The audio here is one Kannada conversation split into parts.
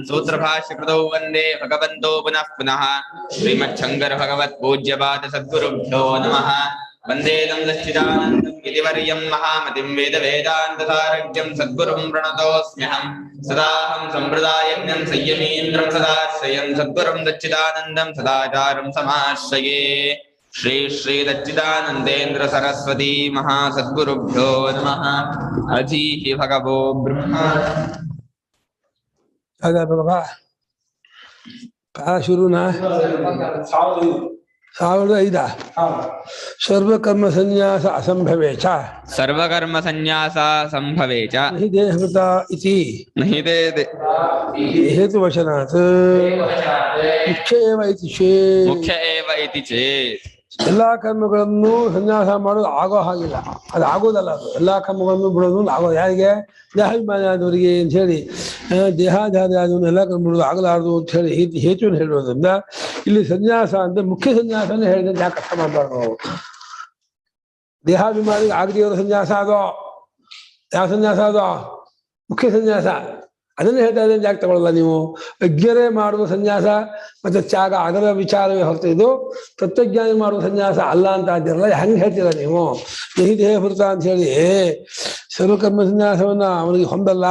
सूत्रभाष्यकृतौ वन्दे भगवन्तो पुनः पुनः श्रीमच्छङ्कर भगवत्पूज्यपाद सद्गुरुभ्यो नमः। वन्देदं सच्चिदानन्दं गिरिवर्यं महामतिं वेदवेदान्तसारज्ञं सद्गुरुं प्रणतोऽस्म्यहं। सदाहं सम्प्रदायज्ञं संयमीन्द्रं सदाश्रयं सद्गुरुं सच्चिदानन्दं सदाचारं समाश्रये। श्री श्री सच्चिदानन्देन्द्र सरस्वती महासद्गुरुभ्यो नमः। अधीः भगवो ब्रह्मा बाबा शुरू ना 1005 सर्वकर्म संन्यास असंभवे च सर्वकर्म संन्यास संभवे च नहि देहभृता इति नहि हेतुवचनात् मुख्य एव इति चेत् मुख्य एव इति चेत् ಎಲ್ಲಾ ಕರ್ಮಗಳನ್ನು ಸನ್ಯಾಸ ಮಾಡೋದು ಆಗೋ ಹಾಗಿಲ್ಲ, ಅದು ಆಗೋದಲ್ಲ. ಅದು ಎಲ್ಲಾ ಕರ್ಮಗಳನ್ನು ಬಿಡೋದು ಆಗೋ ಯಾರಿಗೆ ದೇಹಾಭಿಮಾನಿ ಆದವರಿಗೆ ಅಂತ ಹೇಳಿ ದೇಹಾಧಾರಿ ಆದವನ್ನ ಎಲ್ಲಾ ಕರ್ಮ ಬಿಡೋದು ಆಗಲಾರದು ಅಂತ ಹೇಳಿ ಹೇತುವನ್ನು ಹೇಳೋದ್ರಿಂದ ಇಲ್ಲಿ ಸನ್ಯಾಸ ಅಂದ್ರೆ ಮುಖ್ಯ ಸನ್ಯಾಸನ ಹೇಳಿದ್ರೆ ಯಾಕೆ ಕಷ್ಟ ಮಾಡಬಾರ್ದು ನಾವು. ದೇಹಾಭಿಮಾನಿಗೆ ಆಗದಿರೋ ಸನ್ಯಾಸ ಅದೋ ಯಾವ ಸನ್ಯಾಸ ಅದೋ ಮುಖ್ಯ ಸನ್ಯಾಸ, ಅದನ್ನೇ ಹೇಳ್ತಾ ಇದ್ದೇನೆ. ಯಾಕೆ ತಗೊಳ್ಳಲ್ಲ ನೀವು? ಅಜ್ಞರೇ ಮಾಡುವ ಸನ್ಯಾಸ ಮತ್ತೆ ತ್ಯಾಗ ಅದರ ವಿಚಾರವೇ ಹೊರತು ಇದು ತತ್ವಜ್ಞಾನಿ ಮಾಡುವ ಸನ್ಯಾಸ ಅಲ್ಲ ಅಂತ ಅಂತಿರಲ್ಲ. ಹೆಂಗೆ ಹೇಳ್ತೀರ ನೀವು? ಈ ದೇಹಭೃತ ಅಂತ ಹೇಳಿ ಸರ್ವಕರ್ಮ ಸನ್ಯಾಸವನ್ನ ಅವನಿಗೆ ಹೊಂದಲ್ಲ.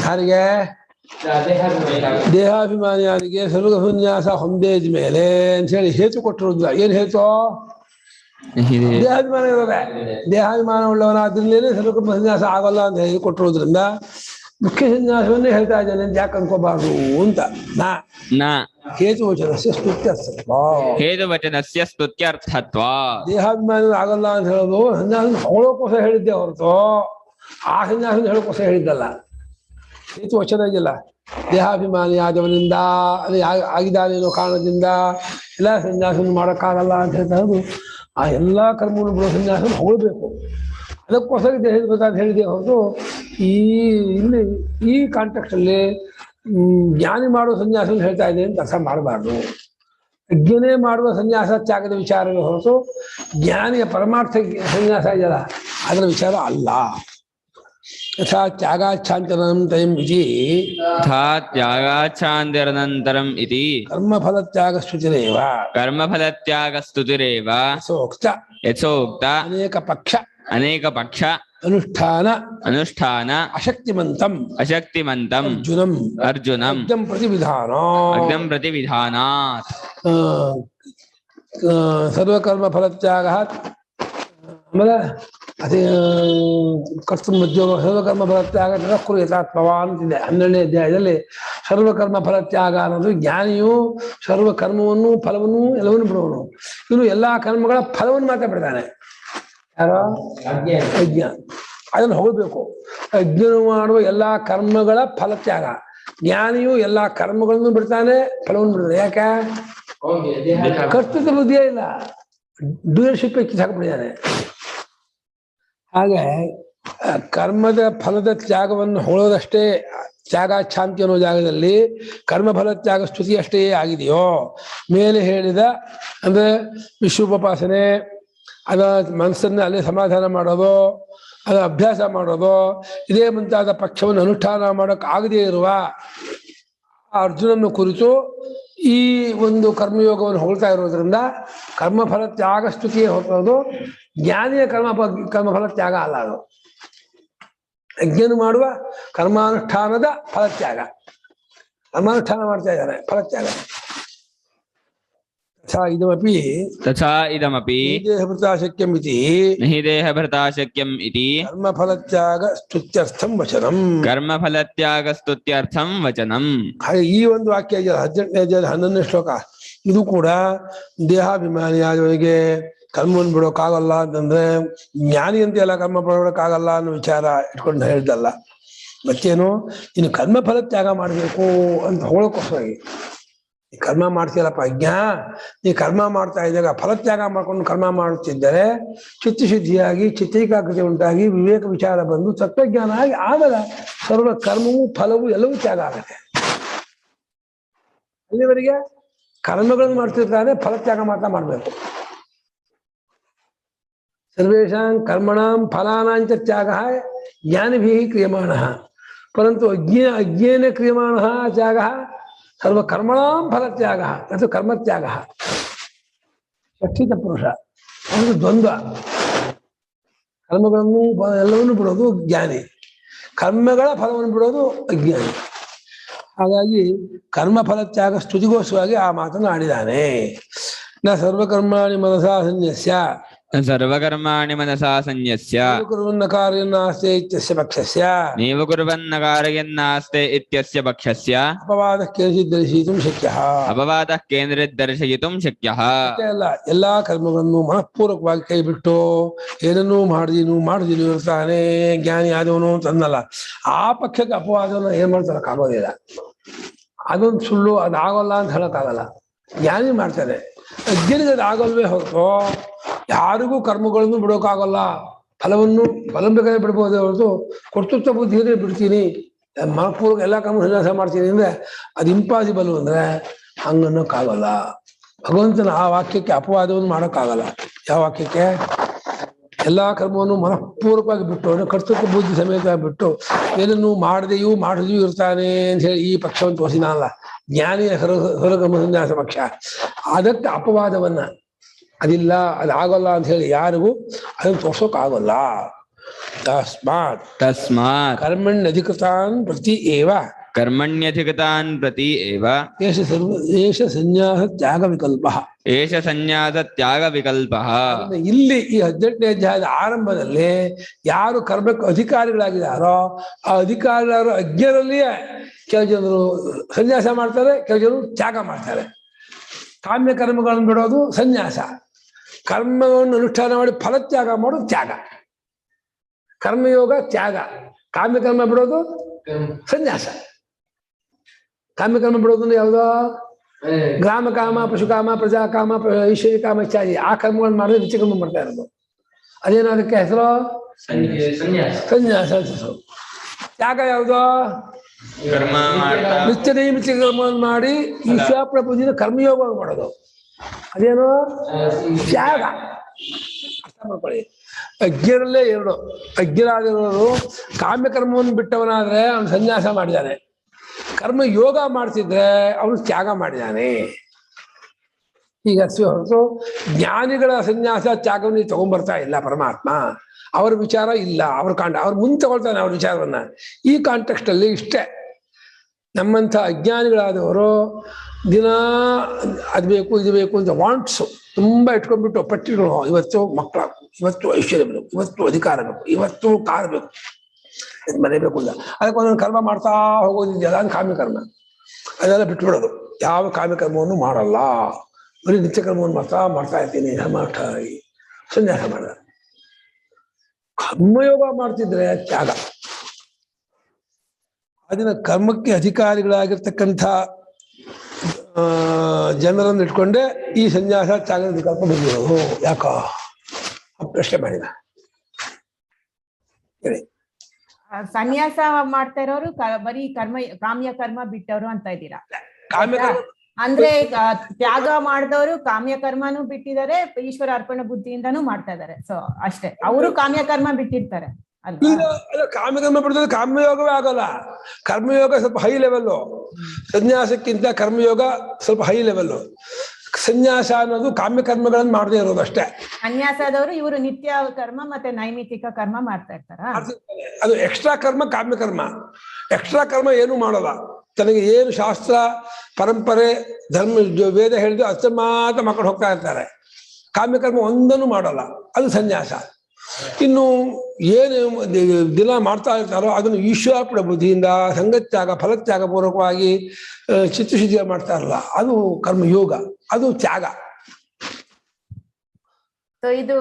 ಯಾರಿಗೆ? ದೇಹಾಭಿಮಾನಿಯಾರಿಗೆ ಸರ್ವಕರ್ಮ ಸನ್ಯಾಸ ಹೊಂದೇದ ಮೇಲೆ ಅಂತ ಹೇಳಿ ಹೇತು ಕೊಟ್ಟಿರೋದಿಲ್ಲ. ಏನ್ ಹೇತು? ದೇಹಾಭಿಮಾನ ಇರೋದೆ. ದೇಹಾಭಿಮಾನ ಉಳ್ಳವನಾದ್ರಿಂದಲೇ ಸರ್ವಕರ್ಮ ಸನ್ಯಾಸ ಆಗಲ್ಲ ಅಂತ ಹೇಳಿ ಕೊಟ್ಟಿರೋದ್ರಿಂದ ಮುಖ್ಯ ಸನ್ಯಾಸವನ್ನೇ ಹೇಳ್ತಾ ಇದ್ದಾನೆ ಅಂತ ಯಾಕೆ ಅನ್ಕೋಬಾರ್ದು ಅಂತ. ಹೇತುವಚನಸ್ಯ ಸ್ತುತ್ಯರ್ಥತ್ವ. ಹೇತುವಚನಸ್ಯ ಸ್ತುತ್ಯರ್ಥತ್ವ. ದೇಹಾಭಿಮಾನ ಆಗಲ್ಲ ಅಂತ ಹೇಳೋದು ಸನ್ಯಾಸ ಹೊಗಳೋಕೋಸ್ಕರ ಹೇಳಿದ್ದೆ ಹೊರತು ಆ ಸನ್ಯಾಸ ಹೇಳೋಕೋಸ್ಕರ ಹೇಳಿದ್ದಲ್ಲ. ಹೇತುವಚನ ಇದೆಯಲ್ಲ, ದೇಹಾಭಿಮಾನಿ ಆದವನಿಂದ ಅದೇ ಆಗಿದ್ದಾನೇನೋ ಕಾರಣದಿಂದ ಎಲ್ಲ ಸನ್ಯಾಸವನ್ನು ಮಾಡೋಕ್ಕಾಗಲ್ಲ ಅಂತ ಹೇಳ್ತಾ ಇರೋದು. ಆ ಎಲ್ಲಾ ಕರ್ಮವನ್ನು ಬಿಡೋ ಸನ್ಯಾಸವನ್ನು ಹೊಗಳಬೇಕು. ಅದಕ್ಕೋಸ್ಕರ ದೇಹಭೃತ ಅಂತ ಹೇಳಿದೆ ಹೊರತು ಇಲ್ಲಿ ಈ ಕಾಂಟೆಕ್ಸ್ಟ್ ಅಲ್ಲಿ ಜ್ಞಾನಿ ಮಾಡುವ ಸನ್ಯಾಸವನ್ನು ಹೇಳ್ತಾ ಇದೆ ಅಂತ ಅರ್ಥ ಮಾಡಬಾರ್ದು. ಅಜ್ಞನೇ ಮಾಡುವ ಸನ್ಯಾಸ ತ್ಯಾಗದ ವಿಚಾರವೇ ಹೊರತು ಜ್ಞಾನಿಯ ಪರಮಾರ್ಥ ಸನ್ಯಾಸ ಇದೆಯಲ್ಲ ಅದರ ವಿಚಾರ ಅಲ್ಲ. ಯಥಾ ತ್ಯಾಗಾಚ್ಛಾಂತರನಂತರಂ ಇತಿ ತ್ಯಾಗಾಚ್ಛಾಂತರನಂತರಂ ಇತಿ ಕರ್ಮಫಲತ್ಯಾಗಸ್ತುತಿರೇವ ಕರ್ಮಫಲತ್ಯಾಗಸ್ತುತಿರೇವ ಯಥೋಕ್ತ ಅನೇಕ ಪಕ್ಷ ಅನುಷ್ಠಾನ ಅಶಕ್ತಿಮಂತಂ ಅರ್ಜುನಂ ಪ್ರತಿವಿಧಾನಾತ್ ಸರ್ವಕರ್ಮ ಫಲತ್ಯಾಗ ಆಮೇಲೆ ಅದೇ ಕರ್ತೃಮದ್ಯೋಗ ಸರ್ವಕರ್ಮ ಫಲತ್ಯಾಗ ಕುರು ಯಥಾತ್ಮವ ಅಂತಿದೆ 12ನೇ ಅಧ್ಯಾಯದಲ್ಲಿ. ಸರ್ವಕರ್ಮ ಫಲತ್ಯಾಗ ಅನ್ನೋದು ಜ್ಞಾನಿಯು ಸರ್ವಕರ್ಮವನ್ನು ಫಲವನ್ನು ಎಲ್ಲವನ್ನು ಬಿಡುವನು. ಇವನು ಎಲ್ಲಾ ಕರ್ಮಗಳ ಫಲವನ್ನು ಮಾತ್ರ ಬಿಡ್ತಾನೆ. ಯಾರೋ ಅಜ್ಞ, ಅದನ್ನು ಹೋಗಬೇಕು. ಅಜ್ಞನು ಮಾಡುವ ಎಲ್ಲಾ ಕರ್ಮಗಳ ಫಲತ್ಯಾಗ. ಜ್ಞಾನಿಯು ಎಲ್ಲಾ ಕರ್ಮಗಳನ್ನು ಬಿಡ್ತಾನೆ, ಫಲವನ್ನು ಬಿಡ್ತಾನೆ. ಯಾಕೆ? ಕರ್ತೃತ್ವ ಬುದ್ಧಿಯೇ ಇಲ್ಲ, ಡೂಯರ್ಶಿಪ್ ಕಿತ್ತಾಕ್ಬಿಟ್ಟಿದ್ದಾನೆ. ಹಾಗೆ ಕರ್ಮದ ಫಲದ ತ್ಯಾಗವನ್ನು ಹೊಳೋದಷ್ಟೇ ತ್ಯಾಗ ಶಾಂತಿ ಅನ್ನೋ ಜಾಗದಲ್ಲಿ ಕರ್ಮಫಲ ತ್ಯಾಗ ಸ್ತುತಿ ಅಷ್ಟೇ ಆಗಿದೆಯೋ ಮೇಲೆ ಹೇಳಿದ ಅಂದ್ರೆ ವಿಶ್ವೋಪಾಸನೆ, ಅದ ಮನಸ್ಸನ್ನ ಅಲ್ಲೇ ಸಮಾಧಾನ ಮಾಡೋದು, ಅದ ಅಭ್ಯಾಸ ಮಾಡೋದು, ಇದೇ ಮುಂತಾದ ಪಕ್ಷವನ್ನು ಅನುಷ್ಠಾನ ಮಾಡೋಕೆ ಆಗದೇ ಇರುವ ಅರ್ಜುನನ್ನು ಕುರಿತು ಈ ಒಂದು ಕರ್ಮಯೋಗವನ್ನು ಹೊಳ್ತಾ ಇರೋದ್ರಿಂದ ಕರ್ಮಫಲ ತ್ಯಾಗ ಸ್ತುತಿಯೇ ಹೊರತೋದು. ಜ್ಞಾನಿಯ ಕರ್ಮಫಲ ತ್ಯಾಗ ಅಲ್ಲ ಅದು. ಯಜ್ಞನು ಮಾಡುವ ಕರ್ಮಾನುಷ್ಠಾನದ ಫಲತ್ಯಾಗ, ಕರ್ಮಾನುಷ್ಠಾನ ಮಾಡ್ತಾ ಇದ್ದಾರೆ, ಫಲತ್ಯಾಗ. ತಥಾ ಇದಮಪಿ ದೇಹಭೃತಾ ಶಕ್ಯಂ ಇತಿ ನಹಿ ದೇಹಭೃತಾ ಶಕ್ಯಂ ಇತಿ ಕರ್ಮಫಲತ್ಯಾಗ ಸ್ತುತ್ಯರ್ಥಂ ವಚನಂ. ಕರ್ಮಫಲತ್ಯಾಗ ಸ್ತುತ್ಯರ್ಥಂ ವಚನಂ. ಹಾಗೆ ಈ ಒಂದು ವಾಕ್ಯ 18ನೇ ಅಧ್ಯಾಯದ 11ನೇ ಶ್ಲೋಕ, ಇದು ಕೂಡ ದೇಹಾಭಿಮಾನಿಯಾದವನಿಗೆ ಕರ್ಮವನ್ನು ಬಿಡೋಕ್ಕಾಗಲ್ಲ ಅಂತಂದ್ರೆ ಜ್ಞಾನಿ ಅಂತ ಎಲ್ಲ ಕರ್ಮ ಬಿಡೋಕ್ಕಾಗಲ್ಲ ಅನ್ನೋ ವಿಚಾರ ಇಟ್ಕೊಂಡು ಹೇಳ್ದಲ್ಲ. ಮತ್ತೇನು, ಇನ್ನು ಕರ್ಮಫಲ ತ್ಯಾಗ ಮಾಡಬೇಕು ಅಂತ ಹೋಳಕೋಸ್ಕರಾಗಿ ಈ ಕರ್ಮ ಮಾಡ್ತೀಯಲ್ಲಪ್ಪ ಅಜ್ಞ, ನೀ ಕರ್ಮ ಮಾಡ್ತಾ ಇದ್ದಾಗ ಫಲತ್ಯಾಗ ಮಾಡ್ಕೊಂಡು ಕರ್ಮ ಮಾಡುತ್ತಿದ್ದರೆ ಚಿತ್ತಶುದ್ಧಿಯಾಗಿ ಚಿತ್ತೈಕಾಗ್ರತೆ ಉಂಟಾಗಿ ವಿವೇಕ ವಿಚಾರ ಬಂದು ತತ್ವಜ್ಞಾನ ಆಗಿ ಆಮೇಲೆ ಸರ್ವ ಕರ್ಮವು ಫಲವು ಎಲ್ಲವೂ ತ್ಯಾಗ ಆಗುತ್ತೆ. ಅಲ್ಲಿವರೆಗೆ ಕರ್ಮಗಳನ್ನು ಮಾಡ್ತಿರ್ತಾನೆ, ಫಲತ್ಯಾಗ ಮಾತ್ರ ಮಾಡಬೇಕು. ಸರ್ವೇಷಾಂ ಕರ್ಮಣಾಂ ಫಲಾನಾಂಚ ತ್ಯಾಗ ಜ್ಞಾನಿಭಿ ಕ್ರಿಯಮಾಣ. परंतु अज्ञेन क्रियमाणः त्यागः सर्वकर्मणां फलत्यागः तत् कर्मत्यागः षष्ಠಿತ ಪುರುಷ ಒಂದು ದ್ವಂದ್ವ ಕರ್ಮಗಳನ್ನು ಎಲ್ಲವನ್ನು ಬಿಡೋದು ಜ್ಞಾನಿ ಕರ್ಮಗಳ ಫಲವನ್ನು ಬಿಡೋದು ಅಜ್ಞಾನಿ ಹಾಗಾಗಿ ಕರ್ಮಫಲ ತ್ಯಾಗ ಸ್ತುತಿಗೋಸ್ಕರವಾಗಿ ಆ ಮಾತನ್ನು ಆಡಿದ್ದಾನೆ ನ ಸರ್ವಕರ್ಮಾಣಿ ಮನಸಾ ಸನ್ಯಸ್ಯ ಸರ್ವಕರ್ಮಾಣಿ ಮನಸಾ ಸನ್ಯಸ್ಯ ಕುರ್ವನ್ನ ಕಾರ್ಯನ್ನಾಸ್ತೆ ಇತ್ಯಸ್ಯ ಪಕ್ಷಸ್ಯ ನೀವು ಕುರ್ವನ್ನ ಕಾರ್ಯನ್ನಾಸ್ತೆ ಇತ್ಯಸ್ಯ ಪಕ್ಷಸ್ಯ ಅಪವಾದಃ ಕೇನಚಿತ್ ದರ್ಶಯಿತುಂ ಶಕ್ಯಃ ಅಪವಾದಃ ಕೇಂದ್ರಿತ್ ದರ್ಶಯಿತುಂ ಶಕ್ಯಃ ಅಷ್ಟೇ ಅಲ್ಲ ಎಲ್ಲಾ ಕರ್ಮಗಳನ್ನು ಮನಃಪೂರ್ವಕವಾಗಿ ಕೈ ಬಿಟ್ಟು ಏನನ್ನೂ ಮಾಡಿದೀನು ಇರ್ತಾನೆ ಜ್ಞಾನಿ ಆದವನು ಅಂತಂದಲ್ಲ ಆ ಪಕ್ಷಕ್ಕೆ ಅಪವಾದವನ್ನು ಏನ್ ಮಾಡ್ತಾರಕ್ಕಾಗೋದಿಲ್ಲ ಅದೊಂದು ಸುಳ್ಳು ಅದಾಗಲ್ಲ ಅಂತ ಹೇಳಕ್ಕಾಗಲ್ಲ ಜ್ಞಾನಿ ಮಾಡ್ತಾನೆ ಅಜ್ಞನಿಗೆ ಅದಾಗಲ್ವೇ ಹೊರತು ಯಾರಿಗೂ ಕರ್ಮಗಳನ್ನು ಬಿಡೋಕ್ಕಾಗಲ್ಲ ಫಲ ಬೇಕಾದ್ರೆ ಬಿಡ್ಬೋದು ಹೊರತು ಕರ್ತೃತ್ವ ಬುದ್ಧಿಯೇ ಬಿಡ್ತೀನಿ ಮನಪೂರ್ವಕ ಎಲ್ಲ ಕರ್ಮ ಸನ್ಯಾಸ ಮಾಡ್ತೀನಿ ಅಂದ್ರೆ ಅದು ಇಂಪಾಸಿಬಲ್ ಅಂದ್ರೆ ಹಂಗನ್ನೋಕ್ಕಾಗಲ್ಲ ಭಗವಂತನ ಆ ವಾಕ್ಯಕ್ಕೆ ಅಪವಾದವನ್ನು ಮಾಡೋಕ್ಕಾಗಲ್ಲ ಯಾವ ವಾಕ್ಯಕ್ಕೆ ಎಲ್ಲಾ ಕರ್ಮವನ್ನು ಮನಃಪೂರ್ವಕವಾಗಿ ಬಿಟ್ಟು ಅಂದ್ರೆ ಕರ್ತೃತ್ವ ಬುದ್ಧಿ ಸಮೇತ ಬಿಟ್ಟು ಏನನ್ನು ಮಾಡದೆಯೂ ಇರ್ತಾನೆ ಅಂತ ಹೇಳಿ ಈ ಪಕ್ಷವನ್ನು ತೋರಿಸಿನಲ್ಲ ಜ್ಞಾನಿಯ ಹೊರಗಮ ಸನ್ಯಾಸ ಪಕ್ಷ ಅದಕ್ಕೆ ಅಪವಾದವನ್ನ ಅದಿಲ್ಲ ಅದಾಗಲ್ಲ ಅಂತ ಹೇಳಿ ಯಾರಿಗೂ ಅದನ್ನು ತೋರ್ಸೋಕ್ಕಾಗಲ್ಲ ತಸ್ಮಾತ್ ಕರ್ಮಣ್ಯಧಿಕೃತಾನ್ ಪ್ರತಿ ಏವ ಕರ್ಮಣ್ಯಧಿಕತಾನ್ ಪ್ರತಿ ಏವ ಏಷ ಸನ್ಯಾಸ ತ್ಯಾಗ ವಿಕಲ್ಪ ಏಷ ಸನ್ಯಾಸ ತ್ಯಾಗ ವಿಕಲ್ಪ ಇಲ್ಲಿ ಈ 18ನೇ ಅಧ್ಯಾಯದ ಆರಂಭದಲ್ಲಿ ಯಾರು ಕರ್ಮಕ್ಕೆ ಅಧಿಕಾರಿಗಳಾಗಿದ್ದಾರೋ ಆ ಅಧಿಕಾರಿಗಳು ಅಜ್ಞರಲ್ಲಿಯೇ ಕೆಲವು ಜನರು ಸನ್ಯಾಸ ಮಾಡ್ತಾರೆ ಕೆಲವು ಜನರು ತ್ಯಾಗ ಮಾಡ್ತಾರೆ ಕಾಮ್ಯ ಕರ್ಮಗಳನ್ನು ಬಿಡೋದು ಸನ್ಯಾಸ ಕರ್ಮವನ್ನು ಅನುಷ್ಠಾನ ಮಾಡಿ ಫಲತ್ಯಾಗ ಮಾಡೋದು ತ್ಯಾಗ ಕರ್ಮಯೋಗ ತ್ಯಾಗ ಕಾಮ್ಯಕರ್ಮ ಬಿಡೋದು ಸನ್ಯಾಸ ಕಾಮ್ಯಕರ್ಮ ಬಿಡೋದು ಯಾವುದೋ ಗ್ರಾಮ ಕಾಮ ಪಶುಕಾಮ ಪ್ರಜಾಕಾಮ ಐಶ್ವರ್ಯ ಕಾಮ ಇತ್ಯಾದಿ ಆ ಕರ್ಮಗಳನ್ನು ಮಾಡಿದ್ರೆ ನಿತ್ಯಕರ್ಮ ಮಾಡ್ತಾ ಇರೋದು ಅದೇನೋ ಅದಕ್ಕೆ ಹೆಸರು ಸನ್ಯಾಸ ಹೆಸರು ತ್ಯಾಗ ಯಾವುದೋ ನಿತ್ಯ ನೈಮಿತ್ಯ ಕರ್ಮವನ್ನು ಮಾಡಿ ಈಶ್ವರ ಪೂಜೆನ ಕರ್ಮಯೋಗ ಮಾಡೋದು ಅದೇನು ತ್ಯಾಗ ಅರ್ಥ ಮಾಡ್ಕೊಳ್ಳಿ ಅಜ್ಞರಲ್ಲೇ ಎರಡು ಅಜ್ಞರಾದಿರೋರು ಕಾಮ್ಯಕರ್ಮವನ್ನು ಬಿಟ್ಟವನಾದ್ರೆ ಅವನು ಸನ್ಯಾಸ ಮಾಡಿದ್ದಾನೆ ಕರ್ಮ ಯೋಗ ಮಾಡ್ತಿದ್ರೆ ಅವನು ತ್ಯಾಗ ಮಾಡಿದ್ದಾನೆ ಈಗ ಹೊರತು ಜ್ಞಾನಿಗಳ ಸನ್ಯಾಸ ತ್ಯಾಗವನ್ನು ತಗೊಂಡ್ಬರ್ತಾ ಇಲ್ಲ ಪರಮಾತ್ಮ ಅವ್ರ ವಿಚಾರ ಇಲ್ಲ ಅವ್ರು ಮುಂದೆ ತಗೊಳ್ತಾನೆ ಅವ್ರ ವಿಚಾರವನ್ನ ಈ ಕಾಂಟೆಕ್ಸ್ಟ್ ಅಲ್ಲಿ ಇಷ್ಟೇ ನಮ್ಮಂಥ ಅಜ್ಞಾನಿಗಳಾದವರು ದಿನ ಅದು ಬೇಕು ಇದು ಬೇಕು ಅಂತ ವಾಂಟ್ಸು ತುಂಬಾ ಇಟ್ಕೊಂಡ್ಬಿಟ್ಟು ಪಟ್ಟಿಗಳು ಇವತ್ತು ಮಕ್ಕಳಾಗಬೇಕು ಇವತ್ತು ಐಶ್ವರ್ಯ ಬೇಕು ಇವತ್ತು ಅಧಿಕಾರ ಬೇಕು ಇವತ್ತು ಕಾರ್ ಬೇಕು ಮನೆ ಬೇಕು ಇಲ್ಲ ಅದಕ್ಕೆ ಒಂದೊಂದು ಕರ್ಮ ಮಾಡ್ತಾ ಹೋಗೋದಿದೆಯಲ್ಲ ಅದು ಕಾಮ್ಯಕರ್ಮ ಅದೆಲ್ಲ ಬಿಟ್ಬಿಡೋದು ಯಾವ ಕಾಮ್ಯಕರ್ಮವನ್ನು ಮಾಡಲ್ಲ ಬರೀ ನಿತ್ಯ ಕರ್ಮವನ್ನು ಮಾಡ್ತಾ ಇರ್ತೀನಿ ಸನ್ಯಾಸ ಮಾಡ ಕರ್ಮಯೋಗ ಮಾಡ್ತಿದ್ರೆ ತ್ಯಾಗ ಅದನ್ನ ಕರ್ಮಕ್ಕೆ ಅಧಿಕಾರಿಗಳಾಗಿರ್ತಕ್ಕಂಥ ಜನರನ್ನು ಇಟ್ಕೊಂಡೆ ಈ ಸನ್ಯಾಸ ತ್ಯಾಗದ ವಿಕಲ್ಪ ಬಂದಿರೋದು ಯಾಕ ಪ್ರಶ್ನೆ ಮಾಡಿದ ಹೇಳಿ ಸನ್ಯಾಸ ಮಾಡ್ತಾ ಇರೋರು ಬರೀ ಕಾಮ್ಯ ಕರ್ಮ ಬಿಟ್ಟವರು ಅಂತ ಇದ್ದೀರಾ ಅಂದ್ರೆ ತ್ಯಾಗ ಮಾಡಿದವರು ಕಾಮ್ಯ ಕರ್ಮನೂ ಬಿಟ್ಟಿದ್ದಾರೆ ಈಶ್ವರ ಅರ್ಪಣ ಬುದ್ಧಿಯಿಂದನೂ ಮಾಡ್ತಾ ಇದಾರೆ ಸೊ ಅಷ್ಟೇ ಅವರು ಕಾಮ್ಯ ಕರ್ಮ ಬಿಟ್ಟಿರ್ತಾರೆ ಕಾಮ್ಯಕರ್ಮ ಬಿಡಿದ್ರೆ ಕರ್ಮಯೋಗವೇ ಆಗಲ್ಲ ಕರ್ಮಯೋಗ ಸ್ವಲ್ಪ ಹೈ ಲೆವೆಲ್ ಸನ್ಯಾಸಕ್ಕಿಂತ ಕರ್ಮಯೋಗ ಸ್ವಲ್ಪ ಹೈ ಲೆವೆಲ್ ಸನ್ಯಾಸ ಅನ್ನೋದು ಕಾಮ್ಯಕರ್ಮಗಳನ್ನು ಮಾಡದೇ ಇರೋದು ಅಷ್ಟೇ ಸನ್ಯಾಸದವರು ಇವರು ನಿತ್ಯ ಕರ್ಮ ಮತ್ತೆ ನೈಮಿತ್ತಿಕ ಕರ್ಮ ಮಾಡ್ತಾ ಇರ್ತಾರ ಅದು ಎಕ್ಸ್ಟ್ರಾ ಕರ್ಮ ಕಾಮ್ಯಕರ್ಮ ಎಕ್ಸ್ಟ್ರಾ ಕರ್ಮ ಏನು ಮಾಡಲ್ಲ ತನಗೆ ಏನು ಶಾಸ್ತ್ರ ಪರಂಪರೆ ಧರ್ಮ ವೇದ ಹೇಳಿದ್ರು ಅಷ್ಟು ಮಾತ್ರ ಮಕ್ಕಳು ಹೋಗ್ತಾ ಇರ್ತಾರೆ ಕಾಮ್ಯಕರ್ಮ ಒಂದನ್ನು ಮಾಡಲ್ಲ ಅದು ಸನ್ಯಾಸ ಇನ್ನು ಏನು ದಿನ ಮಾಡ್ತಾ ಇರ್ತಾರೋ ಅದನ್ನು ಈಶ್ವರ ಬುದ್ಧಿಯಿಂದ ಸಂಗತ್ಯಾಗ ಫಲತ್ಯಾಗ ಪೂರ್ವಕವಾಗಿ ಚಿತ್ತಶುದ್ಧಿಯ ಮಾಡ್ತಾ ಇರಲ್ಲ ಅದು ಕರ್ಮಯೋಗ ಅದು ತ್ಯಾಗ ಇದು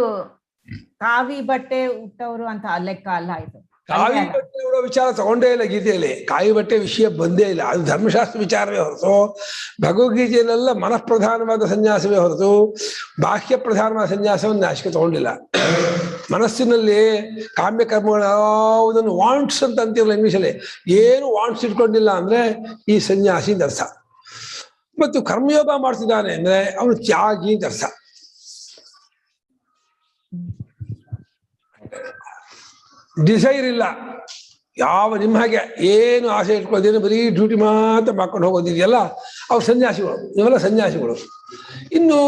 ಕಾವಿ ಬಟ್ಟೆ ಉಟ್ಟವರು ಅಂತ ಲೆಕ್ಕ ಅಲ್ಲ ಇದು ಕಾವಿ ಬಟ್ಟೆ ಉಡೋ ವಿಚಾರ ತಗೊಂಡೇ ಇಲ್ಲ ಗೀತೆಯಲ್ಲಿ ಕಾವಿ ಬಟ್ಟೆ ವಿಷಯ ಬಂದೇ ಇಲ್ಲ ಅದು ಧರ್ಮಶಾಸ್ತ್ರ ವಿಚಾರವೇ ಹೊರತು ಭಗವದ್ಗೀತೆಯಲ್ಲೆಲ್ಲ ಮನಃಪ್ರಧಾನವಾದ ಸನ್ಯಾಸವೇ ಹೊರತು ಬಾಹ್ಯ ಪ್ರಧಾನವಾದ ಸನ್ಯಾಸವನ್ನು ನಾಶಕ್ಕೆ ತಗೊಂಡಿಲ್ಲ ಮನಸ್ಸಿನಲ್ಲಿ ಕಾಮ್ಯ ಕರ್ಮಗಳು ಯಾವುದನ್ನು ವಾಂಟ್ಸ್ ಅಂತ ಅಂತಿರಲ್ಲ ಇಂಗ್ಲೀಷಲ್ಲಿ ಏನು ವಾಂಟ್ಸ್ ಇಟ್ಕೊಂಡಿಲ್ಲ ಅಂದ್ರೆ ಈ ಸನ್ಯಾಸಿ ಅಂತ ಅರ್ಥ ಮತ್ತು ಕರ್ಮಯೋಗ ಮಾಡ್ತಿದ್ದಾನೆ ಅಂದ್ರೆ ಅವನು ತ್ಯಾಗಿ ಅಂತ ಅರ್ಥ ಡಿಸೈರ್ ಇಲ್ಲ ಯಾವ ನಿಮ್ಮ ಹಾಗೆ ಏನು ಆಸೆ ಇಟ್ಕೊಳ್ಳೋದೇನು ಬರೀ ಡ್ಯೂಟಿ ಮಾತ್ರ ಮಾಡ್ಕೊಂಡು ಹೋಗೋದಿದೆಯಲ್ಲ ಅವ್ರು ಸನ್ಯಾಸಿಗಳು, ಇವೆಲ್ಲ ಸನ್ಯಾಸಿಗಳು. ಇನ್ನು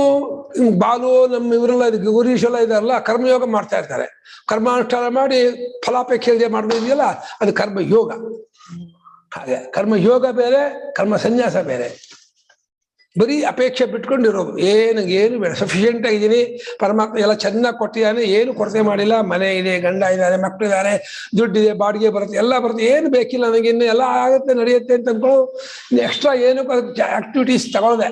ಬಾಲು ನಮ್ಮ ಇವರೆಲ್ಲ ಗೌರೀಶ್ ಎಲ್ಲ ಇದಾರಲ್ಲ ಕರ್ಮಯೋಗ ಮಾಡ್ತಾ ಇರ್ತಾರೆ. ಕರ್ಮಾನುಷ್ಠಾನ ಮಾಡಿ ಫಲಾಪೇಕ್ಷೆ ಇಲ್ಲದೆ ಮಾಡೋದಿದೆಯಲ್ಲ ಅದು ಕರ್ಮಯೋಗ. ಹಾಗೆ ಕರ್ಮಯೋಗ ಬೇರೆ, ಕರ್ಮ ಸನ್ಯಾಸ ಬೇರೆ. ಬರೀ ಅಪೇಕ್ಷೆ ಬಿಟ್ಕೊಂಡಿರೋದು, ಏನು ಬೇಡ, ಸಫಿಷಿಯೆಂಟ್ ಆಗಿದ್ದೀನಿ, ಪರಮಾತ್ಮ ಎಲ್ಲ ಚೆನ್ನಾಗಿ ಕೊಟ್ಟಿದ್ದಾನೆ, ಏನು ಕೊರತೆ ಮಾಡಿಲ್ಲ, ಮನೆ ಇದೆ, ಗಂಡ ಇದ್ದಾರೆ, ಮಕ್ಕಳಿದ್ದಾರೆ, ದುಡ್ಡಿದೆ, ಬಾಡಿಗೆ ಬರುತ್ತೆ, ಎಲ್ಲ ಬರುತ್ತೆ, ಏನು ಬೇಕಿಲ್ಲ ನನಗೆ, ಇನ್ನು ಎಲ್ಲ ಆಗುತ್ತೆ ನಡೆಯುತ್ತೆ ಅಂತ ಅಂದ್ಕೊಳ್ಳೋ. ಇನ್ನು ಎಕ್ಸ್ಟ್ರಾ ಏನು ಆಕ್ಟಿವಿಟೀಸ್ ತಗೊಳ್ದೆ,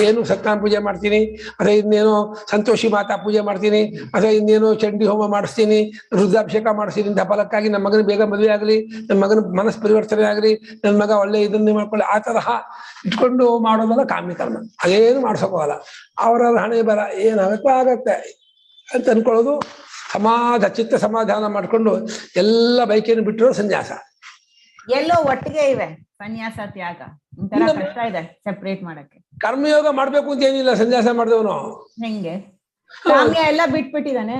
ಏನು ಸತ್ಯನಾರಾಯಣ ಪೂಜೆ ಮಾಡ್ತೀನಿ, ಅಥವಾ ಇನ್ನೇನೋ ಸಂತೋಷಿ ಮಾತಾ ಪೂಜೆ ಮಾಡ್ತೀನಿ, ಅಥವಾ ಇನ್ನೇನೋ ಚಂಡಿ ಹೋಮ ಮಾಡಿಸ್ತೀನಿ, ರುದ್ರಾಭಿಷೇಕ ಮಾಡಿಸ್ತೀನಿ ಅಂತ ಫಲಕ್ಕಾಗಿ ನಮ್ಮ ಮಗನ ಬೇಗ ಮದುವೆ ಆಗಲಿ, ನನ್ನ ಮಗನ ಮನಸ್ಸು ಪರಿವರ್ತನೆ ಆಗಲಿ, ನನ್ನ ಮಗ ಒಳ್ಳೆ ಇದನ್ನೇ ಮಾಡ್ಕೊಳ್ಳಿ, ಆ ತರಹ ಇಟ್ಕೊಂಡು ಮಾಡೋದಲ್ಲ ಕಾಮ್ಯ ಕರ್ಮ. ಅದೇನು ಮಾಡ್ಸೋಕೋಲ್ಲ. ಅವರ ಹಣೆ ಬರ ಏನಾಗತ್ತೋ ಆಗತ್ತೆ ಅಂತ ಅನ್ಕೊಳ್ಳೋದು. ಚಿತ್ತ ಸಮಾಧಾನ ಮಾಡ್ಕೊಂಡು ಎಲ್ಲ ಬೈಕೇನು ಬಿಟ್ಟರು ಸನ್ಯಾಸ. ಎಲ್ಲೋ ಒಟ್ಟಿಗೆ ಇವೆ ಸನ್ಯಾಸ ತ್ಯಾಗ, ಒಂಥರ ಕಷ್ಟ ಇದೆ ಸೆಪರೇಟ್ ಮಾಡಕ್ಕೆ. ಕರ್ಮಯೋಗ ಮಾಡ್ಬೇಕು ಅಂತ ಏನಿಲ್ಲ ಸನ್ಯಾಸ ಮಾಡಿದವನು. ಹೆಂಗೆ ಕಾಮ್ಯ ಎಲ್ಲ ಬಿಟ್ಬಿಟ್ಟಿದಾನೆ,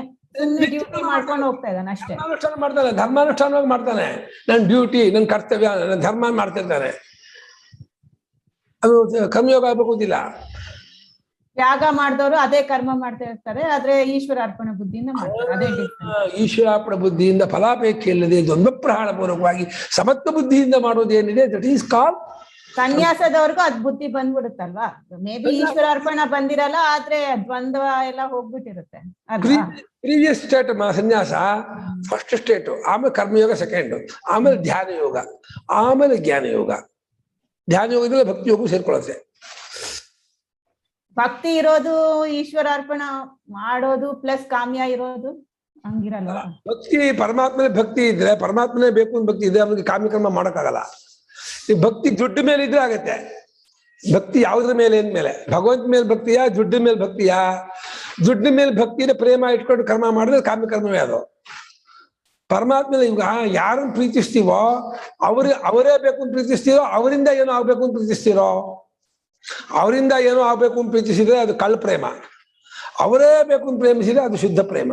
ಡ್ಯೂಟಿ ಮಾಡ್ಕೊಂಡು ಹೋಗ್ತಾ ಇದ್ದಾನೆ ಅಷ್ಟೇ. ಅನುಷ್ಠಾನ ಮಾಡ್ತಾನೆ, ಧರ್ಮಾನುಷ್ಠಾನವಾಗಿ ಮಾಡ್ತಾನೆ. ನನ್ ಡ್ಯೂಟಿ, ನನ್ ಕರ್ತವ್ಯ, ನನ್ನ ಧರ್ಮ ಮಾಡ್ತಿರ್ತಾನೆ. ಅದು ಕರ್ಮಯೋಗ ಆಗ್ಬೇಕು ಅಂತಿಲ್ಲ. ತ್ಯಾಗ ಮಾಡಿದವರು ಅದೇ ಕರ್ಮ ಮಾಡ್ತಾ ಇರ್ತಾರೆ, ಆದ್ರೆ ಈಶ್ವರ ಅರ್ಪಣ ಬುದ್ಧಿಯಿಂದ ಮಾಡ್ತಾರೆ. ಅದೇ ಈಶ್ವರಾರ್ಪಣ ಬುದ್ಧಿಯಿಂದ ಫಲಾಪೇಕ್ಷೆ ಇಲ್ಲದೆ ದ್ವಂದ್ವ ಪ್ರಹಾರ ಪೂರ್ವಕವಾಗಿ ಸಮತ್ವ ಬುದ್ಧಿಯಿಂದ ಮಾಡೋದೇನಿದೆ ದಟ್ ಈಸ್ ಕಾಲ್ ಸನ್ಯಾಸದವ್ರಿಗೂ ಅದ್ ಬುದ್ಧಿ ಬಂದ್ಬಿಡುತ್ತಲ್ವಾ. ಮೇ ಬಿ ಈಶ್ವರ ಅರ್ಪಣ ಬಂದಿರಲ್ಲ, ಆದ್ರೆ ದ್ವಂದ್ವ ಎಲ್ಲ ಹೋಗ್ಬಿಟ್ಟಿರುತ್ತೆ. ಪ್ರೀವಿಯಸ್ ಸ್ಟೇಟ್ ಸನ್ಯಾಸ ಫಸ್ಟ್ ಸ್ಟೇಟ್, ಆಮೇಲೆ ಕರ್ಮಯೋಗ ಸೆಕೆಂಡ್, ಆಮೇಲೆ ಧ್ಯಾನ ಯೋಗ, ಆಮೇಲೆ ಜ್ಞಾನ ಯೋಗ. ಧ್ಯಾನ ಯೋಗದಲ್ಲಿ ಭಕ್ತಿ ಯೋಗ ಸೇರ್ಕೊಳ್ಳುತ್ತೆ. ಭಕ್ತಿ ಇರೋದು ಈಶ್ವರ ಅರ್ಪಣ ಮಾಡೋದು ಪ್ಲಸ್ ಕಾಮ್ಯ ಇರೋದು ಹಂಗಿರಲ್ಲ. ಭಕ್ತಿ ಪರಮಾತ್ಮನೇ ಭಕ್ತಿ ಇದ್ರೆ, ಪರಮಾತ್ಮನೇ ಬೇಕು ಅಂತ ಭಕ್ತಿ ಇದ್ರೆ ಅವ್ನಿಗೆ ಕಾಮ್ಯಕರ್ಮ ಮಾಡೋಕ್ಕಾಗಲ್ಲ. ಈ ಭಕ್ತಿ ದುಡ್ಡು ಮೇಲೆ ಇದ್ರೆ ಆಗತ್ತೆ. ಭಕ್ತಿ ಯಾವುದ್ರ ಮೇಲೆ ಅಂದ್ಮೇಲೆ, ಭಗವಂತ ಮೇಲೆ ಭಕ್ತಿಯಾ, ದುಡ್ಡು ಮೇಲೆ ಭಕ್ತಿಯಾ? ದುಡ್ಡು ಮೇಲೆ ಭಕ್ತಿನ ಪ್ರೇಮ ಇಟ್ಕೊಂಡು ಕರ್ಮ ಮಾಡಿದ್ರೆ ಕಾಮ್ಯಕರ್ಮವೇ ಅದು. ಪರಮಾತ್ಮನ ಇವಾಗ ಯಾರನ್ನು ಪ್ರೀತಿಸ್ತೀವೋ ಅವರೇ ಬೇಕು ಅಂತ ಪ್ರೀತಿಸ್ತೀರೋ, ಅವರಿಂದ ಏನೋ ಆಗ್ಬೇಕು ಅಂತ ಪ್ರೀತಿಸ್ತೀರೋ? ಅವರಿಂದ ಏನೋ ಆಗ್ಬೇಕು ಅಂತ ಪ್ರೀತಿಸಿದ್ರೆ ಅದು ಕಳ್ಳ ಪ್ರೇಮ. ಅವರೇ ಬೇಕು ಅಂತ ಪ್ರೇಮಿಸಿದ್ರೆ ಅದು ಶುದ್ಧ ಪ್ರೇಮ.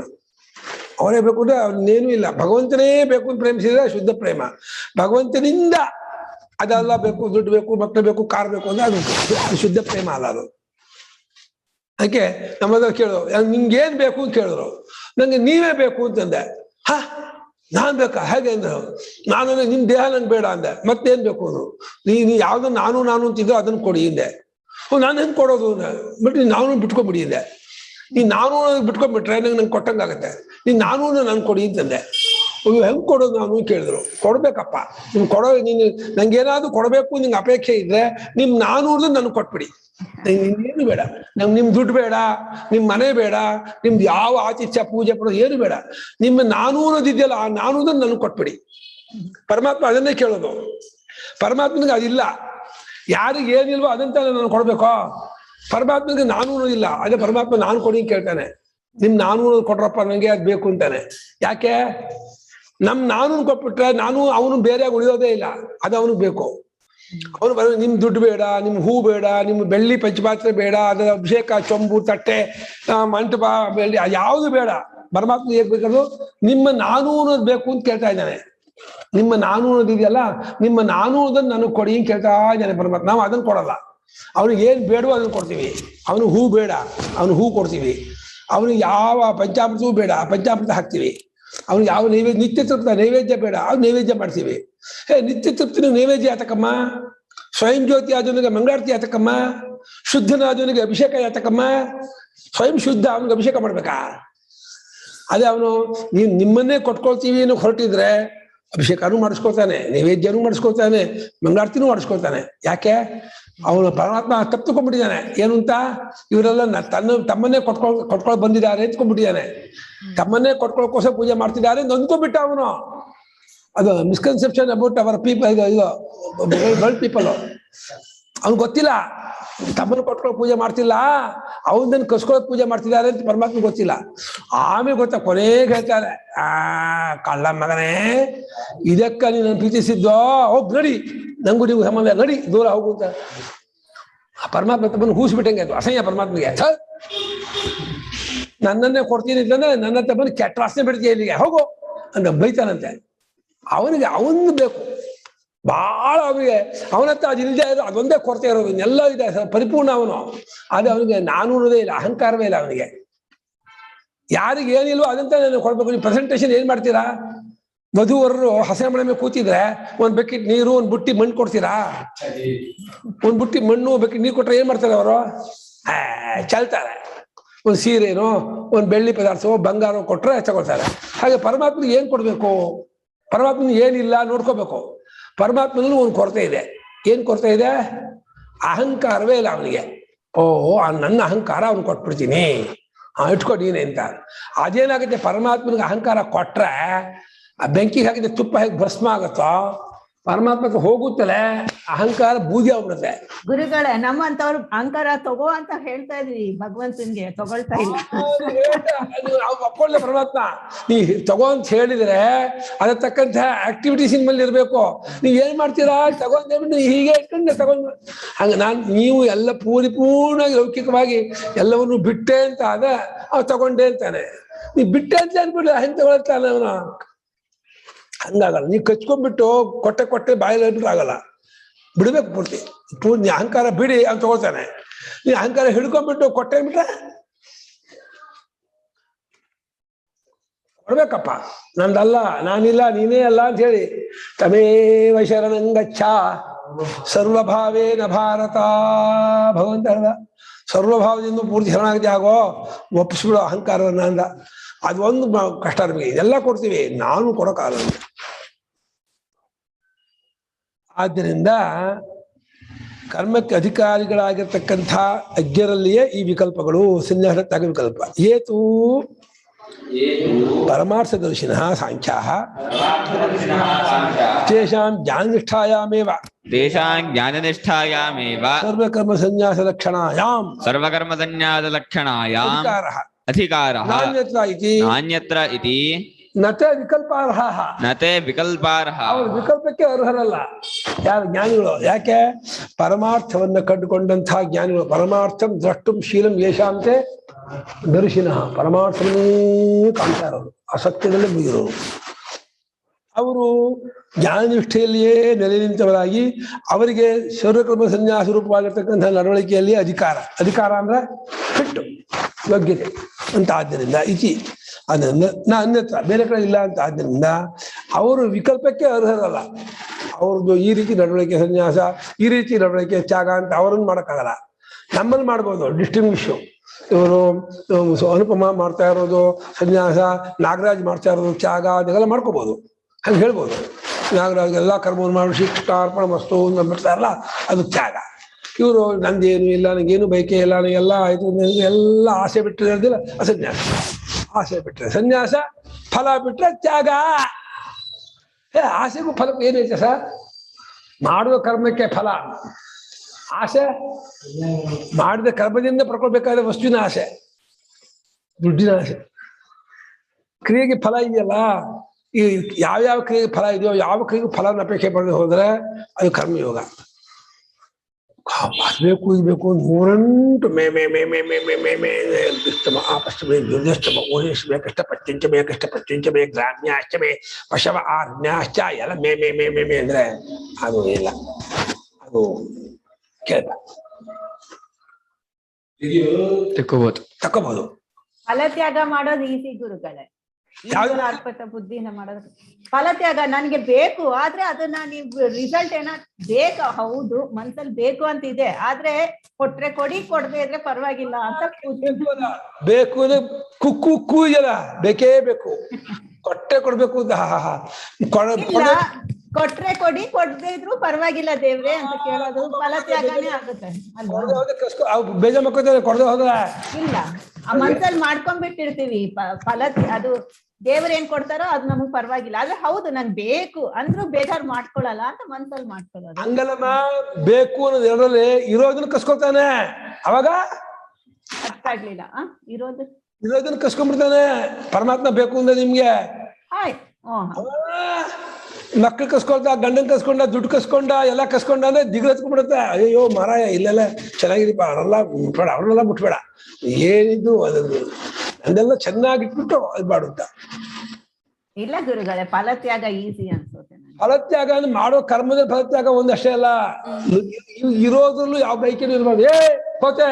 ಅವರೇ ಬೇಕು ಅಂದ್ರೆ ಅವ್ರನ್ನೇನು ಇಲ್ಲ, ಭಗವಂತನೇ ಬೇಕು ಅಂತ ಪ್ರೇಮಿಸಿದ್ರೆ ಶುದ್ಧ ಪ್ರೇಮ. ಭಗವಂತನಿಂದ ಅದೆಲ್ಲ ಬೇಕು, ದುಡ್ಡು ಬೇಕು, ಮಕ್ಕಳು ಬೇಕು, ಕಾರ್ ಬೇಕು ಅಂದ್ರೆ ಅದು ಶುದ್ಧ ಪ್ರೇಮ ಅಲ್ಲ. ಅದು ಅದಕ್ಕೆ ನಮ್ಮದ ಕೇಳೋ, ನಿಮ್ಗೇನ್ ಬೇಕು ಅಂತ ಕೇಳಿದ್ರು, ನಂಗೆ ನೀವೇ ಬೇಕು ಅಂತಂದೆ. ನಾನ್ ಬೇಕಾ? ಹೇಗೆ ಅಂದ್ರು. ನಾನು ನಿಮ್ ದೇಹ ನಂಗೆ ಬೇಡ ಅಂದೆ. ಮತ್ತೇನ್ ಬೇಕು ಅಂದ್ರು. ನೀ ಯಾವ್ದನ್ನ ನಾನು ಅಂತಿದ್ದೋ ಅದನ್ನ ಕೊಡಿ ಹಿಂದೆ. ನಾನು ಹೆಂಗ್ ಕೊಡೋದು? ಬಟ್ ನಾನು ಬಿಟ್ಕೊಂಡ್ಬಿಡಿ ಹಿಂದೆ. ನೀನ್ ನಾನು ಬಿಟ್ಕೊಂಡ್ಬಿಟ್ರೆ ನಂಗೆ ಕೊಟ್ಟಂಗಾಗತ್ತೆ. ನೀನ್ ನಾನು ಕೊಡಿ ಅಂತಂದೆ. ಹೆಂಗ್ ಕೊಡೋದು ನಾನು ಕೇಳಿದ್ರು. ಕೊಡ್ಬೇಕಪ್ಪ, ನಿಮ್ ಕೊಡೋ, ನೀನು ನಂಗೇನಾದ್ರು ಕೊಡ್ಬೇಕು ನಿಂಗೆ ಅಪೇಕ್ಷೆ ಇದ್ರೆ ನಿಮ್ ನನ್ಗೆ ಕೊಟ್ಬಿಡಿ. ಏನು ಬೇಡ, ನಂಗೆ ನಿಮ್ ದುಡ್ಡು ಬೇಡ, ನಿಮ್ ಮನೆ ಬೇಡ, ನಿಮ್ದು ಯಾವ ಆತಿಥ್ಯ ಪೂಜೆ ಪಡೋದು ಏನು ಬೇಡ. ನಿಮ್ಮ ನಾನೂರದಿದೆಯಲ್ಲ, ಆ ನಾನೂರನ್ನ ನನ್ಗೆ ಕೊಟ್ಬಿಡಿ. ಪರಮಾತ್ಮ ಅದನ್ನೇ ಕೇಳೋದು. ಪರಮಾತ್ಮನಿಗೆ ಅದಿಲ್ಲ. ಯಾರಿಗೆ ಏನಿಲ್ವೋ ಅದಂತ ನಾನು ಕೊಡ್ಬೇಕೋ? ಪರಮಾತ್ಮನಿಗೆ ನಾನೂರದಿಲ್ಲ. ಅದೇ ಪರಮಾತ್ಮ ನಾನು ಕೊಡಿ ಕೇಳ್ತಾನೆ. ನಿಮ್ ನಾನೂರು ಕೊಟ್ರಪ್ಪ ನಂಗೆ ಅದ್ ಬೇಕು ಅಂತಾನೆ. ಯಾಕೆ? ನಾನು ಕೊಟ್ಬಿಟ್ರೆ ಅವನು ಬೇರೆ ಉಳಿಯೋದೇ ಇಲ್ಲ, ಅದು ಅವನಿಗೆ ಬೇಕು. ಅವನು ನಿಮ್ ದುಡ್ಡು ಬೇಡ, ನಿಮ್ ಹೂ ಬೇಡ, ನಿಮ್ ಬೆಳ್ಳಿ ಪಂಚಪಾತ್ರೆ ಬೇಡ, ಅದರ ಅಭಿಷೇಕ, ಚೊಂಬು, ತಟ್ಟೆ, ಮಂಟಪ, ಬೆಳ್ಳಿ ಯಾವುದು ಬೇಡ. ಪರಮಾತ್ಮ ಹೇಗ್ ಬೇಕದು? ನಿಮ್ಮ ನಾನೂರದ್ ಬೇಕು ಅಂತ ಕೇಳ್ತಾ ಇದ್ದಾನೆ. ನಿಮ್ಮ ನಾನೂರದಿದೆಯಲ್ಲ, ನಿಮ್ಮ ನಾನೂರದನ್ನ ನನಗೆ ಕೊಡಿ ಅಂತ ಕೇಳ್ತಾ ಇದ್ದಾನೆ ಪರಮಾತ್ಮ. ನಾವು ಅದನ್ನ ಕೊಡಲ್ಲ. ಅವ್ನಿಗೆ ಏನ್ ಬೇಡವೋ ಅದನ್ನ ಕೊಡ್ತೀವಿ. ಅವನು ಹೂ ಬೇಡ, ಅವನು ಹೂ ಕೊಡ್ತೀವಿ. ಅವನಿಗೆ ಯಾವ ಪಂಚಾಮೃತವೂ ಬೇಡ, ಪಂಚಾಮೃತ ಹಾಕ್ತೀವಿ. ಅವ್ನಿಗೆ ಯಾವ ನಿತ್ಯ ತೃಪ್ತ ನೈವೇದ್ಯ ಬೇಡ, ಅವ್ನು ನೈವೇದ್ಯ ಮಾಡ್ತೀವಿ. ನಿತ್ಯ ತೃಪ್ತಿನ ನೈವೇದ್ಯ ಯಾತಕಮ್ಮ? ಸ್ವಯಂ ಜ್ಯೋತಿ ಆದವನಿಗೆ ಮಂಗಳಾರತಿ ಯಾತಕಮ್ಮ? ಶುದ್ಧನಾದವನಿಗೆ ಅಭಿಷೇಕ ಯಾತಕಮ್ಮ? ಸ್ವಯಂ ಶುದ್ಧ ಅವನಿಗೆ ಅಭಿಷೇಕ ಮಾಡ್ಬೇಕಾ? ಅದೇ ಅವನು ನಿಮ್ಮನ್ನೇ ಕೊಟ್ಕೊಳ್ತೀವಿ ಅನ್ನೋ ಹೊರಟಿದ್ರೆ ಅಭಿಷೇಕನೂ ಮಾಡಿಸ್ಕೊಳ್ತಾನೆ, ನೈವೇದ್ಯನೂ ಮಾಡಿಸ್ಕೊಳ್ತಾನೆ, ಮಂಗಳಾರತಿನೂ ಮಾಡಿಸ್ಕೊಳ್ತಾನೆ. ಯಾಕೆ? ಅವನು ಪರಮಾತ್ಮ ತಪ್ಪುಕೊಂಡ್ಬಿಟ್ಟಿದ್ದಾನೆ. ಏನು ಅಂತ? ಇವರೆಲ್ಲ ತಮ್ಮನ್ನೇ ಕೊಟ್ಕೊಳ್ ಬಂದಿದ್ದಾರೆ ಅಂದ್ಕೊಂಡ್ಬಿಟ್ಟಿದ್ದಾನೆ. ತಮ್ಮನ್ನೇ ಕೊಟ್ಕೊಳಕೋಸ್ಕರ ಪೂಜೆ ಮಾಡ್ತಿದ್ದಾರೆ ಅಂತ ಅಂದ್ಕೊಂಡ್ಬಿಟ್ಟ ಅವನು. ಅದು misconception about our people, world people. ಅವ್ನು ಗೊತ್ತಿಲ್ಲ ತಮ್ಮನ್ನು ಕೊಟ್ಕೊಳ್ಳೋ ಪೂಜೆ ಮಾಡ್ತಿಲ್ಲ, ಅವನದನ್ನು ಕಸ್ಕೊಳ್ಳೋದು ಪೂಜೆ ಮಾಡ್ತಿದ್ದಾರೆ ಅಂತ ಪರಮಾತ್ಮ ಗೊತ್ತಿಲ್ಲ. ಆಮೇಲೆ ಗೊತ್ತಾ, ಕೊನೆಗೆ ಹೇಳ್ತಾರೆ, ಕಳ್ಳ ಮಗನೇ, ಇದಕ್ಕ ನೀನು ಪ್ರೀತಿಸಿದ್ದೋ, ಹೋಗ್ ನಡಿ, ನಂಗೂ ನೀವು ಸಂಬಂಧ, ನಡಿ ದೂರ ಹೋಗು ಅಂತ ಪರಮಾತ್ಮ ತಮ್ಮನ್ನು ಹೂಸ್ಬಿಟ್ಟಂಗೆ. ಅದು ಅಸಹ್ಯ ಪರಮಾತ್ಮಗೆ. ನನ್ನನ್ನೇ ಕೊಡ್ತೀನಿ ಅಂತಂದ್ರೆ ನನ್ನ ಹತ್ರ ಬಂದು ಕೆಟ್ಟ ವಾಸನೆ ಬಿಡ್ತೀಯ ಇಲ್ಲಿಗೆ ಹೋಗು ಅಂತ ಬೈತಾನಂತೆ. ಅವನಿಗೆ ಅವನು ಬೇಕು ಬಹಳ, ಅವನಿಗೆ ಅವನತ್ತ ಅದು ಇಲ್ಲದೆ ಇರೋ ಅದೊಂದೇ ಕೊರತೆ ಇರೋದು, ಎಲ್ಲ ಇದೆ ಪರಿಪೂರ್ಣ ಅವನು. ಆದ್ರೆ ಅವನಿಗೆ ನಾನು ಅನ್ನೋದೇ ಇಲ್ಲ, ಅಹಂಕಾರವೇ ಇಲ್ಲ ಅವನಿಗೆ. ಯಾರಿಗೆ ಏನಿಲ್ವೋ ಅದಂತ ನಾನು ಕೊಡ್ಬೇಕು. ನೀವು ಪ್ರೆಸೆಂಟೇಶನ್ ಏನ್ ಮಾಡ್ತೀರಾ? ವಧುವರರು ಹಸೆ ಮನೆ ಮೇಲೆ ಕೂತಿದ್ರೆ ಒಂದ್ ಬಕೆಟ್ ನೀರು, ಒಂದ್ ಬುಟ್ಟಿ ಮಣ್ಣು ಕೊಡ್ತೀರಾ? ಒಂದ್ ಬುಟ್ಟಿ ಮಣ್ಣು ಬಕೆಟ್ ನೀರು ಕೊಟ್ರೆ ಏನ್ ಮಾಡ್ತಾರೆ ಅವರು? ಚಲ್ತಾರೆ. ಒಂದ್ ಸೀರೆನೋ ಒಂದ್ ಬೆಳ್ಳಿ ಪದಾರ್ಥವೋ ಬಂಗಾರ ಕೊಟ್ರೆ ತಗೊಳ್ತಾರೆ. ಹಾಗೆ ಪರಮಾತ್ಮನಿಗೆ ಏನ್ ಕೊಡ್ಬೇಕು? ಪರಮಾತ್ಮನಿಗೆ ಏನಿಲ್ಲ ನೋಡ್ಕೋಬೇಕು. ಪರಮಾತ್ಮನಲ್ಲಿ ಒಂದು ಕೊರತೆ ಇದೆ. ಏನ್ ಕೊರತೆ ಇದೆ? ಅಹಂಕಾರವೇ ಇಲ್ಲ ಅವನಿಗೆ. ನನ್ನ ಅಹಂಕಾರ ಅವ್ನು ಕೊಟ್ಬಿಡ್ತೀನಿ, ಇಟ್ಕೊಡೀನಿ ಅಂತ. ಅದೇನಾಗುತ್ತೆ, ಪರಮಾತ್ಮನಿಗೆ ಅಹಂಕಾರ ಕೊಟ್ರೆ ಆ ಬೆಂಕಿಗೆ ಹಾಕಿದ್ರೆ ತುಪ್ಪ ಹೇಗೆ ಭಸ್ಮ ಆಗತ್ತೋ, ಪರಮಾತ್ಮಕ್ಕೆ ಹೋಗುತ್ತಲೇ ಅಹಂಕಾರ ಬೂದಿ ಆಗ್ಬಿಡುತ್ತೆ. ಗುರುಗಳೇ, ನಮ್ಮಂತವ್ರು ಅಹಂಕಾರ ತಗೋ ಅಂತ ಹೇಳ್ತಾ ಇದ್ವಿ, ಭಗವಂತನ್ಗೆ ತಗೊಳ್ತಾ ಇಲ್ಲ. ಒಪ್ಕೊಳ್ಳೆ ಪರಮಾತ್ಮ. ನೀ ತಗೋ ಅಂತ ಹೇಳಿದ್ರೆ ಅದ್ರ ತಕ್ಕಂತ ಆಕ್ಟಿವಿಟೀಸ್ ಇನ್ಮೇಲೆ ಇರ್ಬೇಕು. ನೀವ್ ಏನ್ ಮಾಡ್ತೀರಾ? ತಗೊಂಡ್ ಹೀಗೆ ಇಟ್ಕೊಂಡೆ ತಗೊಂಡ್ ಹಂಗ ನೀವು ಎಲ್ಲ ಪೂರ್ಣವಾಗಿ ಲೌಕಿಕವಾಗಿ ಎಲ್ಲವನ್ನು ಬಿಟ್ಟೆ ಅಂತ ಆದ್ರೆ ಅವ್ ತಗೊಂಡೆ ಅಂತಾನೆ. ನೀ ಬಿಟ್ಟೆ ಅಂತ ಅನ್ಬಿಡ್ಲಿ, ಹೆಂಗ್ ತಗೊಳ್ತಾನೆ ಅವನ? ಹಂಗಾಗಲ್ಲ. ನೀ ಕಚ್ಕೊಂಡ್ಬಿಟ್ಟು ಕೊಟ್ಟೆ ಬಾಯಲ್ಲಿ ಹೇಳ್ಬಿಟ್ಟು ಆಗಲ್ಲ, ಬಿಡ್ಬೇಕು ಪೂರ್ತಿ. ನೀ ಅಹಂಕಾರ ಬಿಡಿ ಅವ್ನು ತಗೊಳ್ತಾನೆ. ನೀ ಅಹಂಕಾರ ಹಿಡ್ಕೊಂಡ್ಬಿಟ್ಟು ಕೊಟ್ಟೆ ಬಿಟ್ರೆ ಕೊಡ್ಬೇಕಪ್ಪ, ನಂದಲ್ಲ, ನಾನಿಲ್ಲ, ನೀನೇ ಅಲ್ಲ ಅಂತ ಹೇಳಿ. ತಮೇವ ಶರಣಂಗಚ್ಚ ಸರ್ವಭಾವೇನ ಭಾರತ. ಭಗವಂತ ಹೇಳ್ದ, ಸರ್ವಭಾವದಿಂದ ಪೂರ್ತಿ ಶರಣಾಗತಿ ಆಗೋ, ಒಪ್ಪಿಸ್ಬಿಡೋ ಅಹಂಕಾರವನ್ನ ಅಂದ. ಅದೊಂದು ಕಷ್ಟ ನಮಗೆ. ಇದೆಲ್ಲ ಕೊಡ್ತೀವಿ, ನಾನು ಕೊಡೋಕ್ಕಾಗಲ್ಲ. ಆದ್ದರಿಂದ ಕರ್ಮಕ್ಕೆ ಅಧಿಕಾರಿಗಳಾಗಿರ್ತಕ್ಕಂಥ ಅಜ್ಞರಲ್ಲಿಯೇ ಈ ವಿಕಲ್ಪಗಳು, ಸನ್ಯಾಸ ತ್ಯಾಗ ವಿಕಲ್ಪ. ಏತು ಪರಮಾರ್ಥದರ್ಶಿನಃ ಸಾಂಖ್ಯಾಃ ತೇಷಾಂ ಜ್ಞಾನನಿಷ್ಠಾಯಾಮೇವ ಸರ್ವಕರ್ಮ ಸನ್ಯಾಸ ಲಕ್ಷಣಾಯಾಂ ಅಧಿಕಾರಃ ನಾನ್ಯತ್ರ ಇತಿ ನತೆ ವಿಕಲ್ಪಾರ್ಹ. ಅವರು ವಿಕಲ್ಪಕ್ಕೆ ಅರ್ಹರಲ್ಲ ಯಾರು? ಜ್ಞಾನಿಗಳು. ಯಾಕೆ? ಪರಮಾರ್ಥವನ್ನ ಕಂಡುಕೊಂಡಂತಹ ಜ್ಞಾನಿಗಳು. ಪರಮಾರ್ಥಂ ದ್ರಷ್ಟುಂ ಶೀಲಂ ಯೇಷಾಂತೆ ದರ್ಶಿನಃ. ಪರಮಾರ್ಥವನ್ನೇ ಕಾಣ್ತಾ ಇರೋರು, ಅಸತ್ಯದಲ್ಲೇ ಮುಗಿರೋರು. ಅವರು ಜ್ಞಾನನಿಷ್ಠೆಯಲ್ಲಿಯೇ ನೆಲೆ ನಿಂತವರಾಗಿ ಅವರಿಗೆ ಸರ್ವಕರ್ಮ ಸನ್ಯಾಸ ರೂಪವಾಗಿರ್ತಕ್ಕಂಥ ನಡವಳಿಕೆಯಲ್ಲಿ ಅಧಿಕಾರ ಅಂದ್ರೆ ಫಿಟ್ಟು, ಯೋಗ್ಯತೆ ಅಂತ. ಆದ್ದರಿಂದ ಇತಿ ಅದನ್ನ ಅನ್ಯತ್ರ ಬೇರೆ ಕಡೆ ಇಲ್ಲ ಅಂತ. ಆದ್ದರಿಂದ ಅವರು ವಿಕಲ್ಪಕ್ಕೆ ಅರ್ಹರಲ್ಲ. ಅವ್ರದ್ದು ಈ ರೀತಿ ನಡವಳಿಕೆ ಸನ್ಯಾಸ, ಈ ರೀತಿ ನಡವಳಿಕೆ ತ್ಯಾಗ ಅಂತ ಅವರನ್ನು ಮಾಡೋಕ್ಕಾಗಲ್ಲ. ನಮ್ಮಲ್ಲಿ ಮಾಡ್ಬೋದು ಡಿಸ್ಟಿಂಗ್ವಿಶ್. ಇವರು ಅನುಪಮ ಮಾಡ್ತಾ ಇರೋದು ಸನ್ಯಾಸ, ನಾಗರಾಜ್ ಮಾಡ್ತಾ ಇರೋದು ತ್ಯಾಗ, ಅದೆಲ್ಲ ಮಾಡ್ಕೋಬಹುದು. ಹಂಗೆ ಹೇಳ್ಬೋದು. ನಾಗರಾಜ್ ಎಲ್ಲ ಕರ್ಮವನ್ನು ಮಾಡಿ ಶಿಕ್ಷಾರ್ಪಣ ಮಸ್ತು ಬಿಡ್ತಾರಲ್ಲ, ಅದು ತ್ಯಾಗ. ಇವರು ನಂದೇನು ಇಲ್ಲ, ನನಗೇನು ಬಯಕೆ ಇಲ್ಲ, ನನಗೆಲ್ಲ ಆಯ್ತು, ಎಲ್ಲ ಆಸೆ ಬಿಟ್ಟರೆ ಹೇಳ್ದಿಲ್ಲ ಅಸನ್ಯಾಸ. ಆಸೆ ಬಿಟ್ರೆ ಸನ್ಯಾಸ, ಫಲ ಬಿಟ್ರೆ ತ್ಯಾಗ. ಆಸೆಗೂ ಫಲಕ್ಕೂ ಏನೈತೆ ಸರ್? ಮಾಡುವ ಕರ್ಮಕ್ಕೆ ಫಲ ಆಸೆ, ಮಾಡಿದ ಕರ್ಮದಿಂದ ಪಡ್ಕೊಳ್ಬೇಕಾದ ವಸ್ತುವಿನ ಆಸೆ, ದುಡ್ಡಿನ ಆಸೆ. ಕ್ರಿಯೆಗೆ ಫಲ ಇದೆಯಲ್ಲ, ಈ ಯಾವ್ಯಾವ ಕ್ರಿಯೆಗೆ ಫಲ ಇದೆಯೋ ಯಾವ ಕ್ರಿಯೆಗೂ ಫಲನ ಅಪೇಕ್ಷೆ ಪಡೆದು ಹೋದ್ರೆ ಅದು ಕರ್ಮಯೋಗ. ಬೇಕು ಇರಬೇಕು ನೂರೆಂಟು ದುಷ್ಟಮ ಆಪಷ್ಟಮೇ ದುರ್ದಷ್ಟಮ ಓಹಿಷ್ಮೇ ಕಷ್ಟಪತ್ಯಂಚಮೇ ಕಷ್ಟಪತ್ಯಂಚಮೇ ಗ್ರಾಮ್ಯಾಶ್ಚಮೇ ಪಶವ ಆಜ್ಞಾಶ್ಚ ಎಲ್ಲ ಮೇ ಅಂದ್ರೆ ಅದು ಇಲ್ಲ, ಅದು ಕೇಳ ತಕೋಬಹುದು. ಫಲತ್ಯಾಗ ಮಾಡೋದು ಈಸಿ ಗುರುಗಳೇ. ಅರ್ಪಿತ ಬುದ್ಧಿಯಿಂದ ಮಾಡೋದು ಫಲತ್ಯಾಗ. ನನ್ಗೆ ಬೇಕು, ಆದ್ರೆ ಅದನ್ನ ನೀವು ರಿಸಲ್ಟ್ ಬೇಕು, ಹೌದು ಮನ್ಸಲ್ಲಿ ಬೇಕು ಅಂತ ಇದೆ, ಆದ್ರೆ ಕೊಟ್ರೆ ಕೊಡಿ, ಕೊಡದೆ ಇದ್ರೆ ಪರವಾಗಿಲ್ಲ ಅಂತ. ಬೇಕು ಅಂದ್ರೆ ಕುಕ್ಕು ಇದೆಯಲ್ಲ, ಬೇಕೇ ಬೇಕು, ಕೊಟ್ಟೆ ಕೊಡ್ಬೇಕು ಅಂತ. ಕೊಟ್ರೆ ಕೊಡಿ, ಕೊಡದೆ ಇದ್ರು ಪರವಾಗಿಲ್ಲ ದೇವ್ರೆ ಅಂತ ಕೇಳೋದು ಫಲತ್ಯಾಗನೇ ಆಗುತ್ತೆ ಅಲ್ವಾ? ಬೇಜ ಮಕ್ಕಳು ಕೊಡದೆ ಹೋದ್ರ ಇಲ್ಲ, ಆ ಮನ್ಸಲ್ಲಿ ಮಾಡ್ಕೊಂಡ್ಬಿಟ್ಟಿರ್ತೀವಿ ಫಲ. ಅದು ದೇವ್ರ ಏನ್ ಕೊಡ್ತಾರೋ ಅದು ನಮಗ್ ಪರವಾಗಿಲ್ಲ, ಆದ್ರೆ ಹೌದು ನನ್ ಬೇಕು ಅಂದ್ರೂ ಬೇಜಾರ್ ಮಾಡ್ಕೊಳಲ್ಲ ಅಂತ ಮನ್ಸಲ್ಲಿ ಮಾಡ್ಕೊಳ್ಳೋದು. ಹಂಗಲ್ಲಮ್ಮ, ಬೇಕು ಅನ್ನೋದು ಎರಡರಲ್ಲಿ ಇರೋದನ್ನ ಕಸ್ಕೊತಾನೆ, ಅವಾಗ ಅರ್ಥ ಆಗ್ಲಿಲ್ಲ. ಇರೋದನ್ನ ಕಸ್ಕೊಂಡ್ಬಿಡ್ತಾನೆ ಪರಮಾತ್ಮ. ಬೇಕು ಅಂದ್ರೆ ನಿಮ್ಗೆ ಆಯ್ತು, ಮಕ್ಳು ಕಸ್ಕೊಳ್ತಾ, ಗಂಡನ್ ಕಸ್ಕೊಂಡ, ದುಡ್ಡು ಕಸ್ಕೊಂಡ, ಎಲ್ಲ ಕಸ್ಕೊಂಡ ಅಂದ್ರೆ ದಿಗ್ಲತ್ಕೊಂಡ್ಬಿಡುತ್ತೆ. ಅಯ್ಯೋ ಮಾರಾಯ, ಇಲ್ಲೆಲ್ಲ ಚೆನ್ನಾಗಿರಿಪ್ಪ, ಅವ್ರನ್ನೆಲ್ಲ ಮುಟ್ಬೇಡ, ಏನಿದ್ದು ಅದನ್ನು ನಂದೆಲ್ಲ ಚೆನ್ನಾಗಿಟ್ಬಿಟ್ಟು ಅದು ಮಾಡುತ್ತ. ಇಲ್ಲ ಗುರುಗಳೇ, ಫಲತ್ಯಾಗ ಈಸಿ ಅನ್ಸುತ್ತೆ ನಂಗೆ. ಫಲತ್ಯಾಗ ಅಂದ್ರೆ ಮಾಡೋ ಕರ್ಮದಲ್ಲಿ ಫಲತ್ಯಾಗ ಒಂದಷ್ಟೇ ಅಲ್ಲ, ಇರೋದ್ರಲ್ಲೂ ಯಾವ ಬೈಕೇನು ಇರ್ಬಾರ್ದು. ಹೋತೆ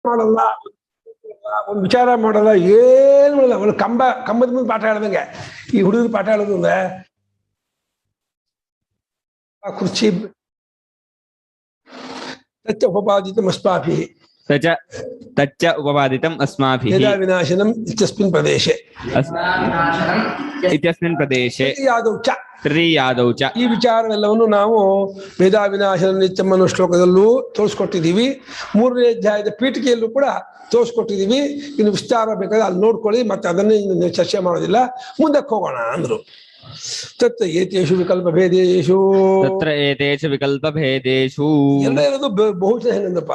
ಮಾಡಲ್ಲ, ಒಂದು ವಿಚಾರ ಮಾಡಲ್ಲ, ಏನು ಮಾಡಲ್ಲ. ಅವಳು ಕಂಬದ ಮುಂದೆ ಪಾಠ ಹೇಳ್ದಂಗೆ ಈ ಹುಡುಗರು ಪಾಠ ಹೇಳೋದು ಅಂದ್ರೆ ಆ ಕುರ್ಚಿ ತಚ್ಚ ಉಪಪಾದಿತಂ ಅಸ್ಮಾಭಿಃ ತಚ್ಚ ಉಪಪಾದಿತಂ ಅಸ್ಮಾಭಿಃ ವೇದ ವಿನಾಶನಂ ಇತ್ಯಸ್ಮಿನ್ ಪ್ರದೇಶೆ ಇತ್ಯಸ್ಮಿನ್ ಪ್ರದೇಶೆ ಯಾದೌ ಚ. ಈ ವಿಚಾರವೆಲ್ಲವನ್ನು ನಾವು ವೇದ ವಿನಾಶನ ನಿತ್ಯಂ ಅನ್ನೋ ಶ್ಲೋಕದಲ್ಲೂ ತೋರಿಸ್ಕೊಟ್ಟಿದ್ದೀವಿ. 3ನೇ ಅಧ್ಯಾಯದ ಪೀಠಿಕೆಯಲ್ಲೂ ಕೂಡ ತೋರಿಸ್ಕೊಟ್ಟಿದ್ದೀವಿ. ಇನ್ನು ವಿಸ್ತಾರ ಬೇಕಾದ್ರೆ ಅಲ್ಲಿ ನೋಡ್ಕೊಳ್ಳಿ, ಮತ್ತೆ ಅದನ್ನೇ ಇನ್ನು ಚರ್ಚೆ ಮಾಡೋದಿಲ್ಲ, ಮುಂದಕ್ಕೆ ಹೋಗೋಣ ಅಂದ್ರು. ತತ್ರ ಏತೇಷು ವಿಕಲ್ಪ ಭೇದೇಷು ಎಲ್ಲ ಇರೋದು ಬಹುಜನ ಹೆಂಗಂದಪ್ಪ.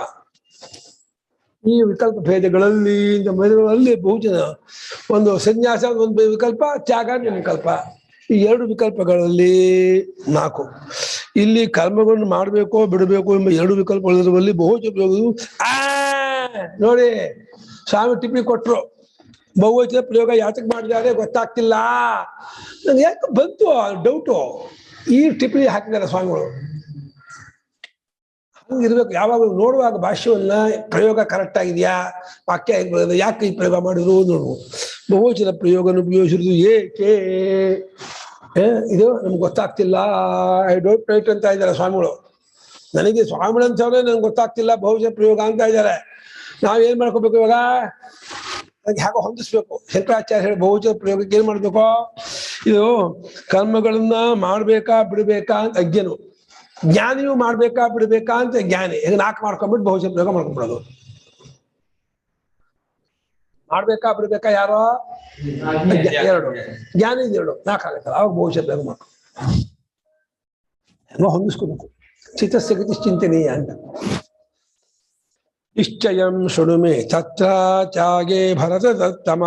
ಈ ವಿಕಲ್ಪ ಭೇದಗಳಲ್ಲಿ ಬಹುಜನ, ಒಂದು ಸನ್ಯಾಸ ಒಂದು ವಿಕಲ್ಪ, ತ್ಯಾಗ ವಿಕಲ್ಪ, ಈ 2 ವಿಕಲ್ಪಗಳಲ್ಲಿ 4. ಇಲ್ಲಿ ಕರ್ಮಗಳನ್ನು ಮಾಡಬೇಕೋ ಬಿಡಬೇಕು ಎಂಬ 2 ವಿಕಲ್ಪಗಳಿರುವಲ್ಲಿ ಬಹುವಚನ ನೋಡಿ ಸ್ವಾಮಿ ಟಿಪ್ಪಣಿ ಕೊಟ್ರು. ಬಹುವಚನ ಪ್ರಯೋಗ ಯಾತಕ್ಕೆ ಮಾಡಿದ್ದಾರೆ ಗೊತ್ತಾಗ್ತಿಲ್ಲ, ನಂಗೆ ಯಾಕೆ ಬಂತು ಡೌಟು. ಈ ಟಿಪ್ಪಣಿ ಹಾಕಿದ್ದಾರೆ ಸ್ವಾಮಿಗಳು. ಹಂಗಿರ್ಬೇಕು, ಯಾವಾಗಲೂ ನೋಡುವಾಗ ಭಾಷ್ಯವನ್ನ ಪ್ರಯೋಗ ಕರೆಕ್ಟ್ ಆಗಿದೆಯಾ, ವಾಕ್ಯ ಹೇಗೆ ಬರೋದು, ಯಾಕೆ ಈ ಪ್ರಯೋಗ ಮಾಡಿದ್ರು ನೋಡ್ಬೋದು. ಬಹುವಚನ ಪ್ರಯೋಗನ ಉಪಯೋಗಿಸಿರೋದು ಏಕೆ, ಇದು ನಮ್ಗೆ ಗೊತ್ತಾಗ್ತಿಲ್ಲ, ಐ ಡೋಂಟ್ ರೈಟ್ ಅಂತ ಇದ್ದಾರೆ ಸ್ವಾಮಿಗಳು. ನನಗೆ ಸ್ವಾಮಿಗಳು ಅಂತವ್ರೆ ನನ್ಗೆ ಗೊತ್ತಾಗ್ತಿಲ್ಲ ಬಹುವಚನ ಪ್ರಯೋಗ ಅಂತ ಇದ್ದಾರೆ. ನಾವೇನ್ ಮಾಡ್ಕೋಬೇಕು ಇವಾಗ, ನನಗೆ ಹೇಗೋ ಹೊಂದಿಸ್ಬೇಕು. ಶಂಕರಾಚಾರ್ಯ ಹೇಳಿ ಬಹುವಚನ ಪ್ರಯೋಗಕ್ಕೆ ಏನ್ ಮಾಡ್ಬೇಕು, ಇದು ಕರ್ಮಗಳನ್ನ ಮಾಡ್ಬೇಕಾ ಬಿಡ್ಬೇಕಾ ಅಂತ ಅಜ್ಞನು, ಜ್ಞಾನಿಯು ಮಾಡ್ಬೇಕಾ ಬಿಡ್ಬೇಕಾ ಅಂತ ಜ್ಞಾನಿ. ಈಗ 4 ಮಾಡ್ಕೊಂಡ್ಬಿಟ್ಟು ಬಹುವಚನ ಪ್ರಯೋಗ ಮಾಡ್ಕೊಂಡ್ಬಿಡೋದು. ಮಾಡ್ಬೇಕಾ ಬಿಡ್ಬೇಕಾ ಯಾರೋ 2, ಜ್ಞಾನಿ 2, 4 ಆಗತ್ತಲ್ಲ, ಅವಾಗ ಬಹುವಚನ ಪ್ರಯೋಗ ಮಾಡ್ಕೊ ಹೆಂಗೋ ಹೊಂದಿಸ್ಕೋಬೇಕು. ಚಿತ್ತಸ್ಯ ಗತಿ ಚಿಂತನೀಯ ಅಂತ. ನಿಶ್ಚಯಂ ಶೃಣು ಮೇ ತತ್ರ ತ್ಯಾಗೇ ಭರತ ಸತ್ತಮ.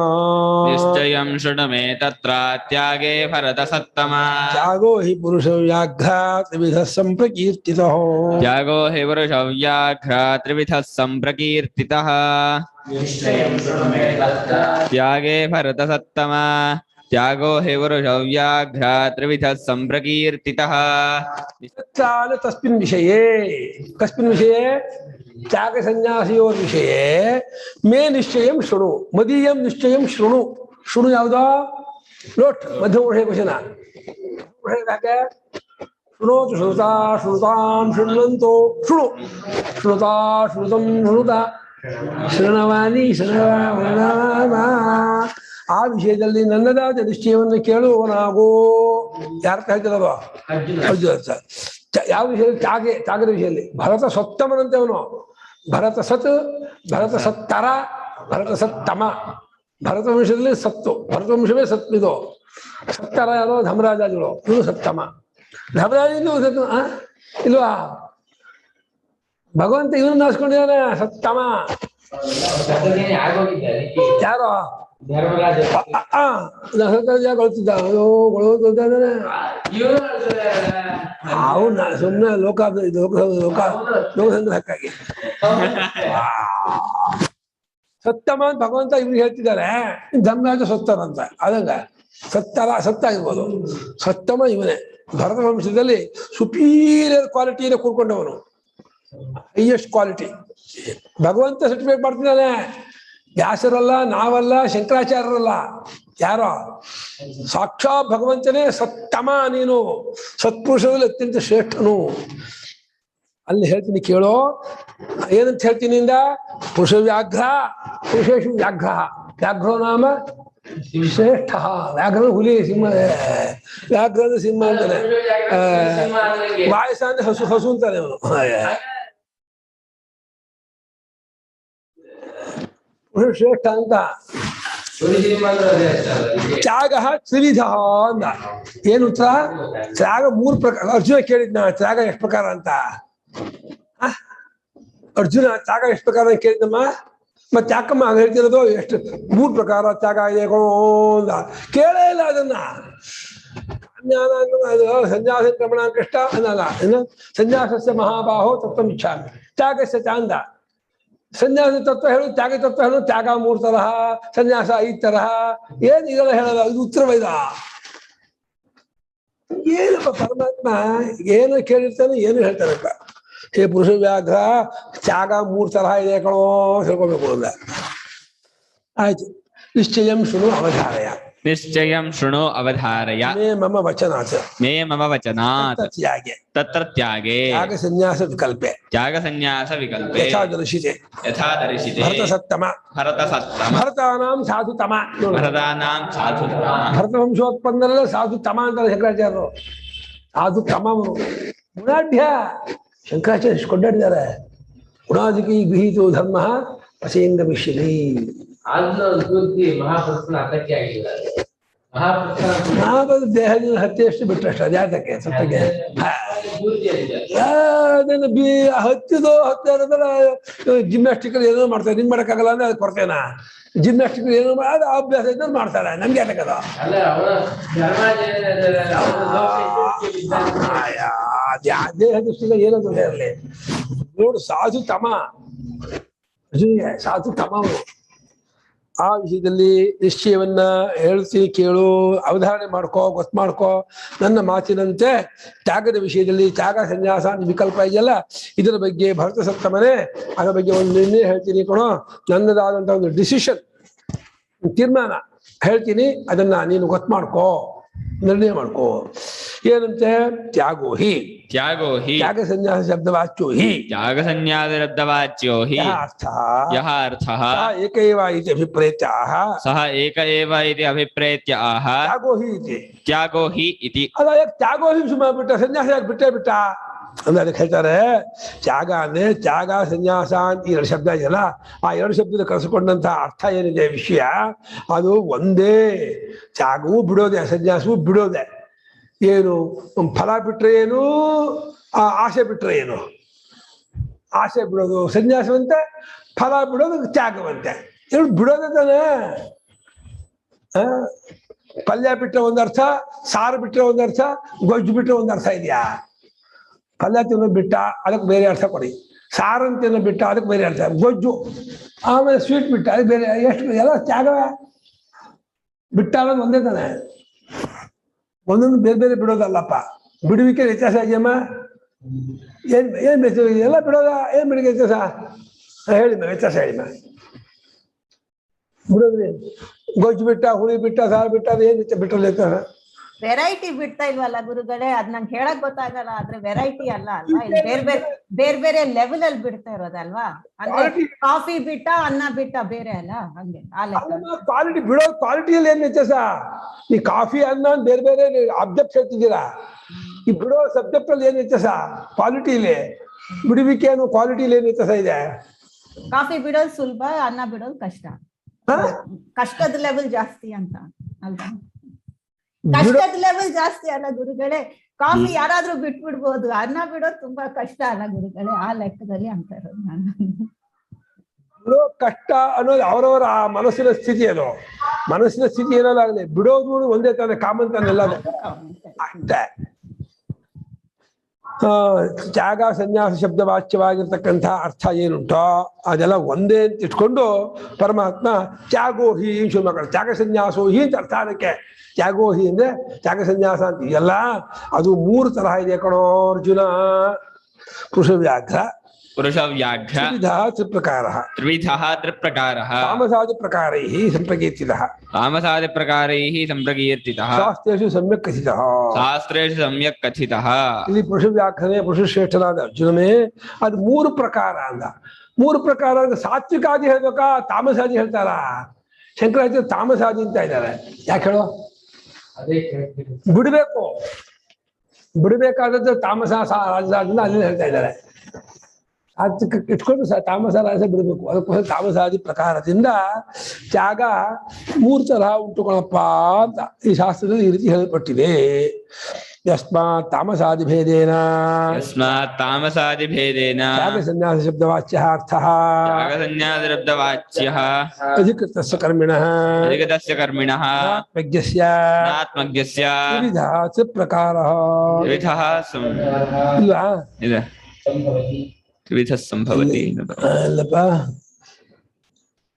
ನಿಶ್ಚಯಂ ಶೃಣು ಮೇ ತತ್ರ ತ್ಯಾಗೇ ಭರತ ಸತ್ತಮ. ತ್ಯಾಗೋ ಹಿ ಪುರುಷ ವ್ಯಾಘ್ರ ತ್ರಿವಿಧ ಸಂಪ್ರಕೀರ್ತಿತಃ. ತ್ಯಾಗೋ ಹಿ ಪುರುಷ ವ್ಯಾಘ್ರ ತ್ರಿವಿಧ ಸಂಪ್ರಕೀರ್ತಿತಃ. ತ್ಯಾಗೇ ಭರತ ಸತ್ತಮ. ತ್ಯಾಗೋ ಹಿ ಪುರುಷ ವ್ಯಾಘ್ರ ತ್ರಿವಿಧ ಸಂಪ್ರಕೀರ್ತಿತಃ. ತಸ್ಮಿನ್ ವಿಷಯೇ, ಕಸ್ಮಿನ್ ವಿಷಯೇ ತ್ಯಾಗ ಸನ್ಯಾಸಿಯೋರ್ ವಿಷಯೇ ಮೇ ನಿಶ್ಚಯಂ ಶೃಣು, ಮದೀಯಂ ನಿಶ್ಚಯಂ ಶೃಣು. ಶೃಣು ಯಾವ್ದೋ ಲೋಟ್ ಮಧ್ಯಮ ಕ್ವಶನ. ಯಾಕೆ ಶೃಣೋತು ಶೃಣುತಾ ಶೃಣುತಾಂ ಶೃಣ್ವಂತೋ ಶೃಣು ಶೃಣುತಾ ಶೃಣುತಂ ಶೃಣುತ ಶೃಣವಾನಿ ಶೃಣವ. ಆ ವಿಷಯದಲ್ಲಿ ನನ್ನದಾದ ನಿಶ್ಚಯವನ್ನು ಕೇಳುವನಾಗೋ. ಯಾರು ಹೇಳ್ತಿರೋದು? ಅರ್ಜುನ. ಯಾವ ವಿಷಯದಲ್ಲಿ? ತ್ಯಾಗದ ವಿಷಯದಲ್ಲಿ. ಭರತ ಸತ್ತಮನಂತೆ ಅವನು. ಭರತ ಸತ್, ಭರತ ಸತ್ತರ, ಭರತ ಸತ್ತಮ. ಭರತ ವಂಶದಲ್ಲಿ ಸತ್ತು, ಭರತ ವಂಶವೇ ಸತ್ತಿದು. ಸತ್ತರ ಯಾರೋ ಧರ್ಮರಾಜರು, ಇವನು ಸತ್ತಮ. ಧರ್ಮರಾಜ ಇಲ್ವಾ? ಭಗವಂತ ಇವನು ನಾಸ್ಕೊಂಡಿದ್ದಾನೆ, ಸತ್ತಮ. ಯಾರೋ ಅವನ ಸುಮ್ಮನೆ ಲೋಕಸಂಗ್ರಹಕ್ಕಾಗಿ ಸತ್ತಮ ಅಂತ ಭಗವಂತ ಇವ್ರಿಗೆ ಹೇಳ್ತಿದ್ದಾರೆ. ಧರ್ಮರಾಜ ಸತ್ತರಂತ. ಅದಂಗ ಸತ್ತಾಗಿರ್ಬೋದು. ಸತ್ತಮ ಇವನೇ. ಭರತ ವಂಶದಲ್ಲಿ ಸುಪೀರಿಯರ್ ಕ್ವಾಲಿಟಿಯನ್ನು ಕೂರ್ಕೊಂಡವನು, ಹೈಯೆಸ್ಟ್ ಕ್ವಾಲಿಟಿ. ಭಗವಂತ ಸರ್ಟಿಫಿಕೇಟ್ ಮಾಡ್ತಿದ್ದಾನೆ. ವ್ಯಾಸರಲ್ಲ, ನಾವಲ್ಲ, ಶಂಕರಾಚಾರ್ಯರಲ್ಲ, ಯಾರೋ ಸಾಕ್ಷಾತ್ ಭಗವಂತನೇ ಸತ್ತಮ. ನೀನು ಸತ್ಪುರುಷರಲ್ಲಿ ಅತ್ಯಂತ ಶ್ರೇಷ್ಠನು. ಅಲ್ಲಿ ಹೇಳ್ತೀನಿ ಕೇಳೋ, ಏನಂತ ಹೇಳ್ತೀನಿ ಇಂದ. ಪುರುಷ ವ್ಯಾಘ್ರ, ಪುರುಷೇಶು ವ್ಯಾಘ್ರ. ವ್ಯಾಘ್ರೋ ನಾಮ ಶ್ರೇಷ್ಠ. ವ್ಯಾಘ್ರ ಹುಲಿ, ಸಿಂಹ. ವ್ಯಾಘ್ರದ ಸಿಂಹ ಅಂತಾನೆ. ವಾಯಸ ಅಂದ್ರೆ ಹಸು ಅಂತಾನೆ ಅವನು. ಶ್ರೇಷ್ಠ ಅಂತ. ತ್ಯಾಗ ತ್ರಿವಿಧ ಅಂದ. ಏನು ಉತ್ತರ? ತ್ಯಾಗ 3 ಪ್ರಕಾರ. ಅರ್ಜುನ ಕೇಳಿದ್ನ ತ್ಯಾಗ ಎಷ್ಟು ಪ್ರಕಾರ ಅಂತ. ಅರ್ಜುನ ತ್ಯಾಗ ಎಷ್ಟು ಪ್ರಕಾರ ಕೇಳಿದ್ನಮ್ಮ. ಮತ್ತೆ ಯಾಕಮ್ಮ ಹಂಗ ಹೇಳ್ತಿರೋದು? ಎಷ್ಟು 3 ಪ್ರಕಾರ ತ್ಯಾಗ ಇದೆ ಅಂದ. ಕೇಳೇ ಇಲ್ಲ ಅದನ್ನ. ಸನ್ಯಾಸ ಕ್ರಮಣ ಕಷ್ಟ ಅನ್ನಲ್ಲ. ಸನ್ಯಾಸಸ್ಯ ಮಹಾಬಾಹೋ ತತ್ವ ಇಚ್ಛಾಮಿ, ತ್ಯಾಗಸ್ಯ ಚಾಂದ. ಸನ್ಯಾಸ ತತ್ವ ಹೇಳು, ತ್ಯಾಗ ತತ್ವ ಹೇಳು. ತ್ಯಾಗ 3 ತರಹ, ಸನ್ಯಾಸ 5 ತರಹ. ಏನ್ ಇದೆಲ್ಲ ಹೇಳಲ್ಲ. ಇದು ಉತ್ತರ ವೇದ. ಏನಪ್ಪ ಪರಮಾತ್ಮ ಏನು ಕೇಳಿರ್ತಾನೆ ಏನು ಹೇಳ್ತಾನಪ್ಪ. ಹೇ ಪುರುಷ ವ್ಯಾಘ್ರ, ತ್ಯಾಗ 3 ತರಹ ಇದೆ ಕಣೋ ತಿಳ್ಕೊಬೇಕು ಅಂದ. ಆಯ್ತು. ನಿಶ್ಚಯಂ ಶೃಣು ಅವಧಾರಯ. ನಿಶ್ಚಯಂ ಶೃಣು ಅವಧಾರಯ. ಮೇ ಮಮ ವಚನಾತ್. ಮೇ ಮಮ ವಚನಾತ್. ತ್ಯಾಗೆ. ತತ್ರ ತ್ಯಾಗೆ. ತ್ಯಾಗ ಸನ್ಯಾಸ ವಿಕಲ್ಪೆ. ತ್ಯಾಗ ಸನ್ಯಾಸ ವಿಕಲ್ಪೆ. ಯಥಾ ದರ್ಶಿತೆ. ಯಥಾ ದರ್ಶಿತೆ. ಭರತ ಸತ್ತಮ. ಭರತ ಸತ್ತಮ. ಭರತಾನಾಂ ಸಾಧುತಮ. ಭರತಾನಾಂ ಸಾಧುತಮ. ಭರತ ವಂಶೋತ್ಪನ್ನರಲ್ಲ ಸಾಧುತಮ ಅಂತಾರೆ ಶಂಕರಾಚಾರ್ಯರು. ಸಾಧುತಮ ಗುಣಾಢ್ಯ. ಶಂಕರಾಚಾರ್ಯ ಕೊಂಡಾಡಿದ್ದಾರೆ. ಗುಣಾಧಿಕೈ ಗೃಹೀತೋ ಧರ್ಮ ಅಸೇಂಗ ಮಿಶ್ಯಲಿ. ಮಹಾಭಾರತ ದೇಹದಿಂದ ಹತ್ತಿಯಷ್ಟು ಬಿಟ್ಟರಷ್ಟು ಅದ್ಯಾತಕ್ಕೆ ಸತ್ತಗೆ ಅದನ್ನು ಹತ್ತಿದೋ ಹತ್ತಿರ ಜಿಮ್ನಾಸ್ಟಿಕ್ ಏನೋ ಮಾಡ್ತಾರೆ. ನಿನ್ ಮಾಡಕ್ಕಾಗಲ್ಲ ಅಂದ್ರೆ ಅದಕ್ಕೆ ಕೊಡ್ತೇನಾ? ಜಿಮ್ನಾಸ್ಟಿಕ್ ಏನೋ ಅದು ಅಭ್ಯಾಸ ಇದ್ದವ್ರು ಮಾಡ್ತಾರೆ. ನಮ್ಗೆ ಯಾತಕ್ಕದ ದೇಹ ದೃಷ್ಟಿಗೆ ಏನೋ ತೊಂದರೆ ಇರಲಿ. ನೋಡು ಸಾಧು ತಮ, ಸಾಧು ತಮ. ಆ ವಿಷಯದಲ್ಲಿ ನಿಶ್ಚಯವನ್ನ ಹೇಳ್ತೀನಿ ಕೇಳು, ಅವಧಾರಣೆ ಮಾಡ್ಕೋ, ಗೊತ್ತು ಮಾಡ್ಕೋ. ನನ್ನ ಮಾತಿನಂತೆ ತ್ಯಾಗದ ವಿಷಯದಲ್ಲಿ ತ್ಯಾಗ ಸನ್ಯಾಸ ವಿಕಲ್ಪ ಇದೆಯಲ್ಲ, ಇದರ ಬಗ್ಗೆ ಭರತ ಸತ್ತಮನೆ ಅದರ ಬಗ್ಗೆ ಒಂದು ನಿರ್ಣಯ ಹೇಳ್ತೀನಿ ಕಣೋ. ನನ್ನದಾದಂತ ಒಂದು ಡಿಸಿಷನ್, ತೀರ್ಮಾನ ಹೇಳ್ತೀನಿ. ಅದನ್ನ ನೀನು ಗೊತ್ತು ಮಾಡ್ಕೋ, ನಿರ್ಣಯ ಮಾಡ್ಕೋ. ಏನಂತೆ? ತ್ಯಾಗೋ ಹಿ. ತ್ಯಾಗೋ ಹಿ. ತ್ಯಾಗ ಸನ್ಯಾಸ ಶಬ್ದವಾಚ್ಯೋ ಹಿ. ತ್ಯಾಗ ಸನ್ಯಾಸ ಶಬ್ದವಾಚ್ಯೋ ಹಿ. ಯಃ ಅರ್ಥಃ ಏಕೈವ ಇತಿ ಅಭಿಪ್ರೇತ್ಯಾಹ. ಸಹ ಏಕ ಏವ ಇತಿ ಅಭಿಪ್ರೇತ್ಯಾಹ. ತ್ಯಾಗೋ ಹಿ ಇತಿ. ತ್ಯಾಗೋ ಹಿ ಇತಿ. ಅದ ಯಾಕೆ ತ್ಯಾಗೋ ಹಿ ಸುಮ್ಮನೆ ಬಿಟ್ಟ, ಸನ್ಯಾಸ ಯಾಕೆ ಬಿಟ್ಟ ಅಂದ್ರೆ ಅದಕ್ಕೆ ಹೇಳ್ತಾರೆ, ತ್ಯಾಗ ಅಂದ್ರೆ ತ್ಯಾಗ ಸನ್ಯಾಸ ಅಂತ 2 ಶಬ್ದ ಇದೆಯಲ್ಲ, ಆ 2 ಶಬ್ದದ ಕರೆಸಿಕೊಂಡಂತ ಅರ್ಥ ಏನಿದೆ ವಿಷಯ ಅದು ಒಂದೇ. ತ್ಯಾಗವೂ ಬಿಡೋದೆ, ಸನ್ಯಾಸವೂ ಬಿಡೋದೆ. ಏನು ಫಲ ಬಿಟ್ರೆ ಏನು, ಆಸೆ ಬಿಟ್ರೆ ಏನು? ಆಸೆ ಬಿಡೋದು ಸನ್ಯಾಸವಂತೆ, ಫಲ ಬಿಡೋದು ತ್ಯಾಗವಂತೆ. ಏನು ಬಿಡೋದೆ ತಾನೆ. ಪಲ್ಯ ಬಿಟ್ರೆ ಒಂದರ್ಥ, ಸಾರು ಬಿಟ್ರೆ ಒಂದರ್ಥ, ಗೊಜ್ಜು ಬಿಟ್ರೆ ಒಂದರ್ಥ ಇದೆಯಾ? ಪಲ್ಯ ತಿನ್ನೋ ಬಿಟ್ಟ ಅದಕ್ಕೆ ಬೇರೆ ಅರ್ಥ ಕೊಡಿ, ಸಾರನ್ನು ತಿನ್ನೋ ಬಿಟ್ಟ ಅದಕ್ಕೆ ಬೇರೆ ಅರ್ಥ, ಗೊಜ್ಜು ಆಮೇಲೆ ಸ್ವೀಟ್ ಬಿಟ್ಟ ಅದಕ್ಕೆ ಬೇರೆ. ಎಷ್ಟು ಎಲ್ಲ ತ್ಯಾಗವೇ. ಬಿಟ್ಟ ಅನ್ನೋದು ಒಂದೇ ತಾನೆ, ಒಂದೊಂದು ಬೇರೆ ಬೇರೆ ಬಿಡೋದಲ್ಲಪ್ಪ. ಬಿಡುವಿಕೆ ವ್ಯತ್ಯಾಸ ಇದೆಯಮ್ಮ. ಏನ್ ವ್ಯತ್ಯಾಸ ಎಲ್ಲ ಬಿಡೋದ? ಏನ್ ಬಿಡಿಗೆ ವ್ಯತ್ಯಾಸ ಹೇಳಿಮ್ಮ, ವ್ಯತ್ಯಾಸ ಹೇಳಿಮ್ಮ. ಬಿಡೋದ್ರಿ ಗೊಜ್ಜು ಬಿಟ್ಟ, ಹುಳಿ ಬಿಟ್ಟ, ಸಾರು ಬಿಟ್ಟ, ಅದು ಏನ್ ಬಿಟ್ಟಲ್ಲ ವ್ಯತ್ಯಾಸ? ವೆರೈಟಿ ಬಿಡ್ತಾ ಇಲ್ವಲ್ಲ ಗುರುಗಳೇ, ಅದ್ ನಂಗೆ ಹೇಳಕ್ ಗೊತ್ತಾಗಲ್ಲ. ಆದ್ರೆ ವೆರೈಟಿ ಅಲ್ಲ ಅಲ್ವಾ, ಬೇರೆ ಬೇರೆ ಲೆವೆಲ್ ಅಲ್ಲಿ ಬಿಡ್ತಾ ಇರೋದಲ್ವಾ. ಅಂದ್ರೆ ಕಾಫಿ ಬಿಟ್ಟ, ಅನ್ನ ಬಿಟ್ಟ ಬೇರೆ ಅಲ್ಲ, ಹಂಗೆ ಕ್ವಾಲಿಟಿ ಬಿಡೋ ಕ್ವಾಲಿಟಿಯಲ್ಲಿ ಏನ್ ವ್ಯತ್ಯಾಸ? ಈ ಕಾಫಿ ಅನ್ನ ಬೇರೆ ಬೇರೆ ಅಬ್ಜೆಕ್ಟ್ ಹೇಳ್ತಿದ್ದೀರಾ, ಈ ಬಿಡೋ ಸಬ್ಜೆಕ್ಟ್ ಅಲ್ಲಿ ಏನ್ ವ್ಯತ್ಯಾಸ? ಕ್ವಾಲಿಟಿಲಿ ಬಿಡುವಿಕೆ ಅನ್ನೋ ಕ್ವಾಲಿಟಿಲಿ ಏನ್ ವ್ಯತ್ಯಾಸ ಇದೆ? ಕಾಫಿ ಬಿಡೋದು ಸುಲಭ, ಅನ್ನ ಬಿಡೋದು ಕಷ್ಟ. ಕಷ್ಟದ ಲೆವೆಲ್ ಜಾಸ್ತಿ ಅಂತ ಅಲ್ವಾ? ಕಷ್ಟದ ಲೆವೆಲ್ ಜಾಸ್ತಿ ಅಲ್ಲ ಗುರುಗಳೇ. ಕಾಫಿ ಯಾರಾದ್ರೂ ಬಿಟ್ಬಿಡ್ಬೋದು, ಅನ್ನ ಬಿಡೋದು ತುಂಬಾ ಕಷ್ಟ ಅಲ್ಲ ಗುರುಗಳೇ? ಆ ಲೆಕ್ಕದಲ್ಲಿ ಅಂತ ಇರೋದು ನಾನು. ಬಿಡೋ ಕಷ್ಟ ಅನ್ನೋದು ಅವರವರ ಆ ಮನಸ್ಸಿನ ಸ್ಥಿತಿ. ಅದು ಮನಸ್ಸಿನ ಸ್ಥಿತಿ ಏನಾಗಲಿ, ಬಿಡೋದು ಒಂದೇ ತಾನೆ, ಕಾಮನ್ ತಾನೆ ಎಲ್ಲ ಅಷ್ಟೇ. ತ್ಯಾಗ ಸನ್ಯಾಸ ಶಬ್ದವಾಚ್ಯವಾಗಿರ್ತಕ್ಕಂಥ ಅರ್ಥ ಏನುಂಟೋ ಅದೆಲ್ಲ ಒಂದೇ ಅಂತ ಇಟ್ಕೊಂಡು ಪರಮಾತ್ಮ ತ್ಯಾಗೋಹಿ ಶುರು ತ್ಯಾಗ ಸನ್ಯಾಸೋಹಿ ಅಂತ ಅರ್ಥ. ಅದಕ್ಕೆ ತ್ಯಾಗೋಹಿ ಅಂದ್ರೆ ತ್ಯಾಗ ಸನ್ಯಾಸ ಅಂತ ಇದೆಯಲ್ಲ, ಅದು 3 ತರಹ ಇದೆ ಕಣೋ ಅರ್ಜುನ. ಪುರುಷ ವ್ಯಾಘ್ರ, ಪುರುಷ ವ್ಯಾಘ್ರ, ತ್ರಿವಿಧಃ ತ್ರಿಪ್ರಕಾರಃ, ತಾಮಸಾದಿ ಪ್ರಕಾರೈಃ ಸಂಪ್ರಕೀರ್ತಿತಃ, ತಾಮಸಾದಿ ಪ್ರಕಾರೈಃ ಸಂಪ್ರಕೀರ್ತಿತಃ, ಶಾಸ್ತ್ರೇಷು ಸಮ್ಯಕ್ ಕಥಿತಃ, ಶಾಸ್ತ್ರೇಷು ಸಮ್ಯಕ್ ಕಥಿತಃ. ಇಲ್ಲಿ ಪುರುಷ ವ್ಯಾಘ್ರನೇ ಪುರುಷ ಶ್ರೇಷ್ಠನಾದ ಅರ್ಜುನನೇ. ಅದು 3 ಪ್ರಕಾರ ಅಂದ. 3 ಪ್ರಕಾರ ಸಾತ್ವಿಕಾದಿ ಹೇಳ್ಬೇಕಾ, ತಾಮಸಾದಿ ಹೇಳ್ತಾರ? ಶಂಕರಾಚಾರ್ಯ ತಾಮಸಾದಿ ಅಂತ ಇದ್ದಾರೆ. ಯಾಕೆ ಹೇಳೋ? ಬಿಡ್ಬೇಕು, ಬಿಡ್ಬೇಕಾದದ್ದು ತಾಮಸ ರಾಜದಿಂದ ಅಲ್ಲಿ ಹೇಳ್ತಾ ಇದ್ದಾರೆ. ಸಾತ್ವಿಕ ಇಟ್ಕೊಂಡು ತಾಮಸ ರಾಜ ಬಿಡಬೇಕು. ಅದಕ್ಕೋಸ್ಕರ ತಾಮಸಾದಿ ಪ್ರಕಾರದಿಂದ ತ್ಯಾಗ 3 ತರಹ ಉಂಟುಕೊಳಪ್ಪ ಅಂತ ಈ ಶಾಸ್ತ್ರದಲ್ಲಿ ಈ ರೀತಿ ಹೇಳಲ್ಪಟ್ಟಿದೆ. ಯಸ್ಮಾತ್ ತಾಮಸಾದಿ ಭೇದೇನ, ಯಸ್ಮಾತ್ ತಾಮಸಾದಿ ಭೇದೇನ ತ್ಯಾಗ ಸನ್ಯಾಸ ಶಬ್ದವಾಚ್ಯಃ ಅರ್ಥಃ, ತ್ಯಾಗ ಸನ್ಯಾಸ ಶಬ್ದವಾಚ್ಯಃ ಅಧಿಕೃತಸ್ಯ ಕರ್ಮಿಣಃ, ಅಧಿಕೃತಸ್ಯ ಕರ್ಮಿಣಃ, ಆತ್ಮಜ್ಞಸ್ಯ ಆತ್ಮಜ್ಞಸ್ಯ ತ್ರಿವಿಧಃ ತ್ರಿಪ್ರಕಾರಃ. ತ್ರಿವಿಧಃ ಇಲ್ವಾ? ಇದೆ, ತ್ರಿವಿಧಃ ಸಂಭವತಿ. ಅಲ್ಲಪ್ಪ,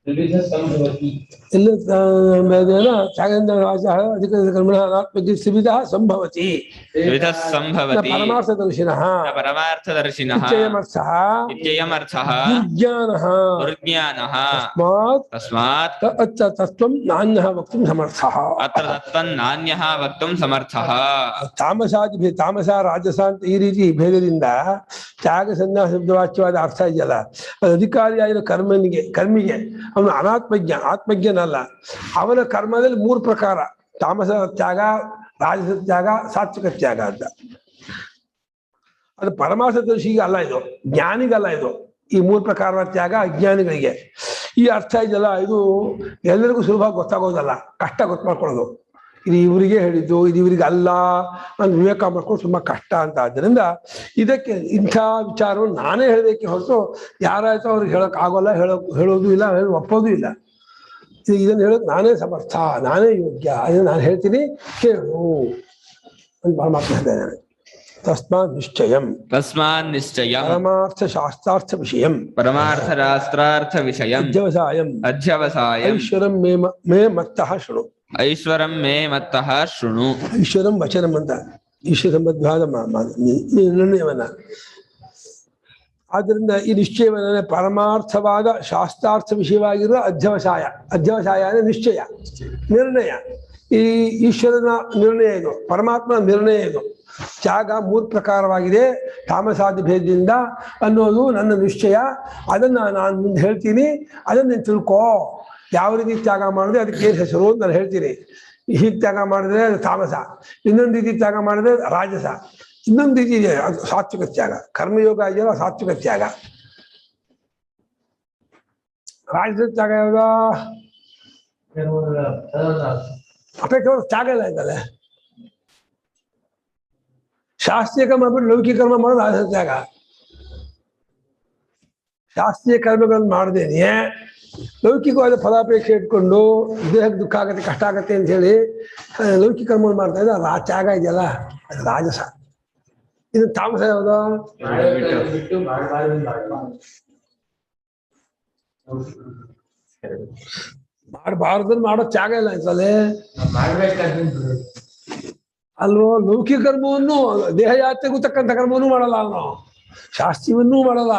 ಎಲ್ಲ ತ್ಯಾಗದಿಂದ ಅಧಿಕ ಕರ್ಮಣ ಅನಾತ್ಮಜ್ಞ ಸ್ಥಿಮಿತ ಸಂಭವತಿ ವಿಧಃ ಸಂಭವತಿ ಪರಮಾರ್ಥದರ್ಶಿನಃ ಪರಮಾರ್ಥದರ್ಶಿನಃ ನಿಶ್ಚಯಮರ್ಥಃ ಇತ್ಯಯಮರ್ಥಃ ದುರ್ಜ್ಞಾನಃ ದುರ್ಜ್ಞಾನಃ ತಸ್ಮಾತ್ ತಸ್ಮಾತ್ ತತ್ವಂ ನಾನ್ಯಃ ವಕ್ತುಂ ಸಮರ್ಥಃ. ಅತ್ರ ತತ್ವನ್ ನಾನ್ಯಃ ವಕ್ತುಂ ಸಮರ್ಥಃ. ತಾಮಸ ರಾಜಸ ಅಂತ ಈ ರೀತಿ ಭೇದದಿಂದ ತ್ಯಾಗ ಸನ್ಯಾಸ ಶಬ್ದವಾಚ್ಯವಾದ ಅರ್ಥ ಇದೆಯಲ್ಲ, ಅದು ಅಧಿಕಾರಿಯಾಗಿರೋ ಕರ್ಮಿಗೆ ಅವನು ಅನಾತ್ಮಜ್ಞ, ಆತ್ಮಜ್ಞನಲ್ಲ. ಅವನ ಕರ್ಮದಲ್ಲಿ 3 ಪ್ರಕಾರ: ತಾಮಸ ತ್ಯಾಗ, ರಾಜಸ ತ್ಯಾಗ, ಸಾತ್ವಿಕ ತ್ಯಾಗ ಅಂತ. ಅದು ಪರಮಾರ್ಥದರ್ಶಿಗೆ ಅಲ್ಲ, ಇದು ಜ್ಞಾನಿಗಲ್ಲ. ಇದು ಈ 3 ಪ್ರಕಾರದ ತ್ಯಾಗ ಅಜ್ಞಾನಿಗಳಿಗೆ. ಈ ಅರ್ಥ ಇದೆಯಲ್ಲ, ಇದು ಎಲ್ಲರಿಗೂ ಸುಲಭ ಗೊತ್ತಾಗೋದಲ್ಲ, ಕಷ್ಟ ಗೊತ್ತು ಮಾಡ್ಕೊಳ್ಳೋದು. ಇದು ಇವರಿಗೆ ಹೇಳಿದ್ದು, ಇದು ಇವರಿಗೆ ಅಲ್ಲ ಅಂತ ವಿವೇಕ ಮಾಡ್ಕೊಂಡು ತುಂಬಾ ಕಷ್ಟ ಅಂತ. ಆದ್ದರಿಂದ ಇದಕ್ಕೆ ಇಂಥ ವಿಚಾರವನ್ನು ನಾನೇ ಹೇಳಬೇಕೆ ಹೊರತು ಯಾರಾಯ್ತು ಅವ್ರಿಗೆ ಹೇಳಕ್ ಆಗೋಲ್ಲ, ಹೇಳೋದು ಇಲ್ಲ, ಒಪ್ಪೋದು ಇಲ್ಲ. ಇದನ್ನು ಹೇಳೋದು ನಾನೇ ಸಮರ್ಥ, ನಾನೇ ಯೋಗ್ಯ, ಇದನ್ನು ನಾನು ಹೇಳ್ತೀನಿ, ಕೇಳು ಅಂತ ಪರಮಾತ್ಮ ಹೇಳಿದ್ದಾನೆ. ತಸ್ಮಾತ್ ನಿಶ್ಚಯಂ ಪರಮಾರ್ಥ ಶಾಸ್ತ್ರಾರ್ಥ ವಿಷಯಂ ಪರಮಾರ್ಥಶಾಸ್ತ್ರಾರ್ಥ ವಿಷಯಂ ಅಧ್ಯವಸಾಯಂ ಐಶ್ವರಂ ಮೇ ಮತ್ತಃ ಶೃಣು. ಐಶ್ವರಂ ಮೇ ಮತ್ತಃ ಶೃಣು. ಈಶ್ವರಂ ವಚನಂ ಅಂತ ಈಶ್ವರ ಸಂಬದ್ಧವಾದ ನಿರ್ಣಯವನ್ನ. ಆದ್ದರಿಂದ ಈ ನಿಶ್ಚಯವನ್ನ ಪರಮಾರ್ಥವಾದ ಶಾಸ್ತ್ರಾರ್ಥ ವಿಷಯವಾಗಿರುವ ಅಧ್ಯವಸಾಯ ಅಂದ್ರೆ ನಿಶ್ಚಯ, ನಿರ್ಣಯ. ಈ ಈಶ್ವರನ ನಿರ್ಣಯ ಇದು, ಪರಮಾತ್ಮನ ನಿರ್ಣಯ ಇದು. ತ್ಯಾಗ 3 ಪ್ರಕಾರವಾಗಿದೆ ತಾಮಸಾದಿ ಭೇದದಿಂದ ಅನ್ನೋದು ನನ್ನ ನಿಶ್ಚಯ. ಅದನ್ನ ನಾನು ಮುಂದೆ ಹೇಳ್ತೀನಿ, ಅದನ್ನ ನೀನು ತಿಳ್ಕೋ. ಯಾವ ರೀತಿ ತ್ಯಾಗ ಮಾಡಿದ್ರೆ ಅದಕ್ಕೆ ಏನು ಹೆಸರು ಅಂತ ನಾನು ಹೇಳ್ತೀನಿ. ಹೀಗೆ ತ್ಯಾಗ ಮಾಡಿದ್ರೆ ಅದು ತಾಮಸ, ಇನ್ನೊಂದು ರೀತಿ ತ್ಯಾಗ ಮಾಡಿದ್ರೆ ರಾಜಸ, ಇನ್ನೊಂದು ರೀತಿ ಇದೆ ಅದು ಸಾತ್ವಿಕ ತ್ಯಾಗ. ಕರ್ಮಯೋಗ ಇದೆಯಲ್ಲ ಸಾತ್ವಿಕ ತ್ಯಾಗ. ರಾಜಸ ತ್ಯಾಗ ಯಾವಾಗ ಅಪೇಕ್ಷೆ ತ್ಯಾಗ ಇಲ್ಲ ಇದ್ದಲ್ಲ. ಶಾಸ್ತ್ರೀಯ ಕರ್ಮ ಬಿಟ್ಟು ಲೌಕಿಕ ಕರ್ಮ ಮಾಡೋದು ರಾಜಸ ತ್ಯಾಗ. ಶಾಸ್ತ್ರೀಯ ಕರ್ಮಗಳನ್ನು ಮಾಡದೇನೆ ಲೌಕಿಕವಾದ ಫಲಾಪೇಕ್ಷೆ ಇಟ್ಕೊಂಡು ದೇಹಕ್ಕೆ ದುಃಖ ಆಗತ್ತೆ, ಕಷ್ಟ ಆಗತ್ತೆ ಅಂತ ಹೇಳಿ ಲೌಕಿಕ ಕರ್ಮಗಳು ಮಾಡ್ತಾ ಇದ್ದ ತ್ಯಾಗ ಇದೆಯಲ್ಲ ಅದು ರಾಜಸ. ಇದು ತಾಮಸ ಯಾವುದು? ಮಾಡಬಾರ್ದು ಮಾಡೋ ತ್ಯಾಗ ಇಲ್ಲ ಅಂತಲೇ ಅಲ್ವೋ. ಲೌಕಿಕ ಕರ್ಮವನ್ನು ದೇಹ ಯಾತ್ರೆಗೂ ತಕ್ಕಂಥ ಕರ್ಮವನ್ನು ಮಾಡಲ್ಲ ಅವನು, ಶಾಸ್ತ್ರೀಯವನ್ನೂ ಮಾಡಲ್ಲ,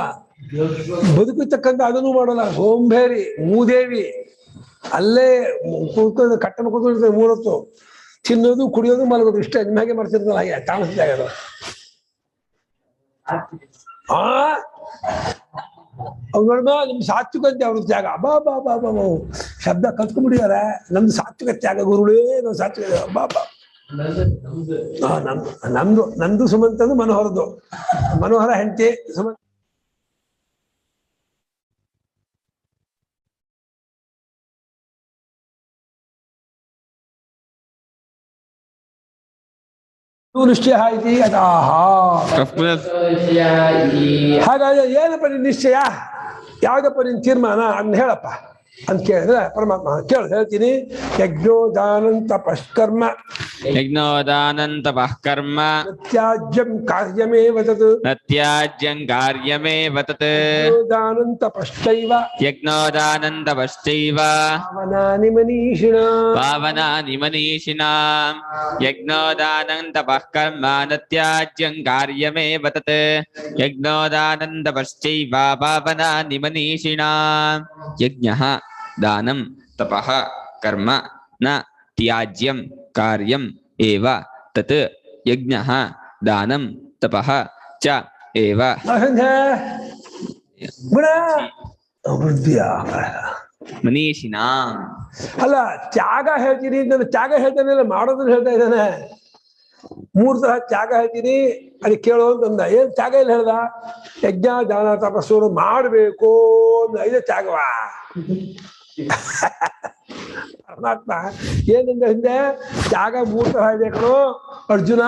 ಬದುಕತಕ್ಕಂಥ ಅದನ್ನು ಮಾಡಲ್ಲ. ಸೋಂಬೇರಿ ಮೂದೇವಿ ಅಲ್ಲೇ ಕೂತ್ಕೊಂಡು ಕಟ್ಟನ್ನು ಕೂತ್ಕೊಂಡಿರ್ತಾರೆ 3 ಹೊತ್ತು, ತಿನ್ನೋದು ಕುಡಿಯೋದು ಮಲಗೋದು ಇಷ್ಟ. ನಿಮಗೆ ಮಾಡ್ತಿರ್ತಲ್ಲ ಹಾಗೆ ತಾಮಸ ತ್ಯಾಗ. ಅವ್ನ ನಿಮ್ ಸಾತ್ವಿಕ ಅವ್ರ ತ್ಯಾಗ ಬಾ ಬಾ ಬಾ ಬಾ ಶಬ್ದ ಕಲ್ತ್ಕೊಂಡ್ಬಿಟ್ಟಿದಾರೆ. ನಮ್ದು ಸಾತ್ವಿಕ ತ್ಯಾಗ ಗುರುಳೇ, ನಾವು ಸಾತ್ವಿಕ ಬಾ ಬಾ. ನಂದು ಸುಮಂತಂದು ಮನೋಹರದು, ಮನೋಹರ ಹೆಂಡತಿ ಸುಮಂತ. ನಿಶ್ಚಯ ಇತಿ ಅದಾಹ. ಹಾಗಾದ್ರೆ ಏನಪ್ಪ ನಿನ್ ನಿಶ್ಚಯ, ಯಾವ್ದಪ್ಪ ನಿನ್ ತೀರ್ಮಾನ ಅಂತ ಹೇಳಪ್ಪ ಅಂತ ಕೇಳಿದ್ರೆ ಪರಮಾತ್ಮ ಹೇಳ್ತೀನಿ. ಯಜ್ಞೋದಾನಂ ತಪಃಕರ್ಮ ತ್ಯಾಜ್ಯಂ ಕಾರ್ಯಮೇವ ತತ್ ಯಜ್ಞೋದಾನಂ ತಪಶ್ಚೈವ ಪಾವನಾನಿ ಮನೀಷಿಣಾಂ ಯಜ್ಞೋದಾನಂ ತಪಃಕರ್ಮ ನ ತ್ಯಾಜ್ಯಂ ಕಾರ್ಯಮೇವ ತತ್ ಯಜ್ಞೋದಾನಂ ತಪಶ್ಚೈವ ಪಾವನಾನಿ ಮನೀಷಿಣಾಂ. ಯಜ್ಞಃ दानं तपः कर्म न त्याज्यं कार्यं एव तत् यज्ञः दानं तपः च एव ಮನೀಷಿನಾ. ಅಲ್ಲ ತ್ಯಾಗ ಹೇಳ್ತೀನಿ ಅಂತ ತ್ಯಾಗ ಹೇಳ್ತಾನೆ, ಮಾಡೋದನ್ನ ಹೇಳ್ತಾ ಇದ್ದಾನೆ. 3 ತರಹ ತ್ಯಾಗ ಹೇಳ್ತೀನಿ ಅದಕ್ಕೆ ಕೇಳೋ ಅಂತಂದ. ಏನ್ ತ್ಯಾಗ ಇಲ್ಲ ಹೇಳ್ದ? ಯಜ್ಞ ದಾನ ತಪಸ್ಸು ಮಾಡ್ಬೇಕು ಅಂದ. ಇದೇ ತ್ಯಾಗವಾ? ಪರಮಾತ್ಮ ಏನಂದ ಹಿಂದೆ ತ್ಯಾಗ 3 ತರಹ ಇದೆ ಕಣೋ ಅರ್ಜುನ,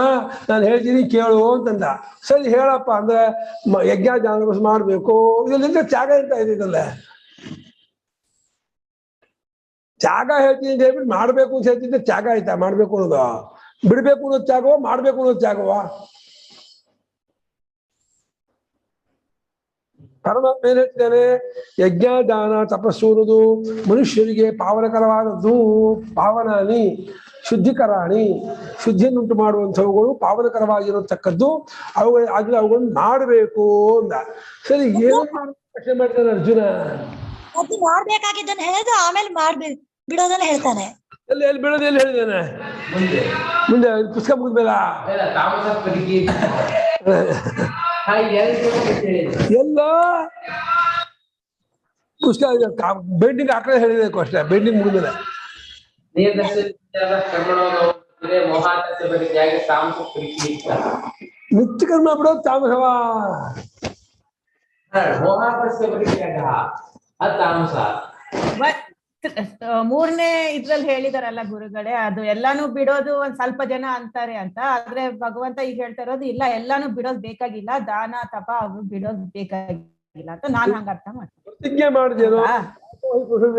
ನಾನು ಹೇಳ್ತೀನಿ ಕೇಳು ಅಂತಂದ. ಸರಿ ಹೇಳಪ್ಪ ಅಂದ್ರೆ ಯಜ್ಞ ದಾನ ತಪಸ್ಸು ಮಾಡ್ಬೇಕು, ಇದರಿಂದ ತ್ಯಾಗ ಅಂತ ಇದಲ್ಲ. ತ್ಯಾಗ ಹೇಳ್ತೀನಿ ಅಂತ ಹೇಳ್ಬಿಟ್ಟು ಮಾಡ್ಬೇಕು ಅಂತ ಹೇಳ್ತಿದ್ದೆ ತ್ಯಾಗ ಆಯ್ತಾ? ಮಾಡ್ಬೇಕು ಅನ್ನೋದು ಬಿಡ್ಬೇಕು ಅನ್ನೋದು ತ್ಯಾಗವ, ಮಾಡ್ಬೇಕು ಅನ್ನೋದು ತ್ಯಾಗವ? ಪರಮಾತ್ಮ ಏನ್ ಹೇಳ್ತಾನೆ, ಯಜ್ಞ ದಾನ ತಪಸ್ಸು ಅನ್ನೋದು ಮನುಷ್ಯರಿಗೆ ಪಾವನಕರವಾದದ್ದು. ಪಾವನಾನಿ ಶುದ್ಧಿಕರಾಣಿ, ಶುದ್ಧಿಯನ್ನುಂಟು ಮಾಡುವಂಥವುಗಳು ಪಾವನಕರವಾಗಿರತಕ್ಕದ್ದು. ಅವುಗಳನ್ನು ಮಾಡಬೇಕು ಅಂದ. ಸರಿ, ಏನು ಪ್ರಶ್ನೆ ಮಾಡ್ತಾನೆ ಅರ್ಜುನ? ಅದು ಮಾಡ್ಬೇಕಾಗಿದ್ದನ್ನ ಹೇಳಿದ ಆಮೇಲೆ ಬಿಡೋದನ್ನ ಹೇಳ್ತಾನೆ. ಎಲ್ಲಿ ಬಿಡೋದು ಎಲ್ಲಿ ಹೇಳಿದಾನೆ? ಮುಂದೆ ಪುಸ್ತಕ ಮುಗಿದ್ಮೇಲ ಎಲ್ಲ ಪುಸ್ತಕ ಬೆಂಡಿಂಗ್ ಆ ಕಡೆ ಹೇಳಿದಕ್ಕೂ ಅಷ್ಟೇ. ಬೆಂಡಿಂಗ್ ಮುಗಿದ್ಮೇಲೆ ನಿತ್ಯ ಕರ್ಮ ಬಿಡೋದು ತಾಮಸವ. ಮೂರನೇ ಇದ್ರಲ್ಲಿ ಹೇಳಿದಾರಲ್ಲ ಗುರುಗಳೇ, ಅದು ಎಲ್ಲಾನು ಬಿಡೋದು ಒಂದ್ ಸ್ವಲ್ಪ ಜನ ಅಂತಾರೆ ಅಂತ. ಆದ್ರೆ ಭಗವಂತ ಈಗ ಹೇಳ್ತಾ ಇರೋದು ಇಲ್ಲ, ಎಲ್ಲಾನು ಬಿಡೋದ್ ಬೇಕಾಗಿಲ್ಲ, ದಾನ ತಪ ಅವು ಬಿಡೋದ್ ಬೇಕಾಗಿಲ್ಲ ಅಂತ ನಾನ್ ಹಂಗ ಅರ್ಥ ಮಾಡ್ತೀನಿ. ಪ್ರತಿಜ್ಞೆ ಮಾಡಿದೇನೋ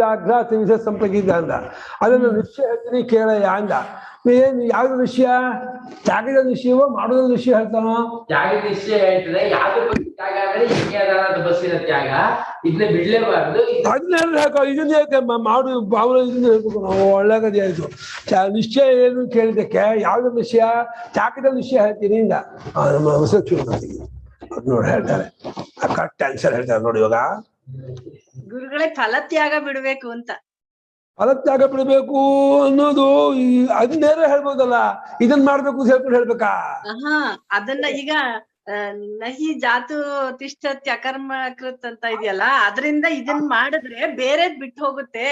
ವ್ಯಾಘ್ರ ಸಂಪರ್ಕಿದ್ದ ಅಂದ. ಅದನ್ನು ನಿಶ್ಚಯ ಹೇಳ್ತೀನಿ ಕೇಳಯ್ಯ ಅಂದ. ಏನ್ ಯಾವ್ದು ವಿಷಯ? ತ್ಯಾಗದ ವಿಷಯವೋ ಮಾಡೋದ ವಿಷಯ ಹೇಳ್ತಾನೋ? ತ್ಯಾಗದ ವಿಷಯ ಹೇಳ್ತದೆ. ಯಾವ್ದು ತ್ಯಾಗ ಅಂದ್ರೆ ಯಜ್ಞ ಬಸ್ಸಿನ ತ್ಯಾಗ, ಇದನ್ನ ಬಿಡ್ಲೇಬಾರ್ದು. ಅದನ್ನ ಹಾಕೋ, ಇದನ್ನ ಯಾಕೆ ಮಾಡು ಭಾವನೆ, ಇದನ್ನ ಹೇಳ್ಬೇಕು ನಾವು. ಒಳ್ಳೆಗದೇ ಆಯ್ತು. ನಿಶ್ಚಯ ಏನು ಕೇಳಿದಕ್ಕೆ ಯಾವ್ದು ವಿಷಯ? ತ್ಯಾಗದ ವಿಷಯ ಹೇಳ್ತೀನಿ ಇಂದ. ನಮ್ಮ ಅದ್ ನೋಡಿ ಹೇಳ್ತಾರೆ, ಕರೆಕ್ಟ್ ಆನ್ಸರ್ ಹೇಳ್ತಾರೆ ನೋಡಿ. ಇವಾಗ ಗುರುಗಳೇ ಫಲತ್ಯಾಗ ಬಿಡ್ಬೇಕು ಅಂತ. ಫಲತ್ಯಾಗ ಬಿಡಬೇಕು ಅನ್ನೋದು ಅದನ್ನೇರ ಹೇಳ್ಬೋದಲ್ಲ, ಇದನ್ ಮಾಡ್ಬೇಕು ಅಂತ ಹೇಳ್ಕೊಂಡು ಹೇಳ್ಬೇಕಾ? ಅದನ್ನ ಈಗ ನಹಿ ಜಾತು ತಿಷ್ಠತ್ಯ ಅಕರ್ಮ ಕೃತ್ ಅಂತ ಇದೆಯಲ್ಲ, ಅದರಿಂದ ಇದನ್ ಮಾಡಿದ್ರೆ ಬೇರೆ ಬಿಟ್ಟು ಹೋಗುತ್ತೆ,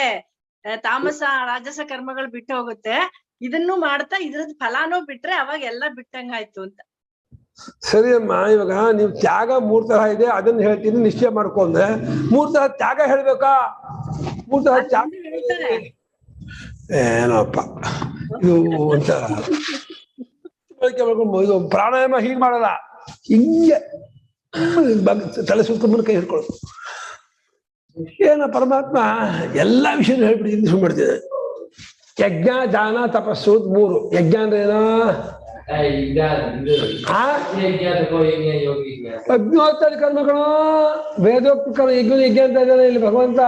ತಾಮಸ ರಾಜಸ ಕರ್ಮಗಳು ಬಿಟ್ಟು ಹೋಗುತ್ತೆ. ಇದನ್ನು ಮಾಡ್ತಾ ಇದ್ರದ್ ಫಲಾನೂ ಬಿಟ್ರೆ ಅವಾಗ ಎಲ್ಲಾ ಬಿಟ್ಟಂಗಾಯ್ತು ಅಂತ. ಸರಿ ಅಮ್ಮ, ಇವಾಗ ನೀವು ತ್ಯಾಗ 3 ತರಹ ಇದೆ, ಅದನ್ನ ಹೇಳ್ತೀನಿ ನಿಶ್ಚಯ ಮಾಡ್ಕೊಂಡ್ರೆ 3 ತರಹ ತ್ಯಾಗ ಹೇಳ್ಬೇಕಾ? 3 ತರಹ ತ್ಯಾಗ ಏನಪ್ಪ ಇದು ಅಂತ ಇದು ಪ್ರಾಣಾಯಾಮ ಹೀಗ್ ಮಾಡಲ್ಲ, ಹಿಂಗೆ ತಲೆ ಸುತ್ತ ಕೈ ಹಿಡ್ಕೊಳ್ಳೋದು. ಏನ ಪರಮಾತ್ಮ ಎಲ್ಲಾ ವಿಷಯ ಹೇಳ್ಬಿಟ್ಟು ಸುಮ್ಮಾಡ್ತಿದೆ. ಯಜ್ಞ ದಾನ ತಪಸ್ಸು 3. ಯಜ್ಞ ಅಂದ್ರೆ ಏನೋ? ಅಗ್ನಿಹೋತ್ರಾದಿ ಕರ್ಮಗಳು, ವೇದೋಕ್ತ ಕರ್ಮ. ಯಜ್ಞ ಅಂತ ಇದ್ದಾನೆ ಇಲ್ಲಿ ಭಗವಂತ.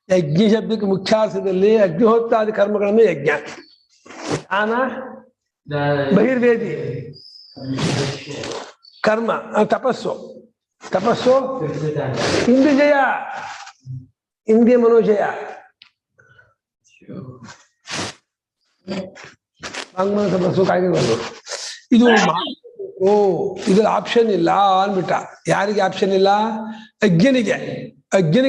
ಯಜ್ಞ ಶಬ್ದಕ್ಕೆ ಮುಖ್ಯಾರ್ಥದಲ್ಲಿ ಅಗ್ನಿಹೋತ್ರಾದಿ ಕರ್ಮಗಳನ್ನು ಯಜ್ಞ, ದಾನ ಬಹಿರ್ವೇದಿ ಕರ್ಮ, ತಪಸ್ಸು ಇಂದ್ರಿಯ ಇಂದ್ರಿಯ ಮನೋಜಯ, ತಪಸ್ಸು ಕಾಯ್ದು. ಇದು ಇದ್ರಲ್ಲಿ ಆಪ್ಷನ್ ಇಲ್ಲ ಅನ್ಬಿಟ್ಟ. ಯಾರಿಗೆ ಆಪ್ಷನ್ ಇಲ್ಲ? ಅಜ್ಞನಿಗೆ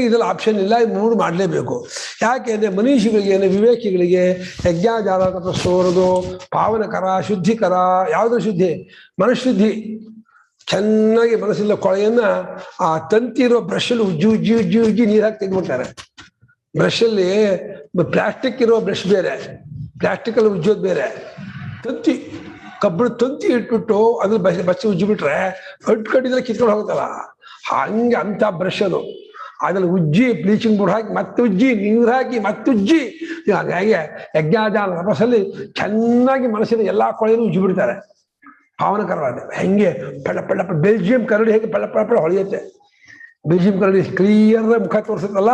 ಇದ್ರಲ್ಲಿ ಆಪ್ಷನ್ ಇಲ್ಲ. 3 ಮಾಡ್ಲೇಬೇಕು. ಯಾಕೆಂದ್ರೆ ಮನುಷ್ಯಗಳಿಗೆ, ವಿವೇಕಿಗಳಿಗೆ ಯಜ್ಞಾಚಾರ ತಪಸ್ಸು ಅನ್ನೋದು ಪಾವನಕರ, ಶುದ್ಧಿಕರ. ಯಾವ್ದು ಶುದ್ಧಿ? ಮನಃಶುದ್ಧಿ. ಚೆನ್ನಾಗಿ ಮನಸ್ಸಿಲ್ಲ ಕೊಳೆಯನ್ನ ಆ ತಂತಿ ಇರೋ ಬ್ರಷಲ್ಲಿ ಉಜ್ಜಿ ನೀರ್ ಹಾಕಿ ತೆಗೆದ್ಬಿಡ್ತಾರೆ. ಬ್ರಷಲ್ಲಿ ಪ್ಲಾಸ್ಟಿಕ್ ಇರೋ ಬ್ರಷ್ ಬೇರೆ, ಪ್ಲಾಸ್ಟಿಕ್ ಅಲ್ಲಿ ಉಜ್ಜೋದು ಬೇರೆ. ತಂತಿ, ಕಬ್ಬಿಣ ತಂತಿ ಇಟ್ಬಿಟ್ಟು ಅದ್ರಲ್ಲಿ ಬಚ್ಚಿ ಉಜ್ಜಿಬಿಟ್ರೆ ಕಟ್ಟಿದ್ರೆ ಕಿತ್ಕೊಂಡು ಹೋಗುತ್ತಲ್ಲ, ಹಂಗೆ ಅಂತ ಬ್ರಷ್ ಅದು. ಅದ್ರಲ್ಲಿ ಉಜ್ಜಿ ಬ್ಲೀಚಿಂಗ್ ಪೌಡರ್ ಹಾಕಿ ಮತ್ತೆ ಉಜ್ಜಿ, ನೀರು ಹಾಕಿ ಮತ್ತೆ ಉಜ್ಜಿ. ಹಾಗೆ ಯಜ್ಞಾದಾನ ತಪಸ್ಸಲ್ಲಿ ಚೆನ್ನಾಗಿ ಮನಸ್ಸಿನ ಎಲ್ಲಾ ಕೊಳೆಯನ್ನು ಉಜ್ಜಿ ಬಿಡ್ತಾರೆ. ಪಾವನಕರವಾದ ಹೆಂಗೆ ಪಳ ಬೆಲ್ಜಿಯಂ ಕರಡಿ ಹೇಗೆ ಪಳ ಹೊಳೆಯುತ್ತೆ. ಬೆಲ್ಜಿಯಂ ಕರಡಿ ಕ್ಲಿಯರ್ ಮುಖ ತೋರಿಸುತ್ತಲ್ಲ,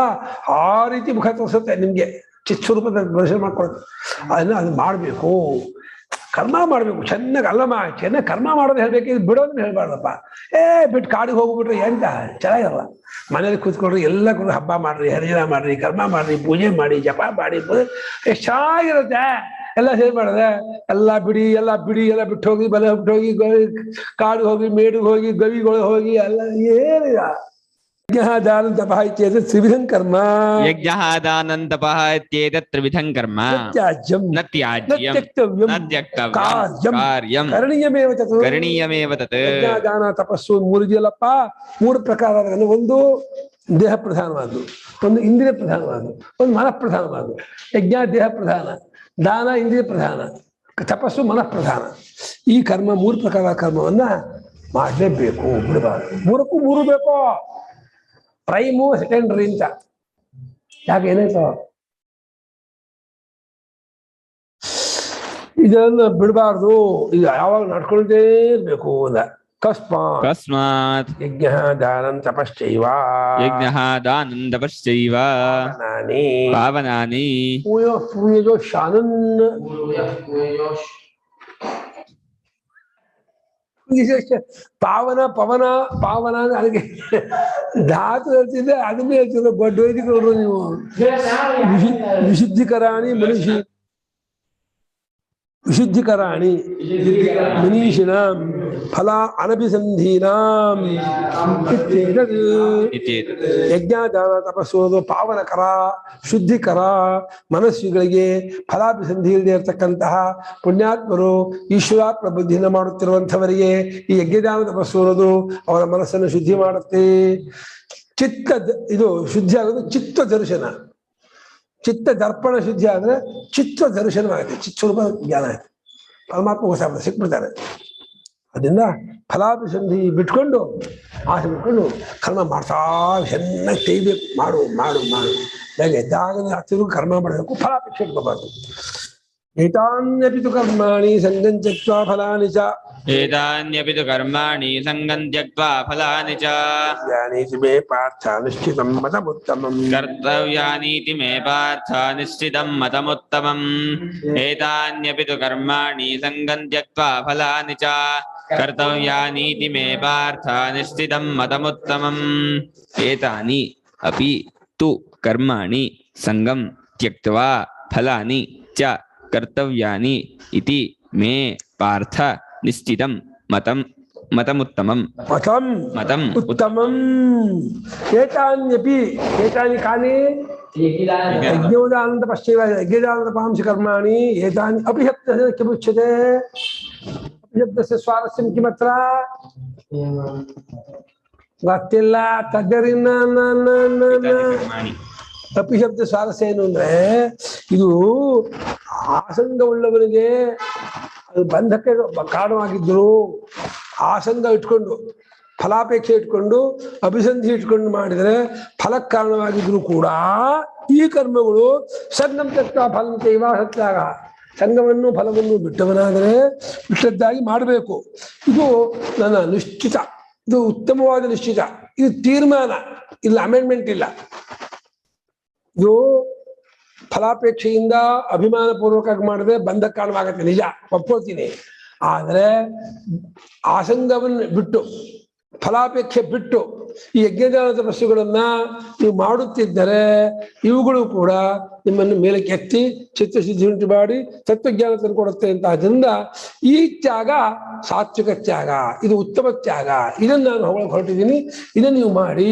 ಆ ರೀತಿ ಮುಖ ತೋರಿಸುತ್ತೆ ನಿಮ್ಗೆ. ಚಿತ್ಸ್ವರೂಪದ ದರ್ಶನ ಮಾಡ್ಕೊಳುತ್ತೆ. ಅದು ಮಾಡ್ಬೇಕು, ಕರ್ಮ ಮಾಡ್ಬೇಕು ಚೆನ್ನಾಗಿ. ಅಲ್ಲಮ್ಮ, ಚೆನ್ನಾಗಿ ಕರ್ಮ ಮಾಡೋದು ಹೇಳ್ಬೇಕು, ಇದು ಬಿಡೋದನ್ನ ಹೇಳ್ಬಾರ್ದಪ್ಪ. ಬಿಟ್ಟು ಕಾಡಿಗೆ ಹೋಗ್ಬಿಟ್ರೆ ಎಂತ ಚೆನ್ನಾಗಿರಲ್ಲ. ಮನೇಲಿ ಕೂತ್ಕೊಳ್ರಿ, ಎಲ್ಲ ಕೂಡ ಹಬ್ಬ ಮಾಡ್ರಿ, ಹರಿಜನ ಮಾಡ್ರಿ, ಕರ್ಮ ಮಾಡ್ರಿ, ಪೂಜೆ ಮಾಡಿ, ಜಪ ಮಾಡಿ, ಎಷ್ಟು ಚೆನ್ನಾಗಿರುತ್ತೆ. ಎಲ್ಲ ಸೇರಿ ಮಾಡಿದ್ರೆ ಎಲ್ಲ ಬಿಟ್ಟು ಹೋಗಿ, ಬಲೆ ಬಿಟ್ಟು ಹೋಗಿ, ಕಾಡಿಗೆ ಹೋಗಿ, ಮೇಡಿಗೆ ಹೋಗಿ, ಗವಿಗಳು ಹೋಗಿ, ಎಲ್ಲ ಏನಿಲ್ಲ. ತ್ರಿವಿಧಂ ಕರ್ಮ. ಯಜ್ಞಃ ದಾನಂ ತಪಃ ಇತ್ಯೇತತ್ ತ್ರಿವಿಧಂ ಕರ್ಮ. ನ ತ್ಯಾಜ್ಯಂ ನ ತ್ಯಕ್ತವ್ಯಂ ಕಾರ್ಯಂ ಕರಣೀಯಮೇವ ತತ್. ಯಜ್ಞ ದಾನ ತಪಸ್ಸು 3 ಇದೆಯಲ್ಲಪ್ಪ. 3 ಪ್ರಕಾರ. ಒಂದು ದೇಹ ಪ್ರಧಾನವಾದ್ದು, ಒಂದು ಇಂದ್ರಿಯ ಪ್ರಧಾನವಾದ್ದು, ಒಂದು ಮನಃ ಪ್ರಧಾನವಾದ್ದು. ಯಜ್ಞ ದೇಹ ಪ್ರಧಾನ, ದಾನ ಇಂದ್ರಿಯ ಪ್ರಧಾನ, ತಪಸ್ಸು ಮನಃ ಪ್ರಧಾನ. ಈ ಕರ್ಮ 3 ಪ್ರಕಾರ ಕರ್ಮವನ್ನ ಮಾಡಲೇಬೇಕು, ಬಿಡಬಾರ್ದು. 3ಕ್ಕೂ 3 ಬೇಕು. ಪ್ರೈಮು ಸೆಕೆಂಡ್ರಿ ಅಂತ. ಯಾಕೆ ಏನಾಯ್ತು? ಇದನ್ನ ಬಿಡಬಾರ್ದು. ಇದು ಯಾವಾಗ ನಡ್ಕೊಳ್ತೇ ಇರ್ಬೇಕು ಅಂದ. ಕಸ್ಮಾತ್ ಕಸ್ಮಾತ್ ಯಜ್ಞಃ ದಾನಂ ತಪಶ್ಚೈವ ಯಜ್ಞಃ ದಾನಂ ತಪಶ್ಚೈವ ಪಾವನಾನಿ ಪಾವನಾನಿ ಪೂಯಜೋ ಶಾನನ್ ಪಾವನ ಪವನ ಪಾವನ ಅಂದ್ರೆ ಅದಕ್ಕೆ ಧಾತು ಹೇಳ್ತಿದ್ದೆ ಅದನ್ನೇ ಹೇಳ್ತಿದ್ದೆ ದೊಡ್ಡ ವೈದಿಕರು ನೀವು ವಿಶುದ್ಧಿಕರಾಣಿ ಮನುಷ್ಯ ವಿಶುದ್ಧಿಕರಾಣಿ ಮನೀಷಿಣಾಂ ಫಲ ಅನಭಿಸಂಧೀನಾಂ ಯಜ್ಞಾದಾನ ತಪಸ್ಸೋದು ಪಾವನಕರ ಶುದ್ಧಿಕರ ಮನಸ್ಸುಗಳಿಗೆ ಫಲಾಭಿಸಂಧಿ ಇಲ್ಲದೆ ಇರತಕ್ಕಂತಹ ಪುಣ್ಯಾತ್ಮರು ಈಶ್ವರಾತ್ಮ ಬುದ್ಧಿಯನ್ನು ಮಾಡುತ್ತಿರುವಂಥವರಿಗೆ ಈ ಯಜ್ಞದಾನ ತಪಸ್ಸು ಅನ್ನೋದು ಅವರ ಮನಸ್ಸನ್ನು ಶುದ್ಧಿ ಮಾಡುತ್ತೆ. ಇದು ಶುದ್ಧಿ ಆಗೋದು ಚಿತ್ತ ದರ್ಶನ. ಚಿತ್ತ ದರ್ಪಣ ಶುದ್ಧಿ ಆದ್ರೆ ಚಿತ್ತ ದರ್ಶನವಾಗುತ್ತೆ, ಚಿತ್ಸ್ವರೂಪ ಜ್ಞಾನ ಆಯ್ತು, ಪರಮಾತ್ಮ ಹೊಸ ಸಿಕ್ಬಿಡ್ತಾರೆ. ಅದರಿಂದ ಫಲಾಭಿಸಂಧಿ ಬಿಟ್ಕೊಂಡು ಆಸೆ ಬಿಟ್ಕೊಂಡು ಕರ್ಮ ಮಾಡ್ತಾ ಚೆನ್ನಾಗಿ ತೆಗಿಬೇಕು. ಮಾಡು ಮಾಡು ಮಾಡು ಹೇಗೆ ಎದ್ದಾಗ ಹತ್ತಿರ ಕರ್ಮ ಮಾಡಬೇಕು, ಫಲಾಪೇಕ್ಷೆ ಇಟ್ಕೋಬಾರ್ದು. ಏತಾನ್ಯಪಿ ತು ಕರ್ಮಾಣಿ ಸಂಗಂ ತ್ಯಕ್ತ್ವಾ ಫಲಾನಿ ಚ ಏತಾನ್ಯಪಿ ತು ಕರ್ಮಾಣಿ ಸಂಗಂ ತ್ಯಕ್ತ್ವಾ ಫಲಾನಿ ಚ ಯಾನೀತಿ ಮೇ ಪಾರ್ಥ ನಿಶ್ಚಿತಂ ಮತಮುತ್ತಮಂ ಕರ್ತವ್ಯಾನೀತಿ ಮೇ ಪಾರ್ಥ ನಿಶ್ಚಿತಂ ಮತಮುತ್ತಮಂ. ಏತಾನ್ಯಪಿ ತು ಕರ್ಮಾಣಿ ಸಂಗಂ ತ್ಯಕ್ತ್ವಾ ಫಲಾನಿ ಚ ಕರ್ತವ್ಯಾನೀತಿ ಮೇ ಪಾರ್ಥ ನಿಶ್ಚಿತಂ ಮತಮುತ್ತಮಂ. ಏತಾನಿ ಅಪಿ ತು ಕರ್ಮಾಣಿ ಸಂಗಂ ತ್ಯಕ್ತ್ವಾ ಫಲಾನಿ ಚ ಕರ್ತವ್ಯಾನಿ ಇತಿ ಮೇ ಪಾರ್ಥ ನಿಶ್ಚಿತಂ ಮತಮುತ್ತಮಂ. ಮತಂ ಉತ್ತಮಂ. ಏತಾನ್ಯಪಿ ಏತಾನಿ ಕಾನಿ ಯಜ್ಞೋದಾನಂದ ಪಶ್ಚೈವ ಯಜ್ಞದಾನಂದ ಪಾಂಸಿ ಕರ್ಮಾಣಿ ಏತಾನಿ ಅಪಿಶಬ್ದಸ್ಯ ಕಿಮುಚ್ಯತೆ? ಅಪಿಶಬ್ದಸ್ಯ ಸ್ವಾರಸ್ಯಂ ಕಿಮತ್ರ? ಗೊತ್ತಿಲ್ಲ. ತದ್ದರಿಂದ ಅಪಿಶಬ್ದ ಸ್ವಾರಸ್ಯ ಏನು ಅಂದ್ರೆ ಇದು ಆಸಂಗವುಳ್ಳವನಿಗೆ ಅದು ಬಂಧಕ್ಕೆ ಕಾರಣವಾಗಿದ್ರು. ಆಸಂಗ ಇಟ್ಕೊಂಡು ಫಲಾಪೇಕ್ಷೆ ಇಟ್ಕೊಂಡು ಅಭಿಸಂಧಿ ಇಟ್ಕೊಂಡು ಮಾಡಿದರೆ ಫಲಕ್ಕೆ ಕಾರಣವಾಗಿದ್ರು ಕೂಡ ಈ ಕರ್ಮಗಳು ಸಂಗಂ ತ್ಯಕ್ತ್ವಾ ಫಲಂ ಚೈವ ಸತ್ಯಾಗ ಸಂಗವನ್ನು ಫಲವನ್ನು ಬಿಟ್ಟವನಾದರೆ ಬಿಟ್ಟದ್ದಾಗಿ ಮಾಡಬೇಕು. ಇದು ನನ್ನ ನಿಶ್ಚಿತ, ಇದು ಉತ್ತಮವಾದ ನಿಶ್ಚಿತ, ಇದು ತೀರ್ಮಾನ, ಇಲ್ಲ ಅಮೆಂಡ್ಮೆಂಟ್ ಇಲ್ಲ. ಇದು ಫಲಾಪೇಕ್ಷೆಯಿಂದ ಅಭಿಮಾನ ಪೂರ್ವಕವಾಗಿ ಮಾಡಿದ್ರೆ ಬಂಧ ಕಾರಣವಾಗತ್ತೆ, ನಿಜ ಒಪ್ಕೊಳ್ತೀನಿ. ಆದರೆ ಆಸಂಗವನ್ನು ಬಿಟ್ಟು ಫಲಾಪೇಕ್ಷೆ ಬಿಟ್ಟು ಈ ಯಜ್ಞದಾನ ತಪಸ್ಸುಗಳನ್ನ ನೀವು ಮಾಡುತ್ತಿದ್ದರೆ ಇವುಗಳು ಕೂಡ ನಿಮ್ಮನ್ನು ಮೇಲಕ್ಕೆ ಎತ್ತಿ ಚಿತ್ತಶುದ್ಧಿ ಉಂಟು ಮಾಡಿ ತತ್ವಜ್ಞಾನ ತಂದುಕೊಡುತ್ತೆ ಅಂತ. ಅದರಿಂದ ಈ ತ್ಯಾಗ ಸಾತ್ವಿಕ ತ್ಯಾಗ, ಇದು ಉತ್ತಮ ತ್ಯಾಗ. ಇದನ್ನು ನಾನು ಹೊರಟಿದ್ದೀನಿ, ಇದನ್ನು ನೀವು ಮಾಡಿ.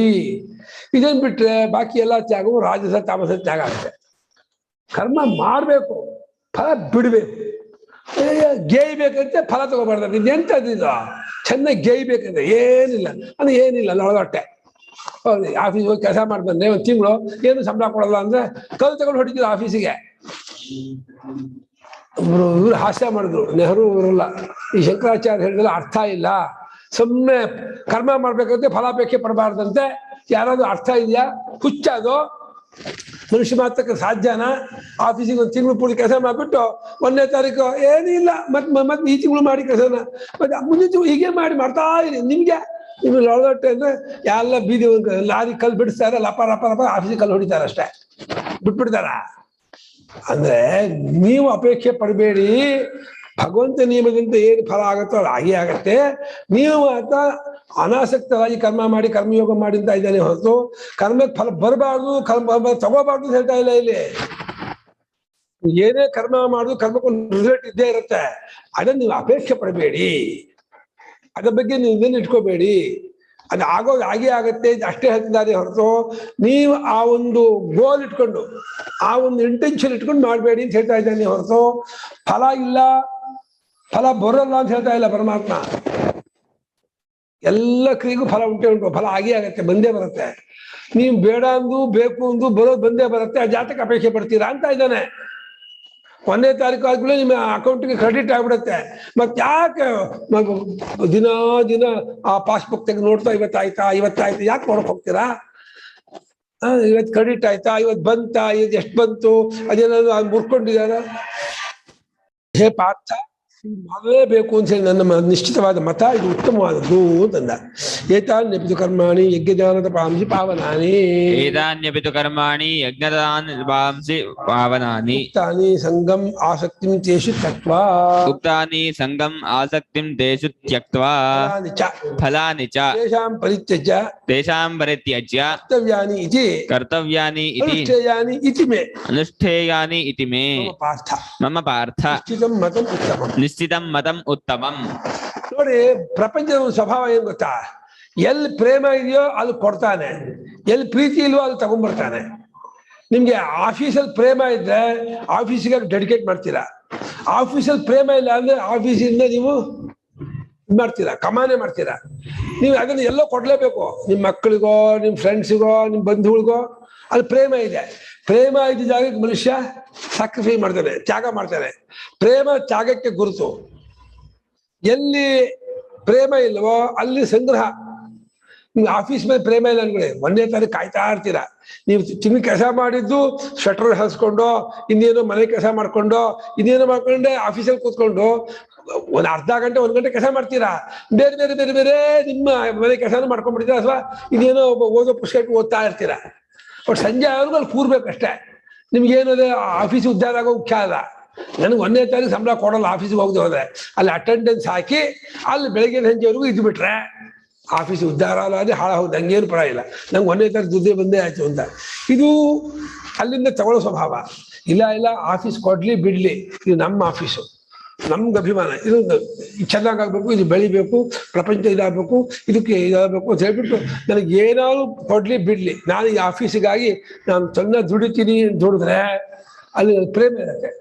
ಇದನ್ನು ಬಿಟ್ರೆ ಬಾಕಿ ಎಲ್ಲ ತ್ಯಾಗವು ರಾಜಸ ತಾಮಸ ತ್ಯಾಗ ಆಗುತ್ತೆ. ಕರ್ಮ ಮಾಡಬೇಕು, ಫಲ ಬಿಡಬೇಕು. ಗೇಯ್ಬೇಕಂತೆ ಫಲ ತಗೋಬಾರ್ದು. ಇದೆಂತದಿಲ್ಲ, ಚೆನ್ನಾಗಿ ಗೇಯ್ಬೇಕಂತೆ ಏನಿಲ್ಲ ಅಂದ್ರೆ ಏನಿಲ್ಲ ಒಳಗಟ್ಟೆ. ಆಫೀಸ್ ಹೋಗಿ ಕೆಲಸ ಮಾಡಿ ಬಂದ್ರೆ ಒಂದು ತಿಂಗಳು ಏನು ಸಂಬಳ ಕೊಡಲ್ಲ ಅಂದ್ರೆ ಕಲ್ಲು ತಗೊಂಡು ಹೊಡಿತಿದ್ರು ಆಫೀಸಿಗೆ. ಇವ್ರು ಹಾಸ್ಯ ಮಾಡಿದ್ರು, ನೆಹರು ಇವರಲ್ಲ, ಈ ಶಂಕರಾಚಾರ್ಯ ಹೇಳಿದ್ರೆ ಅರ್ಥ ಇಲ್ಲ, ಸುಮ್ಮನೆ ಕರ್ಮ ಮಾಡ್ಬೇಕಂತೆ ಫಲಾಪೇಕ್ಷೆ ಪಡಬಾರ್ದಂತೆ. ಯಾರಾದ್ರೂ ಅರ್ಥ ಇದೆಯಾ? ಹುಚ್ಚದು. ಮನುಷ್ಯ ಮಾತ್ರಕ್ಕೆ ಸಾಧ್ಯನಾ? ಆಫೀಸಿಗೆ ಒಂದು ತಿಂಗಳು ಪೂರ್ತಿ ಕೆಲಸ ಮಾಡಿಬಿಟ್ಟು 1ನೇ ತಾರೀಕು ಏನಿಲ್ಲ ಮತ್ತೆ ಈ ತಿಂಗಳು ಮಾಡಿ ಕೆಲಸನ ಮತ್ತೆ ಮುಂದಿನ ತಿಂಗಳು ಹೀಗೆ ಮಾಡ್ತಾ ಇರಿ. ನಿಮ್ಗೆ ಒಳಗಟ್ಟೆ ಅಂದ್ರೆ ಎಲ್ಲ ಬೀದಿ ಲಾರಿ ಕಲ್ಲು ಬಿಡಿಸ್ತಾರೆ, ಲಪ ಲಪ ಲಪ ಆಫೀಸಿಗೆ ಕಲ್ಲು ಹೊಡಿತಾರೆ, ಅಷ್ಟೇ ಬಿಟ್ಬಿಡ್ತಾರ. ಅಂದ್ರೆ ನೀವು ಅಪೇಕ್ಷೆ ಪಡಬೇಡಿ. ಭಗವಂತ ನಿಯಮದಿಂದ ಏನು ಫಲ ಆಗುತ್ತೋ ಅದು ಹಾಗೆ ಆಗತ್ತೆ. ನೀವು ಆತ ಅನಾಸಕ್ತರಾಗಿ ಕರ್ಮ ಮಾಡಿ ಕರ್ಮಯೋಗ ಮಾಡಿ ಅಂತ ಇದ್ದಾನೆ ಹೊರತು ಕರ್ಮಕ್ಕೆ ಫಲ ಬರಬಾರ್ದು, ಕರ್ಮ ತಗೋಬಾರ್ದು ಅಂತ ಹೇಳ್ತಾ ಇಲ್ಲ. ಇಲ್ಲಿ ಏನೇ ಕರ್ಮ ಮಾಡುದು ಕರ್ಮಕ್ಕೊಂದು ರಿಸಲ್ಟ್ ಇದ್ದೇ ಇರುತ್ತೆ. ಅದನ್ನ ನೀವು ಅಪೇಕ್ಷೆ ಪಡಬೇಡಿ, ಅದ್ರ ಬಗ್ಗೆ ನೀವು ಇದನ್ನು ಇಟ್ಕೋಬೇಡಿ. ಅದು ಆಗೋದು ಹಾಗೆ ಆಗತ್ತೆ ಅಷ್ಟೇ ಹೇಳ್ತಿದ್ದಾರೆ ಹೊರತು ನೀವು ಆ ಒಂದು ಗೋಲ್ ಇಟ್ಕೊಂಡು ಆ ಒಂದು ಇಂಟೆನ್ಷನ್ ಇಟ್ಕೊಂಡು ಮಾಡಬೇಡಿ ಅಂತ ಹೇಳ್ತಾ ಇದ್ದಾನೆ ಹೊರತು ಫಲ ಇಲ್ಲ, ಫಲ ಬರೋಲ್ಲ ಅಂತ ಹೇಳ್ತಾ ಇಲ್ಲ ಪರಮಾತ್ಮ. ಎಲ್ಲ ಕ್ರಿಯೆಗೂ ಫಲ ಉಂಟು, ಫಲ ಹಾಗೆ ಆಗತ್ತೆ, ಬಂದೇ ಬರುತ್ತೆ. ನೀವು ಬೇಡ ಅಂದು ಬೇಕು ಅಂದು ಬರೋದು ಬಂದೇ ಬರುತ್ತೆ. ಆ ಜಾತಕ ಅಪೇಕ್ಷೆ ಪಡ್ತೀರಾ ಅಂತ ಇದ್ದಾನೆ. 1ನೇ ತಾರೀಕು ಆದ್ಮೇಲೆ ನಿಮ್ಮ ಅಕೌಂಟ್ಗೆ ಕ್ರೆಡಿಟ್ ಆಗ್ಬಿಡುತ್ತೆ. ಮತ್ತೆ ಯಾಕೆ ದಿನ ದಿನ ಆ ಪಾಸ್ಬುಕ್ ತೆಗೆದು ನೋಡ್ತಾ ಇವತ್ತಾಯ್ತಾ ಯಾಕೆ ನೋಡಕ್ ಹೋಗ್ತೀರಾ? ಇವತ್ತು ಕ್ರೆಡಿಟ್ ಆಯ್ತಾ, ಇವತ್ತು ಬಂತಾ, ಇವತ್ತು ಎಷ್ಟು ಬಂತು, ಅದೇನಾದ್ರು ಮುರ್ಕೊಂಡಿದಾರ? ಹೇ ಪಾರ್ಥ, ಮಾಡಲೇಬೇಕು ಅಂತ ಹೇಳಿ ನನ್ನ ನಿಶ್ಚಿತವಾದ ಮತ, ಇದು ಉತ್ತಮವಾದದ್ದು ಅಂತಂದ. ಏತಾನ್ಯಪಿತು ಕರ್ಮಾಣಿ ಯಜ್ಞದಾನದ ಪಾಂಸಿ ಪಾವನಾನಿ. ಏತಾನ್ಯಪಿತು ಕರ್ಮಾಣಿ ಯಜ್ಞದಾನ ಪಾಂಸಿ ಪಾವನಾನಿ. ಉಕ್ತಾನಿ ಸಂಗಂ ಆಸಕ್ತಿಂ ತೇಷು ತ್ಯಕ್ತ್ವಾ. ಉಕ್ತಾನಿ ಸಂಗಂ ಆಸಕ್ತಿಂ ತೇಷು ತ್ಯಕ್ತ್ವಾ. ಫಲಾನಿ ಚ ತೇಷಾಂ ಪರಿತ್ಯಜ್ಯ ಕರ್ತವ್ಯಾನಿ ಇತಿ ಕರ್ತವ್ಯಾನಿ ಇತಿ ಅನುಷ್ಠೇಯಾನಿ ಇತಿ ಮೇ ಅನುಷ್ಠೇಯಾನಿ ಇತಿ ಮೇ ಪಾರ್ಥ ಮಮ ಪಾರ್ಥ ನಿಶ್ಚಿತಂ ಮತಂ ಉತ್ತಮಂ. ನಿಶ್ಚಿತಂ ಮತಂ ಉತ್ತಮಂ. ನೋಡಿ, ಪ್ರಪಂಚದ ಒಂದು ಸ್ವಭಾವ ಏನ್ ಗೊತ್ತಾ? ಎಲ್ಲಿ ಪ್ರೇಮ ಇದೆಯೋ ಅಲ್ಲಿ ಕೊಡ್ತಾನೆ, ಎಲ್ಲಿ ಪ್ರೀತಿ ಇಲ್ವೋ ಅಲ್ಲಿ ತಗೊಂಡ್ಬರ್ತಾನೆ. ನಿಮ್ಗೆ ಆಫೀಸಲ್ಲಿ ಪ್ರೇಮ ಇದ್ರೆ ಆಫೀಸಿಗೆ ಡೆಡಿಕೇಟ್ ಮಾಡ್ತೀರಾ, ಆಫೀಸಲ್ಲಿ ಪ್ರೇಮ ಇಲ್ಲ ಅಂದ್ರೆ ಆಫೀಸಿಂದ ನೀವು ಮಾಡ್ತೀರಾ, ಕಮಾನೆ ಮಾಡ್ತೀರಾ. ನೀವು ಅದನ್ನ ಎಲ್ಲೋ ಕೊಡ್ಲೇಬೇಕು, ನಿಮ್ಮ ಮಕ್ಕಳಿಗೋ ನಿಮ್ಮ ಫ್ರೆಂಡ್ಸಿಗೋ ನಿಮ್ಮ ಬಂಧುಗಳಿಗೋ. ಅಲ್ಲಿ ಪ್ರೇಮ ಇದೆ, ಪ್ರೇಮ ಇದ್ದ ಜಾಗಕ್ಕೆ ಮನುಷ್ಯ ಸ್ಯಾಕ್ರಿಫೈ ಮಾಡ್ತಾನೆ, ತ್ಯಾಗ ಮಾಡ್ತಾನೆ. ಪ್ರೇಮ ತ್ಯಾಗಕ್ಕೆ ಗುರುತು. ಎಲ್ಲಿ ಪ್ರೇಮ ಇಲ್ವೋ ಅಲ್ಲಿ ಸಂಗ್ರಹ. ನಿಮ್ಗೆ ಆಫೀಸ್ ಮೇಲೆ ಪ್ರೇಮ ಇಲ್ಲ ಅನ್ಕೊಳ್ಳಿ, 1ನೇ ತಾರೀಕು ಕಾಯ್ತಾ ಇರ್ತೀರಾ. ನೀವು ತಿಂಗಳು ಕೆಲಸ ಮಾಡಿದ್ದು ಸ್ವೆಟರ್ ಹಾಸ್ಕೊಂಡು, ಇನ್ನೇನೋ ಮನೆ ಕೆಲಸ ಮಾಡ್ಕೊಂಡು, ಇನ್ನೇನೋ ಮಾಡ್ಕೊಂಡೆ ಆಫೀಸಲ್ಲಿ ಕೂತ್ಕೊಂಡು ಒಂದ್ ಅರ್ಧ ಗಂಟೆ 1 ಗಂಟೆ ಕೆಲಸ ಮಾಡ್ತೀರಾ. ಬೇರೆ ಬೇರೆ ಬೇರೆ ಬೇರೆ ನಿಮ್ಮ ಮನೆ ಕೆಲಸನೂ ಮಾಡ್ಕೊಂಡ್ಬಿಡ್ತೀರಾ, ಅಥವಾ ಇನ್ನೇನೋ ಓದೋ ಪುಸ್ತಕ ಓದ್ತಾ ಇರ್ತೀರಾ. ಬಟ್ ಸಂಜೆ ಆದ್ರೂ ಅಲ್ಲಿ ಕೂರ್ಬೇಕಷ್ಟೇ. ನಿಮ್ಗೇನದೆ ಆಫೀಸ್ ಉದ್ಧಾರ ಆಗೋ ಮುಖ್ಯ ಅಲ್ಲ. ನನಗೆ 1ನೇ ತಾರೀಕು ಸಂಬಳ ಕೊಡಲ್ಲ ಆಫೀಸಿಗೆ ಹೋಗದೆ ಹೋದ್ರೆ. ಅಲ್ಲಿ ಅಟೆಂಡೆನ್ಸ್ ಹಾಕಿ ಅಲ್ಲಿ ಬೆಳಗ್ಗೆ ಸಂಜೆವರೆಗೂ ಇದ್ದು ಬಿಟ್ರೆ ಆಫೀಸ್ ಉದ್ಧಾರ ಅಲ್ಲ, ಅದೇ ಹಾಳ ಹೋಗುತ್ತೆ, ಹಂಗೇನು ಪರವಾಗಿಲ್ಲ. ನಂಗೆ 1ನೇ ತಾರೀಕು ದುಡ್ಡೇ ಬಂದೇ ಆಯ್ತು ಅಂತ. ಇದು ಅಲ್ಲಿಂದ ತಗೊಳ್ಳೋ ಸ್ವಭಾವ. ಇಲ್ಲ ಇಲ್ಲ, ಆಫೀಸ್ ಕೊಡ್ಲಿ ಬಿಡ್ಲಿ, ಇದು ನಮ್ಮ ಆಫೀಸು, ನಮ್ಗೆ ಅಭಿಮಾನ, ಇದು ಚೆನ್ನಾಗಾಗ್ಬೇಕು, ಇದು ಬೆಳಿಬೇಕು, ಪ್ರಪಂಚ ಇದಾಗಬೇಕು, ಇದಕ್ಕೆ ಇದಾಗಬೇಕು ಅಂತ ಹೇಳ್ಬಿಟ್ಟು ನನಗೆ ಏನಾದ್ರು ಕೊಡ್ಲಿ ಬಿಡ್ಲಿ, ನಾನು ಈ ಆಫೀಸಿಗಾಗಿ ನಾನು ಚೆನ್ನಾಗಿ ದುಡಿತೀನಿ. ದುಡಿದ್ರೆ ಅಲ್ಲಿ ಪ್ರೇಮ ಇರುತ್ತೆ.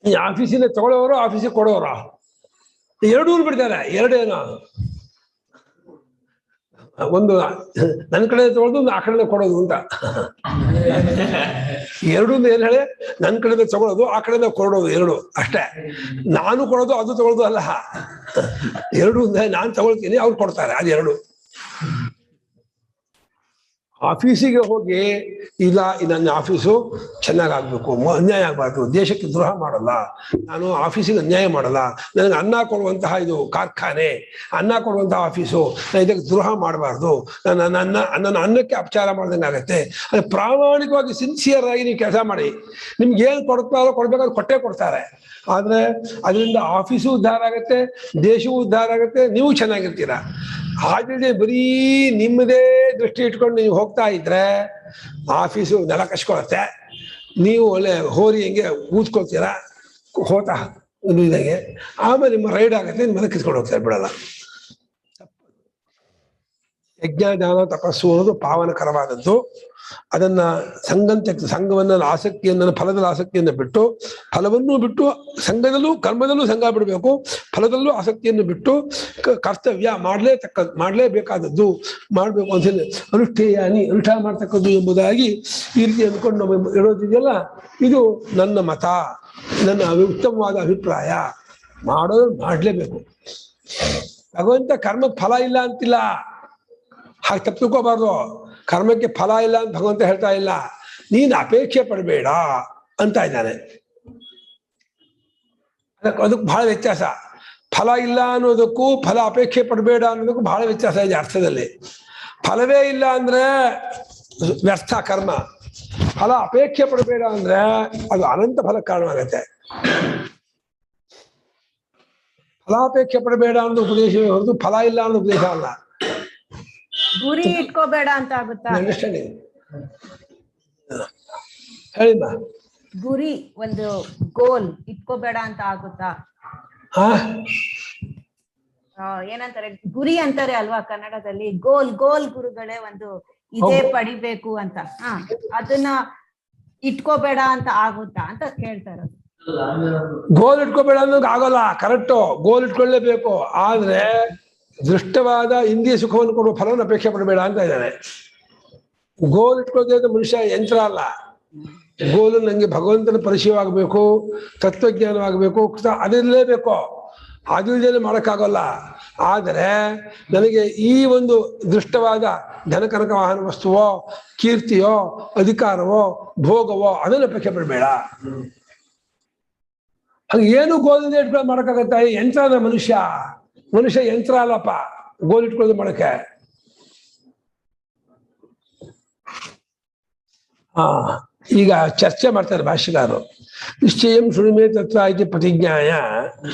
ಈ ಆಫೀಸಿನ ತಗೊಳ್ಳೋರು ಆಫೀಸಿಗೆ ಕೊಡೋರು ಎರಡೂ ಬಿಡ್ತಾರೆ. ಎರಡೇನೋ, ಒಂದು ನನ್ನ ಕಡೆ ತಗೊಳ್ಳೋದು, ಒಂದು ಆ ಕಡೆ ಕೊಡೋದು ಅಂತ. ಎರಡೂ ಏನ್ ಹೇಳಿ, ನನ್ನ ಕಡೆಯಿಂದ ತಗೊಳ್ಳೋದು, ಆ ಕಡೆಯಿಂದ ಕೊಡೋದು, ಎರಡು ಅಷ್ಟೇ. ನಾನು ಕೊಡೋದು ಅದು ತಗೊಳ್ಳೋದು ಅಲ್ಲ. ಎರಡು ನಾನು ತಗೊಳ್ತೀನಿ, ಅವ್ರು ಕೊಡ್ತಾರೆ, ಅದು ಎರಡು. ಆಫೀಸಿಗೆ ಹೋಗಿ ಇಲ್ಲ ನನ್ನ ಆಫೀಸು ಚೆನ್ನಾಗಾಗ್ಬೇಕು, ಅನ್ಯಾಯ ಆಗ್ಬಾರ್ದು, ದೇಶಕ್ಕೆ ದ್ರೋಹ ಮಾಡಲ್ಲ, ನಾನು ಆಫೀಸಿಗೆ ಅನ್ಯಾಯ ಮಾಡಲ್ಲ, ನನಗೆ ಅನ್ನ ಕೊಡುವಂತಹ ಇದು ಕಾರ್ಖಾನೆ, ಅನ್ನ ಕೊಡುವಂತಹ ಆಫೀಸು, ನಾನು ಇದಕ್ಕೆ ದ್ರೋಹ ಮಾಡಬಾರ್ದು, ನನ್ನ ಅನ್ನಕ್ಕೆ ಅಪಚಾರ ಮಾಡ್ದಂಗೆ ಆಗತ್ತೆ. ಅದು ಪ್ರಾಮಾಣಿಕವಾಗಿ ಸಿನ್ಸಿಯರ್ ಆಗಿ ನೀವು ಕೆಲಸ ಮಾಡಿ. ನಿಮ್ಗೆ ಏನು ಕೊಡ್ತಾರೋ ಕೊಡ್ಬೇಕಾದ್ರೆ ಕೊಟ್ಟೇ ಕೊಡ್ತಾರೆ. ಆದ್ರೆ ಅದರಿಂದ ಆಫೀಸು ಉದ್ಧಾರ ಆಗತ್ತೆ, ದೇಶವೂ ಉದ್ಧಾರ ಆಗತ್ತೆ, ನೀವು ಚೆನ್ನಾಗಿರ್ತೀರ. ಹಾಗೆ ಬರೀ ನಿಮ್ಮದೇ ದೃಷ್ಟಿ ಇಟ್ಕೊಂಡು ನೀವು ಹೋಗ್ತಾ ಇದ್ರೆ ಆಫೀಸು ನೆಲ ಕಚ್ಕೊಳತ್ತೆ, ನೀವು ಒಳ್ಳೆ ಹೋರಿ ಹೆಂಗೆ ಊದ್ಕೊಳ್ತೀರ ಹೋತ ಇದಾಗೆ, ಆಮೇಲೆ ನಿಮ್ಮ ರೈಡ್ ಆಗತ್ತೆ, ನಿಮ್ಮ ಮನೆ ಕಿತ್ಕೊಂಡು ಹೋಗ್ತಾರೆ, ಬಿಡಲ್ಲ. ಯಜ್ಞ ದಾನ ತಪಸ್ಸು ಅನ್ನೋದು ಪಾವನಕರವಾದದ್ದು. ಅದನ್ನ ಸಂಘವನ್ನ ಆಸಕ್ತಿಯನ್ನ, ಫಲದ ಆಸಕ್ತಿಯನ್ನು ಬಿಟ್ಟು, ಫಲವನ್ನು ಬಿಟ್ಟು ಸಂಘದಲ್ಲೂ ಕರ್ಮದಲ್ಲೂ ಸಂಘ ಬಿಡಬೇಕು, ಫಲದಲ್ಲೂ ಆಸಕ್ತಿಯನ್ನು ಬಿಟ್ಟು ಕರ್ತವ್ಯ ಮಾಡಲೇಬೇಕಾದದ್ದು ಮಾಡಬೇಕು ಅಂತ ಹೇಳಿ ಅನುಷ್ಠೇಯಾನಿ ಅನುಷ್ಠಾನ ಮಾಡ್ತಕ್ಕದ್ದು ಎಂಬುದಾಗಿ ಈ ರೀತಿ ಅಂದ್ಕೊಂಡು ನಾವು ಇರೋದಿದೆಯಲ್ಲ, ಇದು ನನ್ನ ಮತ, ನನ್ನ ಉತ್ತಮವಾದ ಅಭಿಪ್ರಾಯ. ಮಾಡೋದು ಮಾಡಲೇಬೇಕು. ಭಗವಂತ ಕರ್ಮಕ್ಕೆ ಫಲ ಇಲ್ಲ ಅಂತಿಲ್ಲ, ಹಾಗೆ ತಪ್ಪು ತಿಳ್ಕೋಬಾರ್ದು. ಕರ್ಮಕ್ಕೆ ಫಲ ಇಲ್ಲ ಅಂತ ಭಗವಂತ ಹೇಳ್ತಾ ಇಲ್ಲ, ನೀನು ಅಪೇಕ್ಷೆ ಪಡಬೇಡ ಅಂತ ಇದ್ದಾನೆ. ಅದಕ್ಕೆ ಬಹಳ ವ್ಯತ್ಯಾಸ. ಫಲ ಇಲ್ಲ ಅನ್ನೋದಕ್ಕೂ ಫಲ ಅಪೇಕ್ಷೆ ಪಡಬೇಡ ಅನ್ನೋದಕ್ಕೂ ಬಹಳ ವ್ಯತ್ಯಾಸ ಇದೆ ಅರ್ಥದಲ್ಲಿ. ಫಲವೇ ಇಲ್ಲ ಅಂದ್ರೆ ವ್ಯರ್ಥ ಕರ್ಮ, ಫಲ ಅಪೇಕ್ಷೆ ಪಡಬೇಡ ಅಂದ್ರೆ ಅದು ಅನಂತ ಫಲ ಕಾರಣವಾಗತ್ತೆ. ಫಲಾಪೇಕ್ಷೆ ಪಡಬೇಡ ಅನ್ನೋ ಉಪದೇಶ ಹೊರತು ಫಲ ಇಲ್ಲ ಅನ್ನೋ ಉಪದೇಶ ಅಲ್ಲ. ಗುರಿ ಇಟ್ಕೋಬೇಡ ಅಂತ ಆಗುತ್ತಾ? ಹೇಳಿಮ್ಮ, ಗುರಿ ಒಂದು ಗೋಲ್ ಇಟ್ಕೋಬೇಡ ಅಂತ ಆಗುತ್ತಾ? ಏನಂತಾರೆ, ಗುರಿ ಅಂತಾರೆ ಅಲ್ವಾ ಕನ್ನಡದಲ್ಲಿ, ಗೋಲ್ ಗೋಲ್ ಗುರುಗಳೇ ಒಂದು ಇದೇ ಪಡಿಬೇಕು ಅಂತ. ಅದನ್ನ ಇಟ್ಕೋಬೇಡ ಅಂತ ಆಗುತ್ತಾ ಅಂತ ಕೇಳ್ತಾರೆ. ಗೋಲ್ ಇಟ್ಕೋಬೇಡ ಅನ್ನೋದು ಆಗೋಲ್ಲ, ಕರೆಕ್ಟು, ಗೋಲ್ ಇಟ್ಕೊಳ್ಳೇಬೇಕು. ಆದ್ರೆ ದೃಷ್ಟವಾದ ಇಂದ್ರಿಯ ಸುಖವನ್ನು ಕೊಡುವ ಫಲವನ್ನು ಅಪೇಕ್ಷೆ ಪಡಬೇಡ ಅಂತ ಇದ್ದಾನೆ. ಗೋಲ್ ಇಟ್ಕೊಳ್ಳೋದ್ರಿಂದ ಮನುಷ್ಯ ಯಂತ್ರ ಅಲ್ಲ. ಗೋಲು ನಂಗೆ ಭಗವಂತನ ಪರಿಚಯವಾಗಬೇಕು, ತತ್ವಜ್ಞಾನವಾಗಬೇಕು, ಅದಿರಲೇಬೇಕು. ಅದಿಲ್ಲದೆ ಮಾಡೋಕ್ಕಾಗಲ್ಲ. ಆದರೆ ನನಗೆ ಈ ಒಂದು ದೃಷ್ಟವಾದ ಧನಕನಕ ವಾಹನ ವಸ್ತುವೋ, ಕೀರ್ತಿಯೋ, ಅಧಿಕಾರವೋ, ಭೋಗವೋ ಅದನ್ನು ಅಪೇಕ್ಷೆ ಪಡಬೇಡ. ಹಂಗೆ ಏನು ಗೋಲಿಂದ ಇಟ್ಕೊಂಡು ಮಾಡಕ್ಕಾಗತ್ತ? ಯಂತ್ರನ ಮನುಷ್ಯ ಯಂತ್ರ ಅಲ್ಲಪ್ಪ ಗೋಲ್ ಇಟ್ಕೊಳ್ಳೋದು ಮಾಡಕ್ಕೆ. ಈಗ ಚರ್ಚೆ ಮಾಡ್ತಾರೆ ಭಾಷ್ಯಗಾರರು. ನಿಶ್ಚಯಂ ಶೃಣುಮೇ ತತ್ರ ಇತಿ ಪ್ರತಿಜ್ಞಾಯ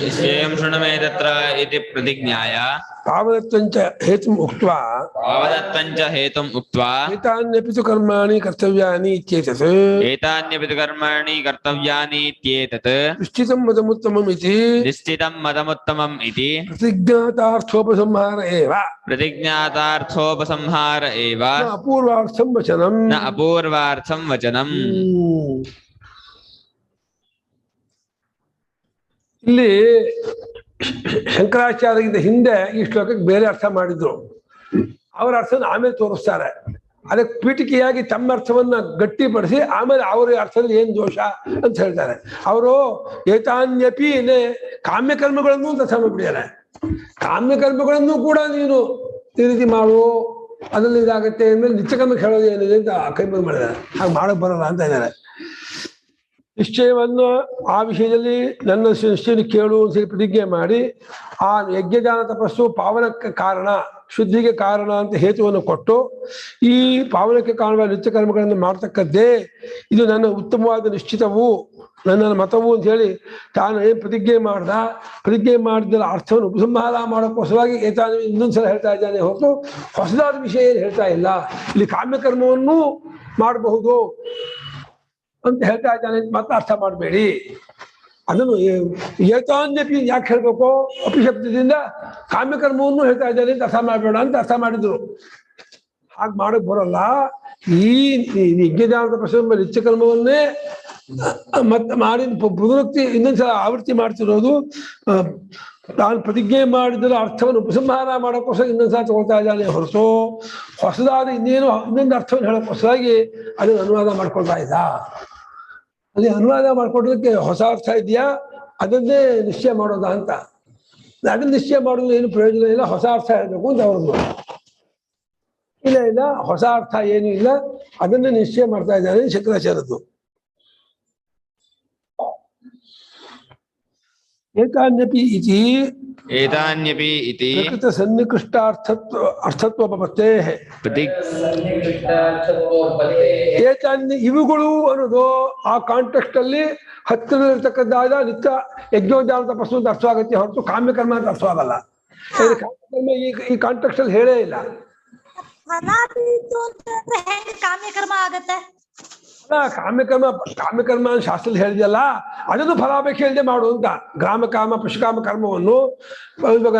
ನಿಶ್ಚಯಂ ಶೃಣುಮೇ ತತ್ರ ಇತಿ ಪ್ರತಿಜ್ಞಾಯ ಪಾವದತ್ವಂಚ ಹೇತುಂ ಉಕ್ತ್ವಾ ಪಾವದತ್ತಂಚ ಹೇತುಂ ಉಕ್ತ್ವಾ ಏತಾನ್ಯಪಿ ತು ಕರ್ಮಾಣಿ ಕರ್ತವ್ಯಾನಿ ಇತ್ಯೇತತ್ ಏತಾನ್ಯಪಿ ತು ಕರ್ಮಾಣಿ ಕರ್ತವ್ಯಾನಿ ಇತ್ಯೇತತ್ ನಿಶ್ಚಿತಂ ಮತಮುತ್ತಮಂ ಇತಿ ನಿಶ್ಚಿತಂ ಮತಮುತ್ತಮಂ ಇತಿ ಪ್ರತಿಜ್ಞಾತಾರ್ಥೋಪಸಂಹಾರ ಏವ ಪ್ರತಿಜ್ಞಾತಾರ್ಥೋಪಸಂಹಾರ ಏವ ನ ಅಪೂರ್ವಾರ್ಥಂ ವಚನಂ. ನ ಅಪೂರ್ವಾರ್ಥಂ ವಚನಂ. ಇಲ್ಲಿ ಶಂಕರಾಚಾರ್ಯಗಿಂತ ಹಿಂದೆ ಈ ಶ್ಲೋಕಕ್ಕೆ ಬೇರೆ ಅರ್ಥ ಮಾಡಿದ್ರು. ಅವರ ಅರ್ಥನ ಆಮೇಲೆ ತೋರಿಸ್ತಾರೆ. ಅದಕ್ಕೆ ಪೀಠಿಕೆಯಾಗಿ ತಮ್ಮ ಅರ್ಥವನ್ನ ಗಟ್ಟಿಪಡಿಸಿ ಆಮೇಲೆ ಅವರ ಅರ್ಥದಲ್ಲಿ ಏನ್ ದೋಷ ಅಂತ ಹೇಳ್ತಾರೆ. ಅವರು ಏತಾನ್ಯಪಿ ಕಾಮ್ಯಕರ್ಮಗಳನ್ನು ಅಂತ ಮಾಡಿಬಿಟ್ಟಿದ್ದಾರೆ. ಕಾಮ್ಯಕರ್ಮಗಳನ್ನು ಕೂಡ ನೀನು ಈ ರೀತಿ ಮಾಡು, ಅದ್ರಲ್ಲಿ ಇದಾಗತ್ತೆ ಅಂದ್ಮೇಲೆ ನಿತ್ಯಕರ್ಮಕ್ಕೆ ಹೇಳೋದು ಏನಿದೆ ಅಂತ ಕೈ ಬಂದ್ ಮಾಡಿದ್ದಾರೆ. ಹಾಗೆ ಮಾಡಕ್ ಬರಲ್ಲ ಅಂತ ಇದ್ದಾರೆ. ನಿಶ್ಚಯವನ್ನು ಆ ವಿಷಯದಲ್ಲಿ ನನ್ನ ನಿಶ್ಚಯ ಕೇಳು ಅಂತ ಪ್ರತಿಜ್ಞೆ ಮಾಡಿ ಆ ಯಜ್ಞದಾನ ತಪಸ್ಸು ಪಾವನಕ್ಕೆ ಕಾರಣ, ಶುದ್ಧಿಗೆ ಕಾರಣ ಅಂತ ಹೇತುವನ್ನು ಕೊಟ್ಟು ಈ ಪಾವನಕ್ಕೆ ಕಾರಣವಾದ ನಿತ್ಯ ಕರ್ಮಗಳನ್ನು ಮಾಡ್ತಕ್ಕದ್ದೇ ಇದು ನನ್ನ ಉತ್ತಮವಾದ ನಿಶ್ಚಿತವು, ನನ್ನ ಮತವು ಅಂತ ಹೇಳಿ ತಾನು ಏನ್ ಪ್ರತಿಜ್ಞೆ ಮಾಡಿದ ಅರ್ಥವನ್ನು ಉಪಸಂಹಾರ ಮಾಡೋಕ್ಕೋಸ್ಕರವಾಗಿ ಏತಾನು ಇನ್ನೊಂದ್ಸಲ ಹೇಳ್ತಾ ಇದ್ದಾನೆ ಹೊರತು ಹೊಸದಾದ ವಿಷಯ ಏನು ಹೇಳ್ತಾ ಇಲ್ಲ. ಇಲ್ಲಿ ಕಾಮ್ಯಕರ್ಮವನ್ನು ಮಾಡಬಹುದು ಅಂತ ಹೇಳ್ತಾ ಇದ್ದಾನೆ ಮಾತ್ರ ಅರ್ಥ ಮಾಡಬೇಡಿ. ಅದನ್ನು ಏತಾನ್ಯಪಿ ಯಾಕೆ ಹೇಳ್ಬೇಕು? ಅಪಿಶಬ್ದದಿಂದ ಕಾಮ್ಯಕರ್ಮವನ್ನು ಹೇಳ್ತಾ ಇದ್ದಾನೆ ಅಂತ ಅರ್ಥ ಮಾಡಬೇಡ ಅಂತ ಅರ್ಥ ಮಾಡಿದ್ರು. ಹಾಗೆ ಮಾಡಕ್ ಬರೋಲ್ಲ. ಈ ಯಜ್ಞದಾನದ ಪ್ರಸಂಗ ನಿತ್ಯಕರ್ಮವನ್ನೇ ಮತ್ತೆ ಮಾಡಿ ಪುನರುಕ್ತಿ ಇನ್ನೊಂದ್ಸಲ ಆವೃತ್ತಿ ಮಾಡ್ತಿರೋದು ತಾನು ಪ್ರತಿಜ್ಞೆ ಮಾಡಿದ್ರೆ ಅರ್ಥವನ್ನು ಉಪಸಂಹಾರ ಮಾಡೋಕ್ಕೋಸ್ಕರ ಇನ್ನೊಂದ್ಸಲ ತಗೊಳ್ತಾ ಇದ್ದಾನೆ ಹೊರತು ಹೊಸದಾದ ಇನ್ನೊಂದು ಅರ್ಥವನ್ನು ಹೇಳೋಕ್ಕೋಸ್ಕರಾಗಿ ಅದನ್ನು ಅನುವಾದ ಮಾಡ್ಕೊಳ್ತಾ ಇದ್ದ. ಅಲ್ಲಿ ಅನುವಾದ ಮಾಡ್ಕೊಡೋದಕ್ಕೆ ಹೊಸ ಅರ್ಥ ಇದೆಯಾ, ಅದನ್ನೇ ನಿಶ್ಚಯ ಮಾಡೋದಾ ಅಂತ. ಅದನ್ನ ನಿಶ್ಚಯ ಮಾಡೋದು ಏನು ಪ್ರಯೋಜನ ಇಲ್ಲ, ಹೊಸ ಅರ್ಥ ಹೇಳ್ಬೇಕು ಅಂತ ಅವ್ರದ್ದು. ಇಲ್ಲ ಹೊಸ ಅರ್ಥ ಏನು ಇಲ್ಲ, ಅದನ್ನೇ ನಿಶ್ಚಯ ಮಾಡ್ತಾ ಇದ್ದಾನೆ ಶಂಕರಾಚಾರ್ಯದ್ದು. ಏತಾನ್ಯಪಿ ಇತಿ ಪ್ರಕೃತ ಅರ್ಥತ್ವೋಪತ್ತೇ ಏತಾನ್ಯ ಇವುಗಳು ಅನ್ನೋದು ಆ ಕಾಂಟೆಕ್ಸ್ಟ್ ಅಲ್ಲಿ ಹತ್ತಿರತಕ್ಕದ್ದಾದ ನಿತ್ಯ ಯಜ್ಞೋದ್ಯಾನ ತಪಸ್ಸು ಅಂತ ಅರ್ಥವಾಗತ್ತೆ ಹೊರತು ಕಾಮ್ಯಕರ್ಮ ಅಂತ ಅರ್ಥವಾಗಲ್ಲ. ಕಾಮ್ಯಕರ್ಮ ಈ ಕಾಂಟೆಕ್ಸ್ಟ್ ಅಲ್ಲಿ ಹೇಳೇ ಇಲ್ಲ. ಕಾಮ್ಯಕರ್ಮ ಆಗತ್ತೆ ಕಾಮ್ಯಕರ್ಮ ಶಾಸ್ತ್ರದಲ್ಲಿ ಹೇಳಿದೆಯಲ್ಲ, ಅದನ್ನು ಫಲಾಪೇಕ್ಷೆ ಇಲ್ಲದೆ ಮಾಡು ಅಂತ. ಗ್ರಾಮಕಾಮ ಪಶುಕಾಮ ಕರ್ಮವನ್ನು ಇವಾಗ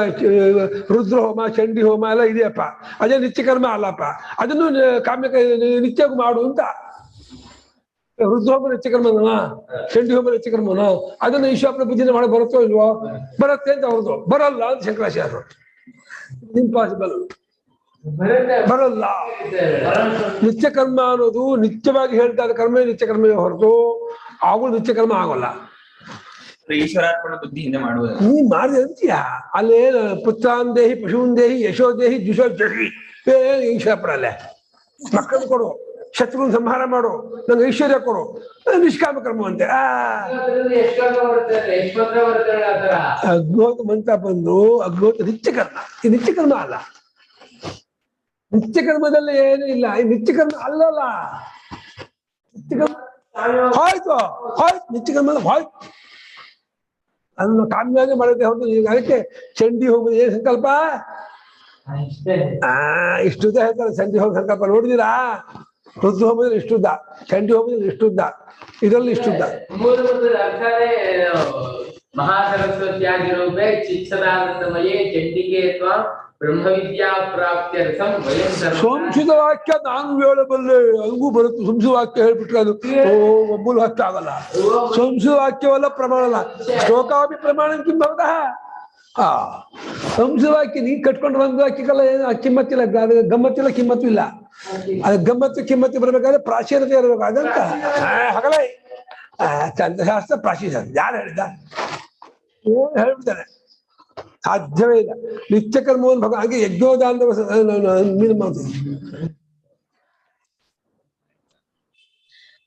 ರುದ್ರ ಹೋಮ ಚಂಡಿ ಹೋಮ ಎಲ್ಲ ಇದೆಯಪ್ಪ, ಅದೇ ನಿತ್ಯಕರ್ಮ ಅಲ್ಲಪ್ಪ, ಅದನ್ನು ನಿತ್ಯ ಮಾಡು ಅಂತ. ರುದ್ರಹೋಮ ನಿತ್ಯಕರ್ಮನ, ಚಂಡಿ ಹೋಮ ನಿತ್ಯಕರ್ಮನ, ಅದನ್ನು ಈಶ್ವರನ ಪೂಜೆ ಮಾಡಕ್ ಬರುತ್ತೋ ಇಲ್ವೋ? ಬರುತ್ತೆ ಅಂತ ಅವ್ರದ್ದು. ಬರಲ್ಲ ಅಂತ ಶಂಕರಾಚಾರ್ಯರು. ಇಂಪಾಸಿಬಲ್, ಬರಲ್ಲ. ನಿತ್ಯಕರ್ಮ ಅನ್ನೋದು ನಿತ್ಯವಾಗಿ ಹೇಳ್ತಾ ಇದ್ದ ಕರ್ಮ ನಿತ್ಯಕರ್ಮವೇ ಹೊರತು ಅವುಗಳು ನಿತ್ಯಕರ್ಮ ಆಗೋಲ್ಲ. ಈಶ್ವರಾರ್ಪಣ ಬುದ್ಧಿಯಿಂದ ಮಾಡುವುದು ನೀ ಮಾಡಿದೆ ಅಂತೀಯ. ಅಲ್ಲೇ ಪುತ್ರಾನ್ ದೇಹಿ ಪಶುನ್ ದೇಹಿ ಯಶೋ ದೇಹಿ ದ್ವಿಷೋ ದೇಹಿ ಈಶ್ವರಪ್ಪಣ ಅಲ್ಲೇ. ಮಕ್ಕಳು ಕೊಡು, ಶತ್ರುನ್ ಸಂಹಾರ ಮಾಡು, ನಂಗೆ ಐಶ್ವರ್ಯ ಕೊಡು, ನಿಷ್ಕಾಮ ಕರ್ಮ ಅಂತೆ. ಅಗ್ನೋತ ಮಂತ್ರ ಬಂದು ಅಗ್ನೋತ ನಿತ್ಯಕರ್ಮ, ಈ ನಿತ್ಯಕರ್ಮ ಅಲ್ಲ. ನಿತ್ಯಕರ್ಮದಲ್ಲಿ ಏನು ಇಲ್ಲ, ಈ ನಿತ್ಯಕರ್ಮ ಅಲ್ಲಲ್ಲ. ನಿತ್ಯಕರ್ಮ ಹೋಯ್ತು ನಿತ್ಯಕರ್ಮ ಹೋಯ್ತು, ಅದನ್ನು ಕಾಮ್ಯಾಗಿ ಮಾಡುತ್ತೆ ಹೊರತು. ಈಗ ಅದಕ್ಕೆ ಚಂಡಿ ಹೋಗುದು ಏನ್ ಸಂಕಲ್ಪ? ಇಷ್ಟುದ್ದ ಹೇಳ್ತಾರೆ. ಚಂಡಿ ಹೋಗ ಸಂಕಲ್ಪ ನೋಡಿದಿರಾ? ರುದ್ರ ಹೋಗುದ್ರೆ ಇಷ್ಟುದ್ದ, ಚಂಡಿ ಹೋಗುದ್ರೆ ಇಷ್ಟುದ್ದ, ಇದರಲ್ಲಿ ಇಷ್ಟುದ್ದ. ಮಹಾಸರಸ್ವತ್ಯಾದಿ ರೂಪೇ ಚಿತ್ಸದಾನಂದಮಯೇ ಚಂಡಿಕೆ ಅಥವಾ ಬ್ರಹ್ಮವಿದ್ಯಾ ಪ್ರಾಪ್ತ್ಯರ್ಥಂ ವಯಂ ಸಂಸ್ಕೃತ ವಾಕ್ಯ ನಾನು ಹೇಳಬಲ್ಲೆ, ಹಂಗೂ ಬರುತ್ತೆ. ಸಂಸ್ಕೃತ ವಾಕ್ಯ ಹೇಳ್ಬಿಟ್ರೆ ಅದು ಒಬ್ಬರು ವಾಕ್ಯ ಆಗಲ್ಲ. ಸಂಸ್ಕೃತ ವಾಕ್ಯವಲ್ಲ, ಪ್ರಮಾಣ ಅಲ್ಲ. ಶ್ಲೋಕಾಭಿ ಪ್ರಮಾಣ ಕಿಂಬವತಃ. ಸಂಸ್ಕೃತ ವಾಕ್ಯ ನೀ ಕಟ್ಕೊಂಡು ಒಂದು ವಾಕ್ಯಕ್ಕೆಲ್ಲ ಏನು ಕಿಮ್ಮತ್ತಿಲ್ಲ, ಗಮ್ಮತ್ತಿಲ್ಲ, ಕಿಮ್ಮತ್ತು ಇಲ್ಲ. ಅದು ಗಮ್ಮತ್ತು ಕಿಮ್ಮತ್ತು ಬರ್ಬೇಕಾದ್ರೆ ಪ್ರಾಚೀನತೆ ಇರಬೇಕು. ಅದಂತ ಹಗಲ ಚಂದ್ರಶಾಸ್ತ್ರ ಪ್ರಾಚೀನ ಯಾರು ಹೇಳಿದ? ಏನು ಹೇಳ್ಬಿಡ್ತಾನೆ, ಸಾಧ್ಯವೇ ಇಲ್ಲ. ನಿತ್ಯಕರ್ಮವನ್ನು ಹಾಗೆ ಯಜ್ಞೋದಾನ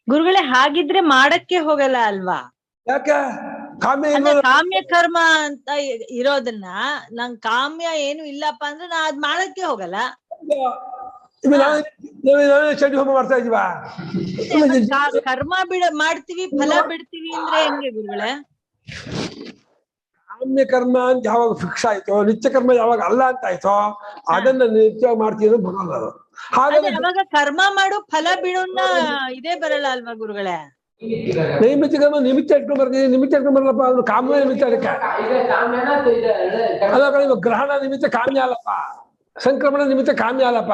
ಗುರುಗಳೇ, ಹಾಗಿದ್ರೆ ಮಾಡಕ್ಕೆ ಹೋಗಲ್ಲ ಅಲ್ವಾ? ಯಾಕೆ ಕಾಮ್ಯ ಕಾಮ್ಯ ಕರ್ಮ ಅಂತ ಇರೋದನ್ನ ನಂಗ್ ಕಾಮ್ಯ ಏನು ಇಲ್ಲಪ್ಪ ಅಂದ್ರೆ ನಾ ಅದ್ ಮಾಡಕ್ಕೆ ಹೋಗಲ್ಲ. ಚಂಡಿ ಹೋಮ ಮಾಡ್ತಾ ಇದೀವ, ಕರ್ಮ ಮಾಡ್ತೀವಿ ಫಲ ಬಿಡ್ತೀವಿ ಅಂದ್ರೆ ಹೆಂಗೆ ಗುರುಗಳೇ? ಕಾಮ್ಯ ಕರ್ಮ ಅಂತ ಯಾವಾಗ ಫಿಕ್ಸ್ ಆಯ್ತೋ, ನಿತ್ಯ ಕರ್ಮ ಯಾವಾಗ ಅಲ್ಲ ಅಂತ ಆಯ್ತೋ ಅದನ್ನ ನಿತ್ಯ ಮಾಡ್ತೀವಿ ಬರಲ್ಲ ಅದು. ಹಾಗಾದ್ರೆ ಅವಾಗ ಕರ್ಮ ಮಾಡು ಫಲ ಬಿಡೋನ್ನ ಇದೇ ಬರಲ್ಲ ಅಲ್ವಾ ಗುರುಗಳೇ? ನೈಮಿತ್ಯ ಕರ್ಮ ನಿಮಿತ್ತ ಇಟ್ಕೊಂಡ್ ಬರ್ತೀನಿ, ನಿಮಿತ್ತ ಇಟ್ಕೊಂಡ್ ಬರಲ್ಲಪ್ಪ, ಅದು ಕಾಮ್ಯ ನಿಮಿತ್ತ. ಅದಕ್ಕೆ ಅಲ್ಲ, ಗ್ರಹಣ ನಿಮಿತ್ತ ಕಾಮ್ಯ ಅಲ್ಲಪ್ಪ, ಸಂಕ್ರಮಣ ನಿಮಿತ್ತ ಕಾಮ್ಯ ಅಲ್ಲಪ್ಪ.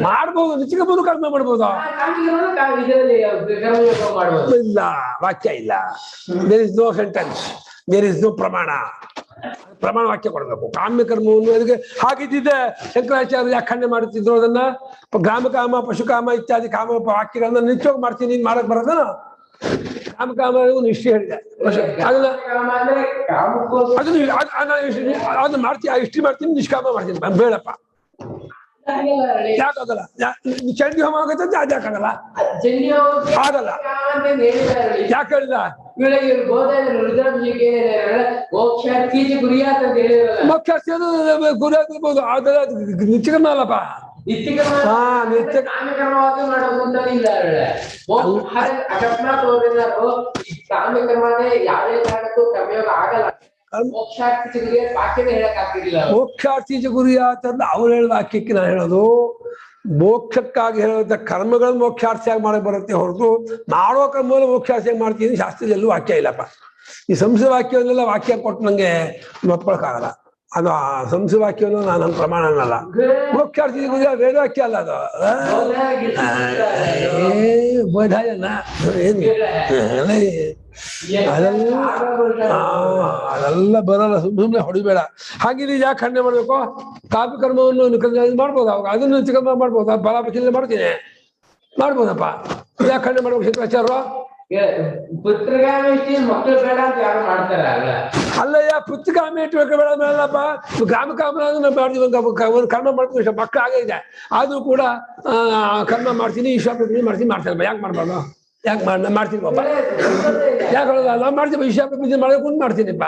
ಮಾಡ್ಬೋದು, ನಿತ್ಯ ಕರ್ಮನು ಕರ್ಮ ಮಾಡ್ಬೋದು. ಇಲ್ಲ, ವಾಕ್ಯ ಇಲ್ಲ. There is no sentence, there is no ಪ್ರಮಾಣ. ಪ್ರಮಾಣ ವಾಕ್ಯ ಕೊಡ್ಬೇಕು ಕಾಮ್ಯ ಕರ್ಮವನ್ನು. ಅದಕ್ಕೆ ಹಾಗಿದ್ದಿದ್ದೆ ಶಂಕರಾಚಾರ್ಯ ಯಾಕೆ ಖಂಡನೆ ಮಾಡುತ್ತಿದ್ರು ಅದನ್ನ? ಗ್ರಾಮಕಾಮ, ಪಶುಕಾಮ ಇತ್ಯಾದಿ ಕಾಮ ವಾಕ್ಯಗಳನ್ನ ನಿತ್ಯವಾಗಿ ಮಾಡ್ತೀನಿ, ನೀನ್ ಮಾಡಕ್ ಬರೋದನ? ಗ್ರಾಮಕಾಮ ನಿಷ್ಠೆ ಹೇಳಿದೆ, ಅದನ್ನ ಮಾಡ್ತೀನಿ, ಇಷ್ಟಿ ಮಾಡ್ತೀನಿ, ನಿಷ್ಕಾಮ ಮಾಡ್ತೀನಿ, ಬೇಡಪ್ಪ. ಯಾಕಾಗಲ್ಲ? ಚಂಡಿ ಹೋಮ ಆಗತ್ತಂತೆ ಅದ್ಯಾಕಾಗಲ್ಲ? ಆಗಲ್ಲ. ಯಾಕೆ ಹೇಳಿದ? ಮೋಕ್ಷಾರ್ಥಿ ಗುರಿ ಆಗ್ಬೋದು, ಅದೆಲ್ಲ ನಿತ್ಯಕರ್ಮ ಅಲ್ಲಪ್ಪ. ಮೋಕ್ಷಾರ್ಥಿ ಗುರಿಯಾತಂದ ಅವ್ರು ಹೇಳಿದ ವಾಕ್ಯಕ್ಕೆ ನಾನು ಹೇಳೋದು, ಮೋಕ್ಷಕ್ಕಾಗಿ ಹೇಳುವಂತ ಕರ್ಮಗಳನ್ನ ಮೋಕ್ಷಾರ್ಥಿಯಾಗಿ ಮಾಡಕ್ ಬರುತ್ತೆ ಹೊರತು ಮಾಡೋ ಕರ್ಮವನ್ನು ಮೋಕ್ಷಾರ್ಥಿಯಾಗಿ ಮಾಡ್ತೀನಿ ಶಾಸ್ತ್ರದಲ್ಲಿ ಎಲ್ಲೂ ವಾಕ್ಯ ಇಲ್ಲಪ್ಪ. ಈ ಸಂಸ್ಕೃತ ವಾಕ್ಯವನ್ನೆಲ್ಲ ವಾಕ್ಯ ಕೊಟ್ಟು ನಂಗೆ ಒಪ್ಕೊಳಕ್ಕಾಗಲ್ಲ. ಅದು ಸಂಸ್ಕೃತ ವಾಕ್ಯವನ್ನು ನಾನು ಪ್ರಮಾಣ ಅನ್ನಲ್ಲ. ಮೋಕ್ಷಾರ್ಥಿ ಗುರಿ ವೇದವಾಕ್ಯ ಅಲ್ಲ ಅದು. ಬೋಧಾಯನ ಅದೆಲ್ಲ ಬರಲ್ಲ, ಸುಮ್ಮನೆ ಹೊಡಿಬೇಡ. ಹಾಗೆ ಯಾಕೆ ಖಂಡನೆ ಮಾಡ್ಬೇಕು? ಕಾಪಿ ಕರ್ಮವನ್ನು ಮಾಡ್ಬೋದು, ಅವಾಗ ಅದನ್ನು ಕರ್ಮ ಮಾಡ್ಬೋದು. ಫಲಾಪೇಕ್ಷೆ ಮಾಡ್ತೀನಿ, ಮಾಡ್ಬೋದಪ್ಪ. ಯಾಕೆ ಖಂಡನೆ ಮಾಡ್ಬೇಕು ಶಂಕರಾಚಾರ್ಯರು? ಮಕ್ಕಳು ಬೇಡ ಅಂತ ಯಾರು ಮಾಡ್ತಾರ? ಅಲ್ಲಯ್ಯ, ಪುತ್ರಕಾಮಿ ಇಟ್ಟು ಬೇಡ ಮೇಲಪ್ಪ. ಗ್ರಾಮಕಾಮ ಮಾಡ್ತೀವಿ, ಕರ್ಮ ಮಾಡ್ತೀವಿ, ಮಕ್ಕಳು ಆಗೇ ಇದೆ. ಆದ್ರೂ ಕೂಡ ಕರ್ಮ ಮಾಡ್ತೀನಿ, ಈಶ್ವರ ಮಾಡ್ತೀನಿ, ಮಾಡ್ತಾರೆ. ಯಾಕೆ ಮಾಡ್ಬಾರ್ದು? ಯಾಕೆ ಮಾಡ್ತೀನಿ ಪಾಪ? ಯಾಕೆ ಹೇಳೋದ? ನಾವು ಮಾಡ್ತೀವಿ, ಈಶ್ವರ ಪ್ರತಿನಿಧಿ ಮಾಡೋಕೆ ಮಾಡ್ತೀನಿಪ್ಪ.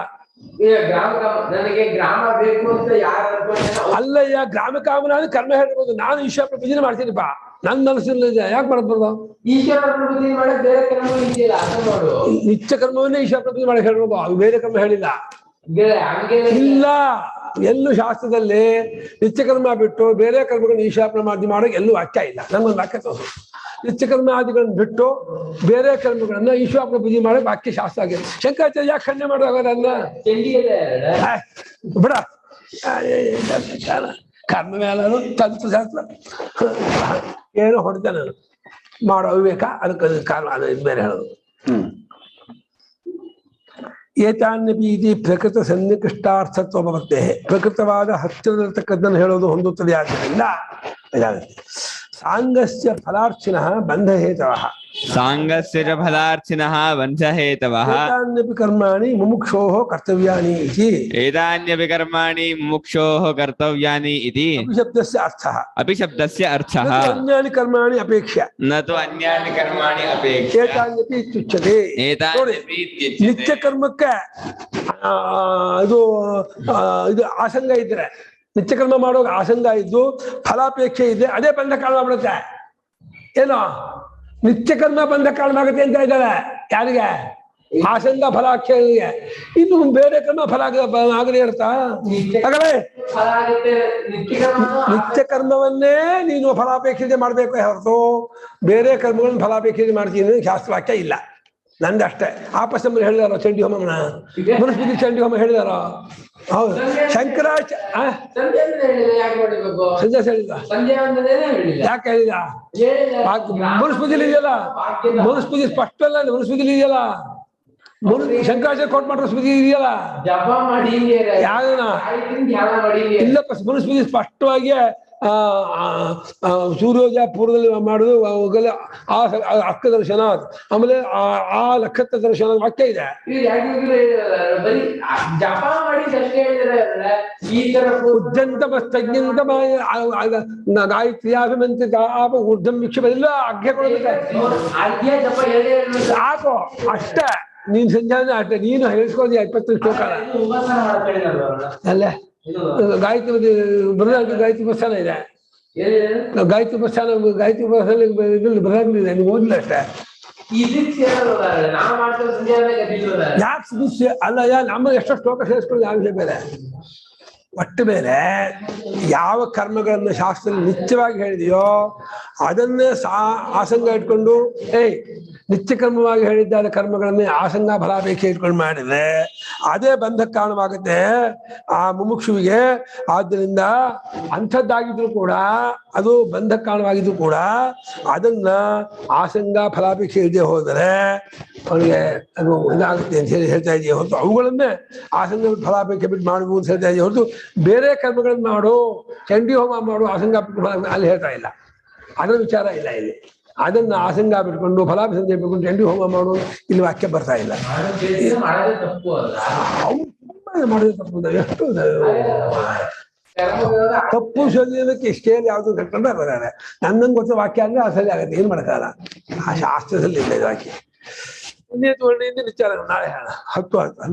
ಅಲ್ಲಯ್ಯ, ಗ್ರಾಮಕಾಮನ ಕರ್ಮ ಹೇಳ್ಬೋದು, ನಾನು ಈಶ್ವರ ಪ್ರತಿನಿಧಿ ಮಾಡ್ತೀನಿಪ್ಪ, ನನ್ ಮನಸ್ಸಿನಲ್ಲಿ ಯಾಕೆ ಮಾಡ್ಬಾರ್ದು? ನಿತ್ಯ ಕರ್ಮವನ್ನೇ ಈಶ್ವರ ಪ್ರತಿನಿಧಿ ಮಾಡಕ್ ಹೇಳ್ಬೋದು, ಅದು ಬೇರೆ ಕರ್ಮ ಹೇಳಿಲ್ಲ. ಇಲ್ಲ, ಎಲ್ಲೂ ಶಾಸ್ತ್ರದಲ್ಲಿ ನಿತ್ಯ ಕರ್ಮ ಬಿಟ್ಟು ಬೇರೆ ಕರ್ಮಗಳನ್ನ ಈಶ್ವರ ಮಾದಿ ಮಾಡೋಕೆ ಎಲ್ಲೂ ವಾಕ್ಯ ಇಲ್ಲ. ನಂಗೊಂದು ವಾಕ್ಯ ತೋರಿಸು. ನಿತ್ಯ ಕರ್ಮ ಆದಿಗಳನ್ನ ಬಿಟ್ಟು ಬೇರೆ ಕರ್ಮಗಳನ್ನ ಈಶ್ವರ ಪೂಜೆ ಮಾಡೋ ವಾಕ್ಯ ಶಾಸ್ತ್ರ ಆಗಿದೆ. ಶಂಕರಾಚಾರ್ಯ ಯಾಕೆ ಖಂಡನೆ ಮಾಡೋದಾಗ ಬಿಡ, ಕರ್ಮ ಮೇಲೆ ತಂತ್ರಶಾಸ್ತ್ರ ಏನೋ ಹೊಡೆದ ನಾನು ಮಾಡೋ ಅವಿವೇಕ, ಅದಕ್ಕೆ ಕಾರಣ ಅದು ಬೇರೆ ಹೇಳೋದು. ಏತಾನ್ಯಪಿ ಇತಿ ಪ್ರಕೃತ ಸನ್ನಿಕೃಷ್ಟಾರ್ಥತ್ವ ಬರುತ್ತೆ. ಪ್ರಕೃತವಾದ ಹತ್ತಿರದಲ್ಲಿರ್ತಕ್ಕದ್ದನ್ನು ಹೇಳೋದು ಹೊಂದುತ್ತದೆ. ಆದ್ದರಿಂದ ಇದಾಗುತ್ತೆ. ಸಾಂಗಸ್ಯ ಫಲಾರ್ಚಿನಃ ಬಂಧಹೇತವಃ. ಸಾಂಗಸ್ಯ ಫಲಾರ್ಚಿನಃ ಬಂಧಹೇತವಃ. ಏತಾನ್ಯಪಿ ಕರ್ಮಾಣಿ ಮುಮುಕ್ಷೋಃ ಕರ್ತವ್ಯಾನಿ ಇತಿ. ಏತಾನ್ಯಪಿ ಕರ್ಮಾಣಿ ಮುಮುಕ್ಷೋಃ ಕರ್ತವ್ಯಾನಿ ಇತಿ. ಅಪಿಶಬ್ದಸ್ಯ ಅರ್ಥಃ. ಅಪಿಶಬ್ದಸ್ಯ ಅರ್ಥಃ. ಅನ್ಯಾನಿ ಕರ್ಮಾಣಿ ಅಪೇಕ್ಷ್ಯ. ನ ತು ಅನ್ಯಾನಿ ಕರ್ಮಾಣಿ ಅಪೇಕ್ಷ್ಯ. ಏತಾನ್ಯಪಿ ಇತ್ಯುಚ್ಯತೆ. ಏತಾನ್ಯಪಿ ಇತ್ಯುಚ್ಯತೆ. ನಿತ್ಯ ಕರ್ಮಕ್ಕೆ ಇದು ಆಸಂಗ ಇದ್ರೆ, ನಿತ್ಯಕರ್ಮ ಮಾಡುವಾಗ ಆಸಂಗ ಇದ್ದು ಫಲಾಪೇಕ್ಷೆ ಇದೆ, ಅದೇ ಬಂಧ ಕಾರಣ ಮಾಡುತ್ತೆ. ಏನೋ ನಿತ್ಯಕರ್ಮ ಬಂಧ ಕಾರಣ ಆಗುತ್ತೆ ಅಂತ ಇದ್ದಾರೆ. ಯಾರಿಗೆ? ಆಸಂಗ ಫಲಾಕ್ಷೆಗೆ. ಇನ್ನು ಬೇರೆ ಕರ್ಮ ಫಲ ಆಗದೆ ಇರ್ತಾ? ಹಾಗಾದ್ರೆ ನಿತ್ಯ ಕರ್ಮವನ್ನೇ ನೀನು ಫಲಾಪೇಕ್ಷೆ ಮಾಡ್ಬೇಕು ಹೊರತು ಬೇರೆ ಕರ್ಮಗಳನ್ನ ಫಲಾಪೇಕ್ಷೆ ಮಾಡ್ತೀನಿ ಶಾಸ್ತ್ರವಾಕ್ಯ ಇಲ್ಲ. ನಂದಷ್ಟೇ. ಆಪಸ್ಸಂಬರು ಹೇಳಿದಾರೋ ಚಂಡಿ ಹೋಮನ, ಮನುಸ್ಮೃತಿ ಚಂಡಿ ಹೋಮ ಹೇಳಿದಾರೋ? ಹೌದು. ಶಂಕರಾಚಾರ್ಯ ಸಂಜೆ ಹೇಳಿದ. ಯಾಕೆ ಹೇಳಿದ? ಮನುಸ್ಮೃತಿಲಿ ಇದೆಯಲ್ಲ, ಮನುಸ್ಮೃತಿ ಸ್ಪಷ್ಟ ಅಲ್ಲ, ಮನುಸ್ಮೃತಿಲಿ ಇದೆಯಲ್ಲ, ಶಂಕರಾಚಾರ್ಯ ಕೋಟ್ ಮಾಡಿರೋ ಸ್ಮೃತಿ ಇದೆಯಲ್ಲ, ಯಾವ್ದನ ಇಲ್ಲಪ್ಪ. ಮನುಸ್ಮೃತಿ ಸ್ಪಷ್ಟವಾಗಿ ಸೂರ್ಯೋದಯ ಪೂರ್ವದಲ್ಲಿ ಮಾಡೋದು ಹೋಗಲ್ಲ ಆ ಅಕ್ಕ ದರ್ಶನ, ಆಮೇಲೆ ಆ ನಕ್ಷತ್ರ ದರ್ಶನ ವಾಕ್ಯ ಇದೆ. ಬರೀ ಜಪ ಮಾಡಿದಷ್ಟೇ ಹೇಳಿದ್ರೆ ಈ ತರ ಉಜ್ಜಂತ ತಜ್ಞಂತ ಗಾಯತ್ರಿಯಾಭಿಮಂತ್ರಿತ ಆಪ ಊರ್ಧಂ ವೀಕ್ಷಿಸಲಿಲ್ಲ ಅರ್ಘ್ಯ ಕೊಡಬೇಕು. ಅರ್ಘ್ಯ ಜಪ ಹೇಳಿ ಸಾಕು ಅಷ್ಟೇ. ನೀನ್ ಸಂಜಾನ ಅಷ್ಟೇ, ನೀನು ಹೇಳ್ಸ್ಕೊಳ್ಳಿ 20 ಶ್ಲೋಕ ಉಪಾಸನ ಮಾಡ್ಕೊಳ್ಳಿ ಅಲ್ಲೇ ಗಾಯತ್ರಿ ಗಾಯತ್ರಿ ಉಪಸ್ಥಾನ ಇದೆ. ಗಾಯತ್ರಿ ಉಪಸ್ಥಾನ ಬರಂಗಿಲ್ಲ, ನೀವು ಓದಿಲ್ಲ ಅಷ್ಟೇ. ಯಾಕೆ ಸದಸ್ಯ ಅಲ್ಲ, ನಮ್ಮ ಎಷ್ಟೋ ಶ್ಲೋಕ ಸೇರಿಸ್ಕೊಳ್ಳಿ, ಯಾವ ವಿಷಯ ಬೇರೆ. ಒಟ್ಟು ಬೇರೆ ಯಾವ ಕರ್ಮಗಳನ್ನು ಶಾಸ್ತ್ರದಲ್ಲಿ ನಿತ್ಯವಾಗಿ ಹೇಳಿದೆಯೋ ಅದನ್ನೇ ಆಸಂಗ ಇಟ್ಕೊಂಡು ನಿತ್ಯ ಕರ್ಮವಾಗಿ ಹೇಳಿದ್ದಾದ ಕರ್ಮಗಳನ್ನೇ ಆಸಂಗ ಫಲಾಪೇಕ್ಷೆ ಇಟ್ಕೊಂಡು ಮಾಡಿದ್ರೆ ಅದೇ ಬಂಧಕ್ಕೆ ಕಾರಣವಾಗುತ್ತೆ ಆ ಮುಮುಕ್ಷುವಿಗೆ. ಆದ್ದರಿಂದ ಅಂಥದ್ದಾಗಿದ್ರು ಕೂಡ, ಅದು ಬಂಧಕ್ಕೆ ಕಾರಣವಾಗಿದ್ರು ಕೂಡ ಅದನ್ನ ಆಸಂಗ ಫಲಾಪೇಕ್ಷೆ ಇಲ್ಲದೆ ಹೋದರೆ ಅವನಿಗೆ ಅದು ಇದಾಗುತ್ತೆ ಅಂತ ಹೇಳಿ ಹೇಳ್ತಾ ಇದೆಯೇ ಹೊರತು ಅವುಗಳನ್ನೇ ಆಸಂಗ ಫಲಾಪೇಕ್ಷೆ ಬಿಟ್ಟು ಮಾಡುವುದು ಅಂತ ಹೇಳ್ತಾ ಇದೆಯೇ ಹೊರತು ಬೇರೆ ಕರ್ಮಗಳನ್ನ ಮಾಡು, ಚಂಡಿ ಹೋಮ ಮಾಡು, ಆಸಂಗ ಅಲ್ಲಿ ಹೇಳ್ತಾ ಇಲ್ಲ. ಅದರ ವಿಚಾರ ಇಲ್ಲ ಇಲ್ಲಿ. ಅದನ್ನ ಆಸಂಗ ಬಿಟ್ಕೊಂಡು ಫಲಾಪೇಕ್ಷೆ ಬಿಟ್ಕೊಂಡು ಚಂಡಿ ಹೋಮ ಮಾಡು ಇಲ್ಲಿ ವಾಕ್ಯ ಬರ್ತಾ ಇಲ್ಲ. ಮಾಡೋದು ತಪ್ಪು. ಎಷ್ಟು ತಪ್ಪು ಶೋಧನಕ್ಕೆ ಸ್ಕೇಲ್ ಯಾವ್ದು ಕಟ್ಕೊಂಡ್ರೆ ಬರೋಣ. ನನ್ನಂಗೆ ಗೊತ್ತ ವಾಕ್ಯ ಅಂದ್ರೆ ಅಸಲಿ ಆಗುತ್ತೆ, ಏನ್ ಮಾಡಕ್ಕಾಗಲ್ಲ. ಆ ಶಾಸ್ತ್ರದಲ್ಲಿ ಇಲ್ಲ ವಾಕ್ಯ. ಇನ್ನೇನು ವಿಚಾರ ನಾಳೆ 10 ಆಯ್ತು.